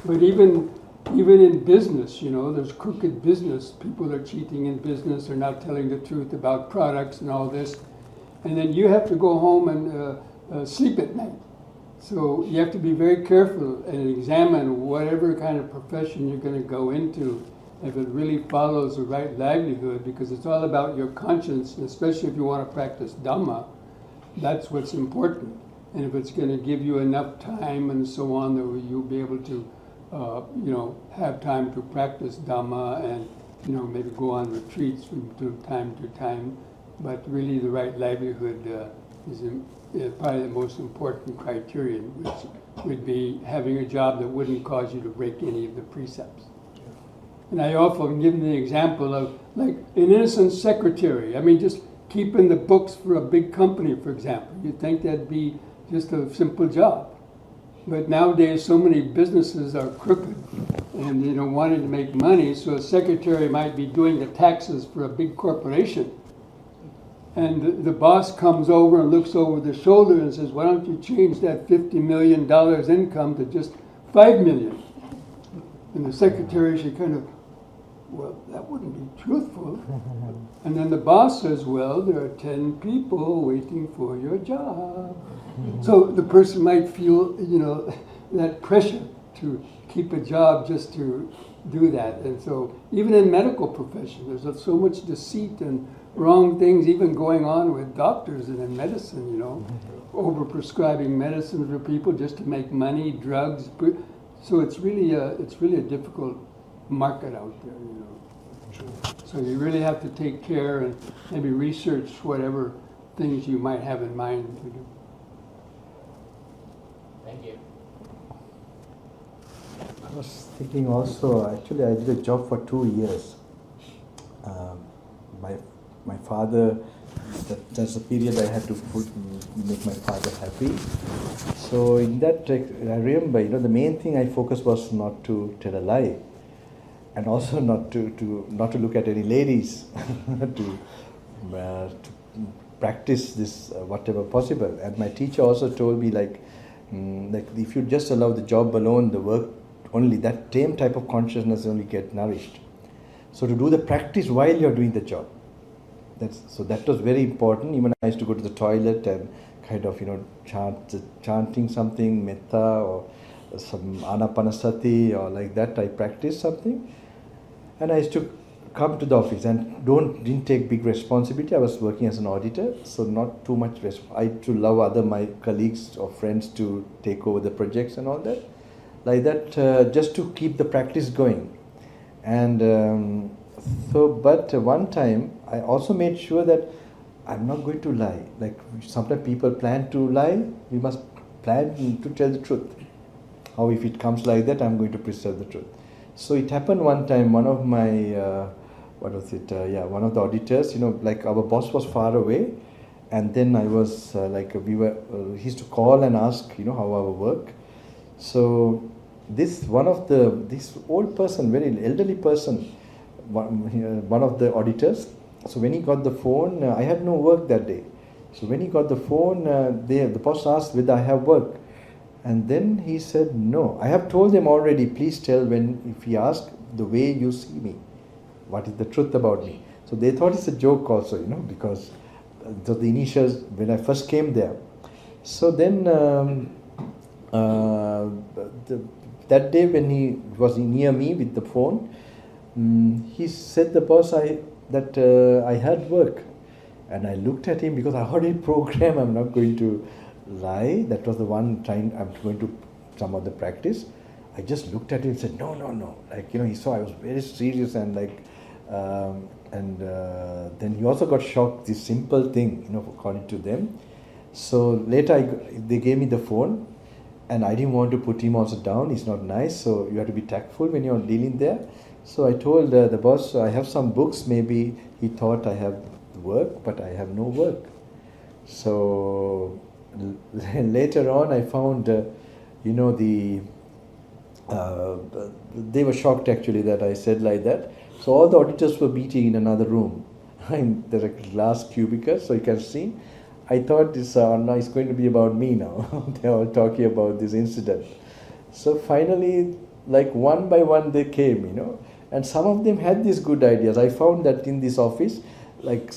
Speaker 2: But even in business, there's crooked business. People are cheating in business, they're not telling the truth about products and all this. And then you have to go home and sleep at night. So you have to be very careful and examine whatever kind of profession you're going to go into, if it really follows the right livelihood, because it's all about your conscience, and especially if you want to practice Dhamma, that's what's important. And if it's going to give you enough time and so on, that you'll be able to have time to practice Dhamma and, maybe go on retreats from time to time. But really the right livelihood is probably the most important criterion, which would be having a job that wouldn't cause you to break any of the precepts. And I often give the example of like an innocent secretary. Just keeping the books for a big company, for example. You'd think that'd be just a simple job. But nowadays, so many businesses are crooked and wanting to make money, so a secretary might be doing the taxes for a big corporation. And the boss comes over and looks over the shoulder and says, why don't you change that $50 million income to just $5 million? And the secretary, she kind of, well, that wouldn't be truthful. And then the boss says, well, there are 10 people waiting for your job. So the person might feel, you know, that pressure to keep a job just to do that. And so even in medical profession, there's so much deceit and wrong things even going on with doctors and in medicine, you know, overprescribing medicine for people just to make money, drugs. So it's really a difficult market out there, you know. So you really have to take care and maybe research whatever things you might have in mind to do.
Speaker 8: Thank you.
Speaker 1: I was thinking also, actually I did a job for 2 years. My father, that's the period I had to make my father happy. So in that, I remember, you know, the main thing I focused was not to tell a lie, and also not to look at any ladies, to practice this whatever possible. And my teacher also told me like if you just allow the job alone, the work only, that same type of consciousness only get nourished. So to do the practice while you're doing the job. So that was very important. Even I used to go to the toilet and kind of, you know, chanting something, metta or some anapanasati or like that. I practiced something. And I used to come to the office and didn't take big responsibility. I was working as an auditor, so not too much. I used to allow my colleagues or friends to take over the projects and all that. Like that, just to keep the practice going. And but one time I also made sure that I'm not going to lie. Like sometimes people plan to lie, we must plan to tell the truth. How if it comes like that, I'm going to preserve the truth. So it happened one time, one of my, one of the auditors, you know, like our boss was far away, and then I was he used to call and ask, you know, how our work. So this old person, very elderly person, one of the auditors, so when he got the phone, I had no work that day. So when he got the phone, the boss asked whether I have work. And then he said, no, I have told them already, please tell if he asks the way you see me, what is the truth about me. So they thought it's a joke also, you know, because the initials, when I first came there. So then that day when he was near me with the phone, he said, the boss, that I had work. And I looked at him because I already programmed, I'm not going to lie. That was the one time I'm going to some of the practice. I just looked at him and said, no. Like, you know, he saw I was very serious and like, then he also got shocked, this simple thing, you know, according to them. So later they gave me the phone and I didn't want to put him also down. He's not nice. So you have to be tactful when you're dealing there. So I told the boss, I have some books. Maybe he thought I have work, but I have no work. So later on, I found, you know, they were shocked actually that I said like that. So all the auditors were meeting in another room. There's a glass cubicle, so you can see. I thought this no, it's going to be about me now. They're all talking about this incident. So finally, like one by one, they came, you know. And some of them had these good ideas. I found that in this office, like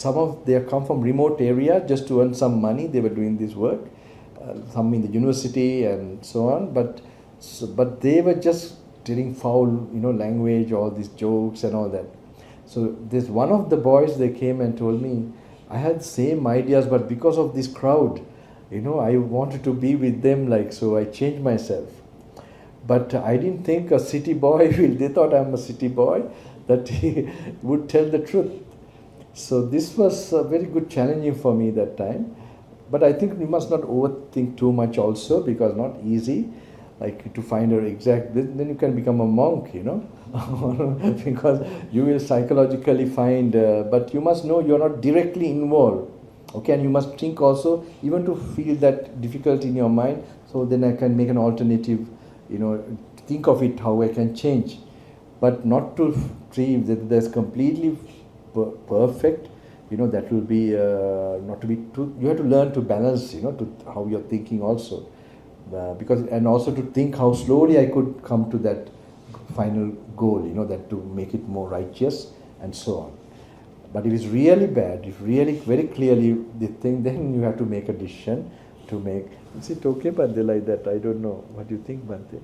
Speaker 1: they come from remote area just to earn some money. They were doing this work, some in the university and so on. But they were just telling foul, you know, language, all these jokes and all that. So this one of the boys, they came and told me, I had the same ideas, but because of this crowd, you know, I wanted to be with them, like, so I changed myself. But I didn't think a city boy they thought I'm a city boy, that he would tell the truth. So this was very good challenging for me that time. But I think we must not overthink too much also, because not easy, like to find an exact, then you can become a monk, you know, because you will psychologically find, but you must know you're not directly involved. Okay, and you must think also, even to feel that difficulty in your mind, so then I can make an alternative, you know, think of it, how I can change. But not to dream that there's completely perfect, that will be not to be too. You have to learn to balance, to how you're thinking also, and also to think how slowly I could come to that final goal, that to make it more righteous and so on. But if it's really bad, if really very clearly the thing, then you have to make a decision to make. Is it okay, Bhante, like that? I don't know. What do you think, Bhante?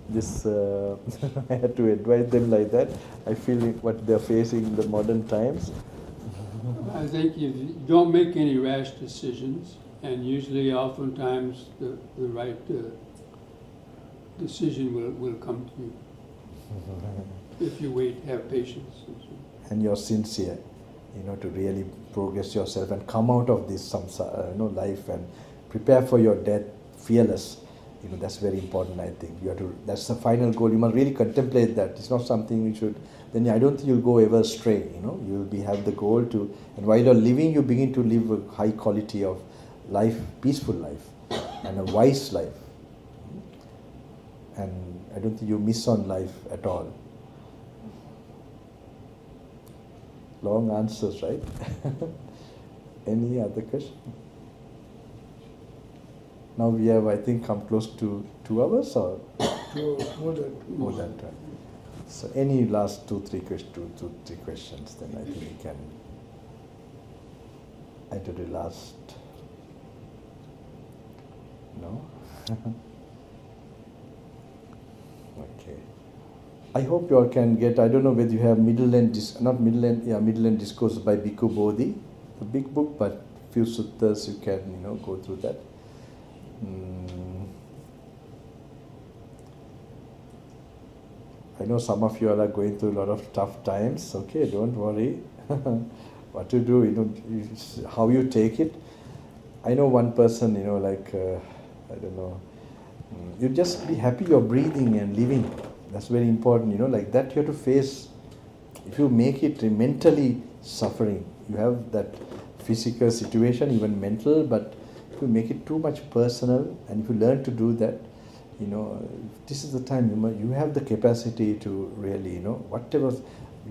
Speaker 1: This, I had to advise them like that. I feel what they're facing in the modern times.
Speaker 2: I think if you don't make any rash decisions, and usually oftentimes the right decision will come to you. If you wait, have patience.
Speaker 1: And you're sincere, to really progress yourself and come out of this life and prepare for your death fearless. That's very important, I think. You have to. That's the final goal. You must really contemplate that. It's not something you should. Then I don't think you'll go ever astray. You will have the goal to. And while you're living, you begin to live a high quality of life, peaceful life, and a wise life. And I don't think you miss on life at all. Long answers, right? Any other question? Now we have, I think, come close to 2 hours or more than 2. So any last 2-3 questions, then I think we can enter the last. No? Okay. I hope you all can get, I don't know whether you have Middle End Discourses by Bhikkhu Bodhi, a big book, but few sutras you can, go through that. I know some of you all are going through a lot of tough times. Okay, don't worry. What to do, how you take it. I know one person, I don't know. You just be happy you're breathing and living. That's very important, like that you have to face. If you make it mentally suffering, you have that physical situation, even mental, but if you make it too much personal, and if you learn to do that, this is the time you have the capacity to really, whatever,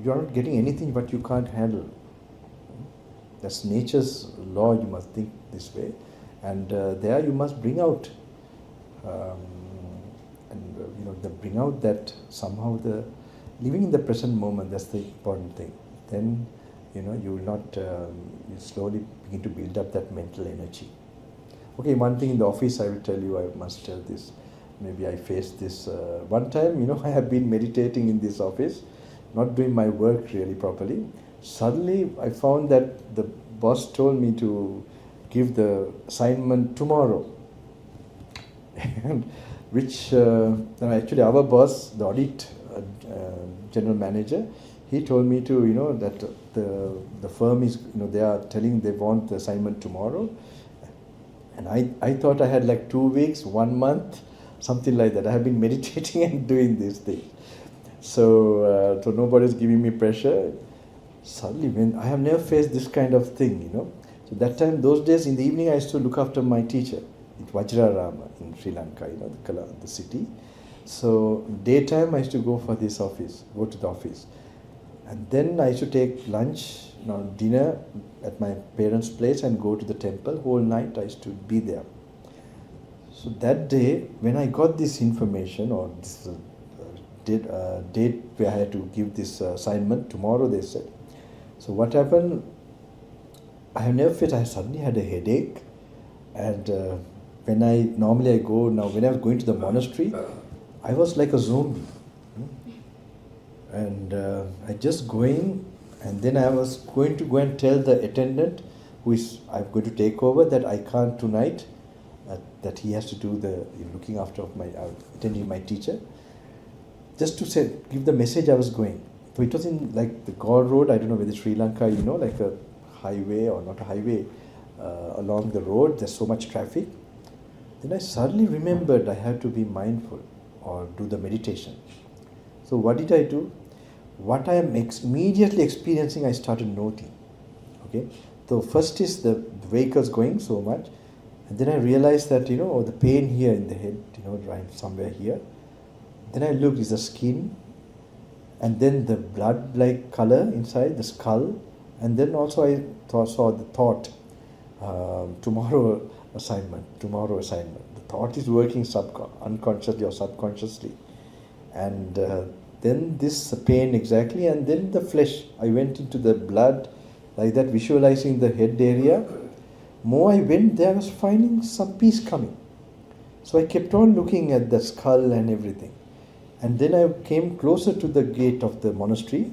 Speaker 1: you're not getting anything but you can't handle. That's nature's law, you must think this way. And there you must bring out, bring out that somehow the living in the present moment, that's the important thing. Then, you will not, you slowly begin to build up that mental energy. Okay, one thing in the office I will tell you, I must tell this. Maybe I faced this one time, I have been meditating in this office, not doing my work really properly. Suddenly I found that the boss told me to give the assignment tomorrow. And which, actually our boss, the audit general manager, he told me to, that the firm is, they are telling they want the assignment tomorrow. And I thought I had like 2 weeks, 1 month, something like that. I have been meditating and doing this thing. So nobody's giving me pressure. Suddenly, when I have never faced this kind of thing, So that time, those days in the evening, I used to look after my teacher at Vajrarama in Sri Lanka, the city. So daytime, I used to go to the office. And then I used to take lunch, dinner at my parents' place and go to the temple. Whole night I used to be there. So that day, when I got this information or this date where I had to give this assignment, tomorrow they said. So what happened, I have never felt, I suddenly had a headache. And when I was going to the monastery, I was like a zombie. And I just going, and then I was going to go and tell the attendant I'm going to take over that I can't tonight, that he has to do the looking after attending my teacher. Just to give the message I was going. So it was in like the God Road, I don't know whether Sri Lanka, like a highway or not a highway, along the road, there's so much traffic. Then I suddenly remembered I had to be mindful or do the meditation. So what did I do? What I am immediately experiencing, I started noting. Okay, so first is the vehicles going so much, and then I realized that the pain here in the head, right somewhere here. Then I looked, is the skin, and then the blood-like color inside the skull, And then also I saw the thought, tomorrow assignment. The thought is working unconsciously or subconsciously. And then this pain exactly, and then the flesh. I went into the blood, like that, visualizing the head area. More I went there, I was finding some peace coming. So I kept on looking at the skull and everything. And then I came closer to the gate of the monastery.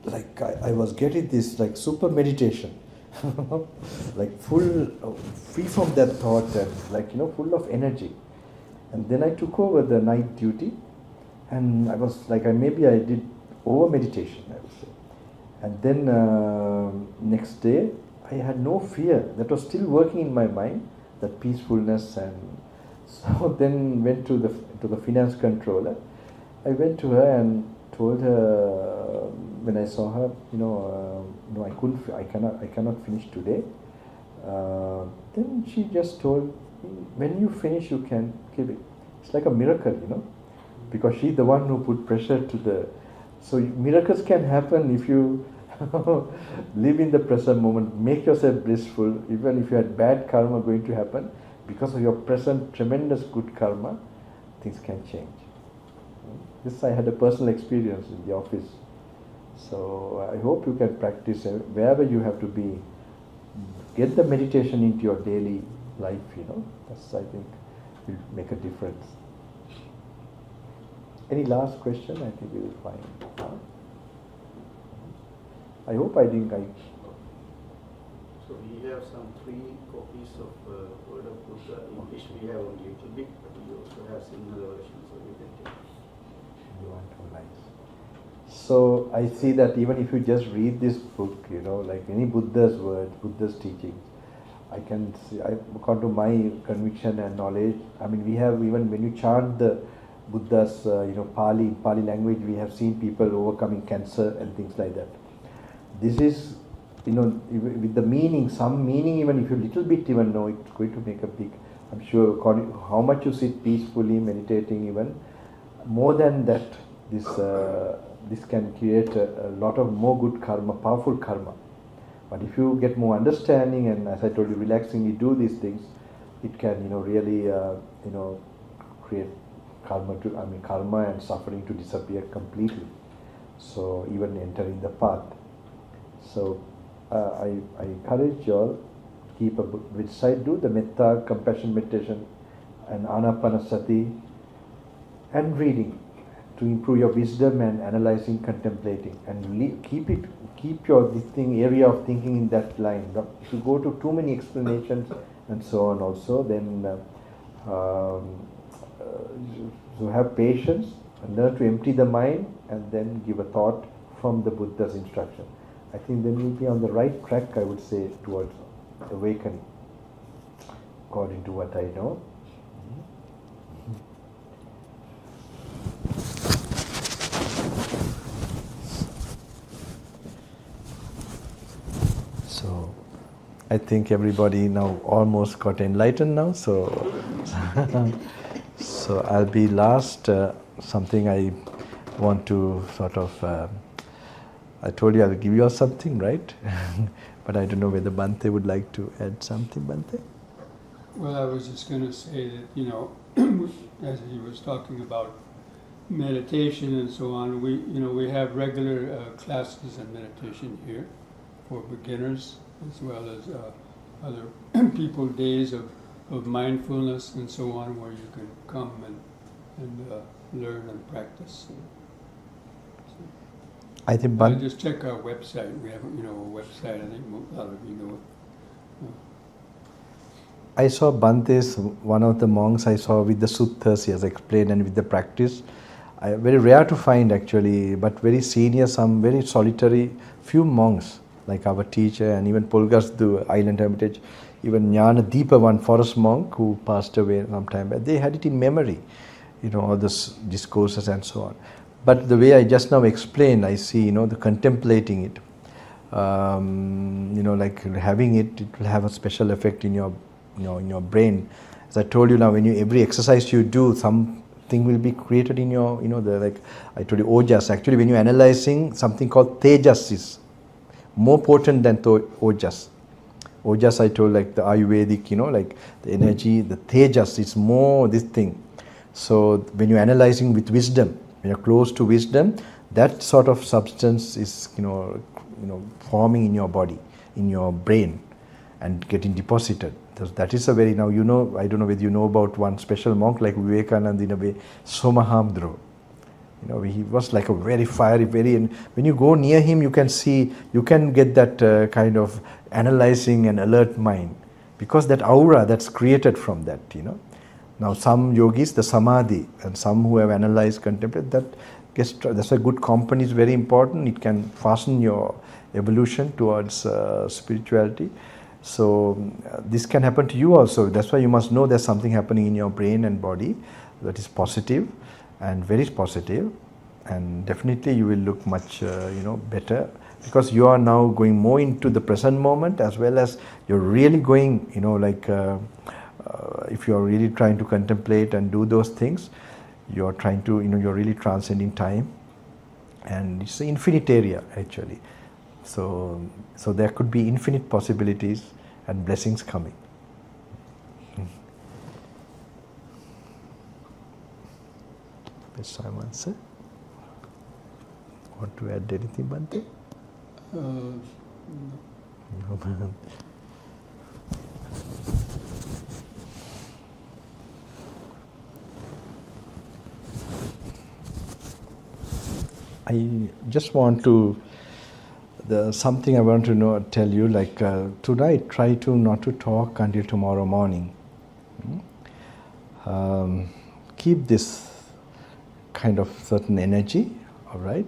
Speaker 1: Like I was getting this like super meditation. Like free from that thought and like, full of energy. And then I took over the night duty. And I was like, maybe I did over meditation, I would say. And then next day, I had no fear. That was still working in my mind, that peacefulness. And so then went to the finance controller. I went to her and told her when I saw her, I cannot finish today. Then she just told me, when you finish, you can give it. It's like a miracle, because she's the one who put pressure to the. So miracles can happen if you live in the present moment, make yourself blissful, even if you had bad karma going to happen, because of your present tremendous good karma, things can change. This I had a personal experience in the office. So I hope you can practice wherever you have to be. Get the meditation into your daily life, That's, I think, will make a difference. Any last question? I think we will find. I hope I didn't.
Speaker 9: So we have some 3 copies of Word of Buddha. In English we have only a little bit, but we also have similar versions, so you can take.
Speaker 1: You want to like. So I see that even if you just read this book, like any Buddha's words, Buddha's teachings, I can see, according to my conviction and knowledge, we have, even when you chant the Buddha's, Pali language, we have seen people overcoming cancer and things like that. This is, with the meaning, some meaning, even if you little bit even know, it's going to make a big, I'm sure, according to how much you sit peacefully, meditating even, more than that, this can create a lot of more good karma, powerful karma. But if you get more understanding and, as I told you, relaxingly do these things, it can, really, create karma and suffering to disappear completely. So even entering the path. So I encourage you all, keep a website, do the metta, compassion meditation, and anapanasati, and reading to improve your wisdom and analyzing, contemplating, and keep your area of thinking in that line. If you go to too many explanations and so on also, then so have patience and learn to empty the mind and then give a thought from the Buddha's instruction. I think then you'll be on the right track, I would say, towards awakening, according to what I know. So I think everybody now almost got enlightened now, so so I'll be last. Something I want to sort of, I told you I'll give you all something, right? But I don't know whether Bhante would like to add something, Bhante?
Speaker 2: Well, I was just going to say that, as he was talking about meditation and so on, we have regular classes in meditation here for beginners, as well as other people days of mindfulness and so on, where you can come and learn and practice.
Speaker 1: I think
Speaker 2: just check our website. We have, a website. I think a lot of you know it.
Speaker 1: I saw Bhante's, one of the monks I saw with the sutras, he has explained, and with the practice. Very rare to find actually, but very senior, some very solitary, few monks, like our teacher and even Polgas, the island hermitage, even Jnana Deepa, one forest monk who passed away some time back, they had it in memory, all the discourses and so on. But the way I just now explained, I see, the contemplating it, like having it will have a special effect in your, in your brain. As I told you now, when every exercise you do, something will be created in your, like I told you, ojas. Actually, when you're analyzing, something called tejas is more potent than ojas. Ojas, I told, like the Ayurvedic, like the energy, the tejas, it's more this thing. So when you're analyzing with wisdom, when you're close to wisdom, that sort of substance is, forming in your body, in your brain, and getting deposited. That is a very, now I don't know whether you know about one special monk like Vivekananda in a way, Somahamdro. He was like a very fiery, and when you go near him, you can get that kind of analyzing and alert mind, because that aura that's created from that, Now some yogis, the samadhi, and some who have analyzed, contemplate, that's a good company, is very important. It can fasten your evolution towards spirituality. So this can happen to you also. That's why you must know there's something happening in your brain and body that is positive and very positive, and definitely you will look much better, because you are now going more into the present moment, as well as you're really going, if you're really trying to contemplate and do those things, you're trying to, you're really transcending time, and it's an infinite area actually. So there could be infinite possibilities and blessings coming. Best time answer. Want to add anything, Bhante?
Speaker 2: No.
Speaker 1: No. I just want to, something I want to tell you, like tonight, try to not to talk until tomorrow morning. Keep this kind of certain energy, all right?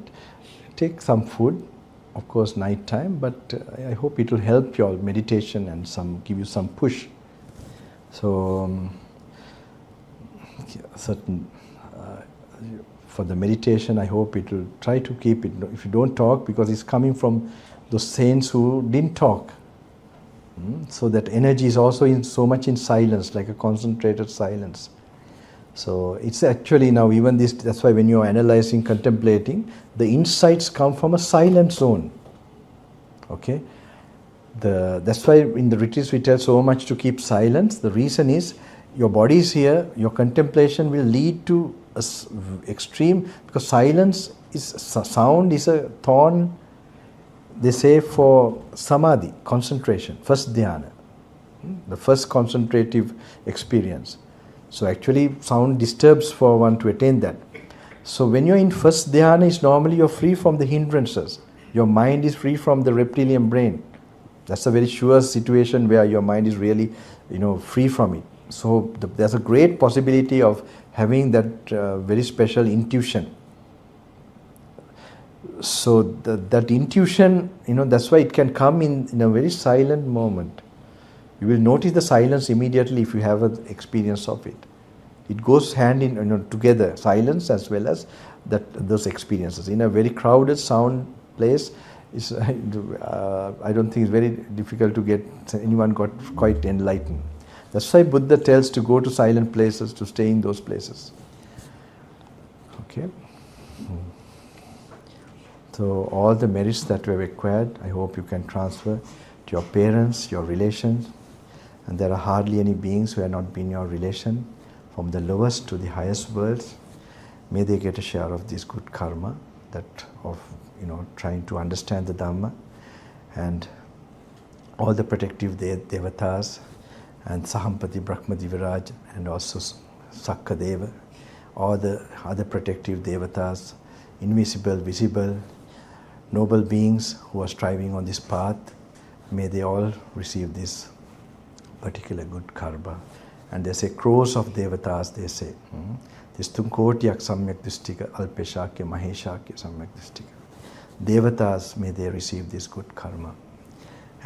Speaker 1: Take some food, of course, night time, but I hope it will help your meditation and give you some push. So, certain for the meditation, I hope it will try to keep it. If you don't talk, because it's coming from those saints who didn't talk. So that energy is also so much in silence, like a concentrated silence. So it's actually now even this, that's why when you are analyzing, contemplating, the insights come from a silent zone. Okay? That's why in the retreats we tell so much to keep silence. The reason is your body is here, your contemplation will lead to extreme, because sound is a thorn, they say, for samadhi, concentration, first dhyana, the first concentrative experience. So actually sound disturbs for one to attain that. So when you're in first dhyana, is normally you're free from the hindrances. Your mind is free from the reptilian brain. That's a very sure situation where your mind is really, free from it. So there's a great possibility of having that very special intuition. So that intuition, that's why it can come in a very silent moment. You will notice the silence immediately if you have an experience of it. It goes hand in together, silence as well as those experiences. In a very crowded sound place, I don't think it's very difficult to get anyone got quite enlightened. That's why Buddha tells to go to silent places, to stay in those places. Okay? So all the merits that we have acquired, I hope you can transfer to your parents, your relations. And there are hardly any beings who have not been your relation, from the lowest to the highest worlds. May they get a share of this good karma, that of trying to understand the Dhamma, and all the protective devatas, and Sahampati Brahmadiviraj, and also Sakkadeva, all the other protective devatas, invisible, visible, noble beings who are striving on this path, may they all receive this particular good karma. And they say crores of devatas, they say. Tistum kotiyak samyak dristika alpeshakya maheshakya samyak dristika. Devatas, may they receive this good karma.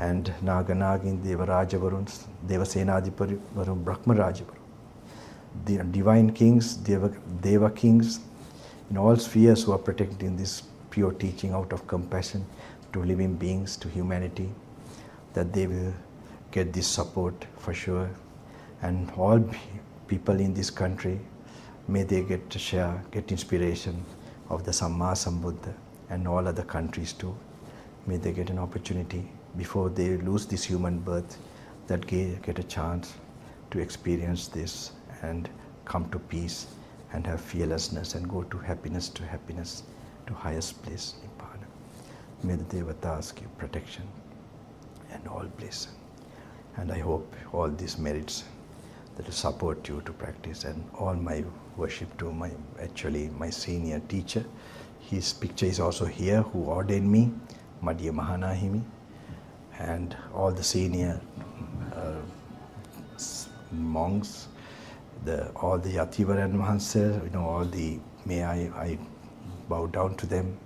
Speaker 1: And Naganagin, Devaraja Varuns, Devasenadipari Varun, Brahmaraja Varun. The divine kings, Deva kings, in all spheres who are protecting this pure teaching out of compassion to living beings, to humanity, that they will get this support for sure. And all people in this country, may they get to share, get inspiration of the Samma Sambuddha, and all other countries too. May they get an opportunity before they lose this human birth, that get a chance to experience this and come to peace and have fearlessness and go to happiness, to highest place, Nibbana. May the Devatas give protection and all blessing. And I hope all these merits that will support you to practice, and all my worship to my senior teacher. His picture is also here, who ordained me, Madhya Mahanahimi, and all the senior monks, all the Yativaran Mahansa, may I bow down to them,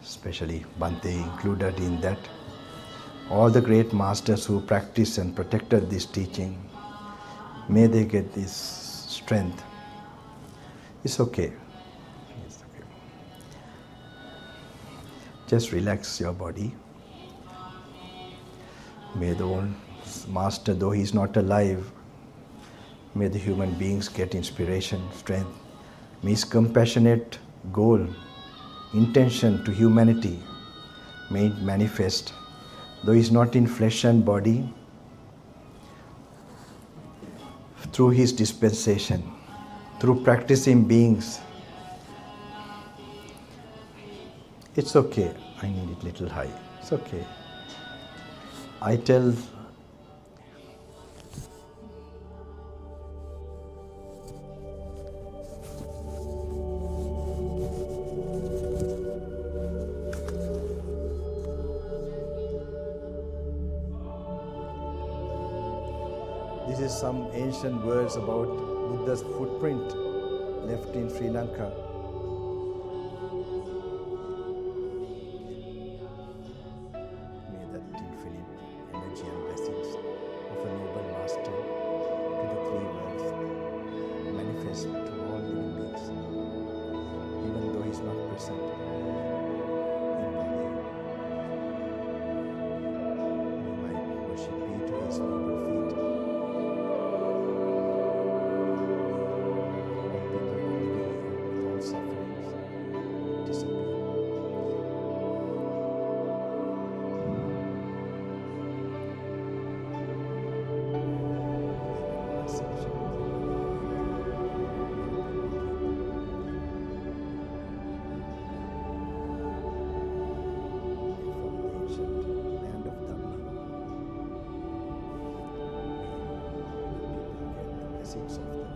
Speaker 1: especially Bhante included in that. All the great masters who practiced and protected this teaching, may they get this strength. It's okay. It's okay. Just relax your body. May the old master, though he is not alive, may the human beings get inspiration, strength. May his compassionate goal, intention to humanity, may it manifest. Though he is not in flesh and body, through his dispensation, through practicing beings. It's okay, I need it little high. It's okay. I tell this is some ancient words about Buddha's footprint left in Sri Lanka. May that infinite energy and blessings of a noble master to the three worlds manifest to all living beings, even though he is not present in body. May my worship be to his noble feet. Of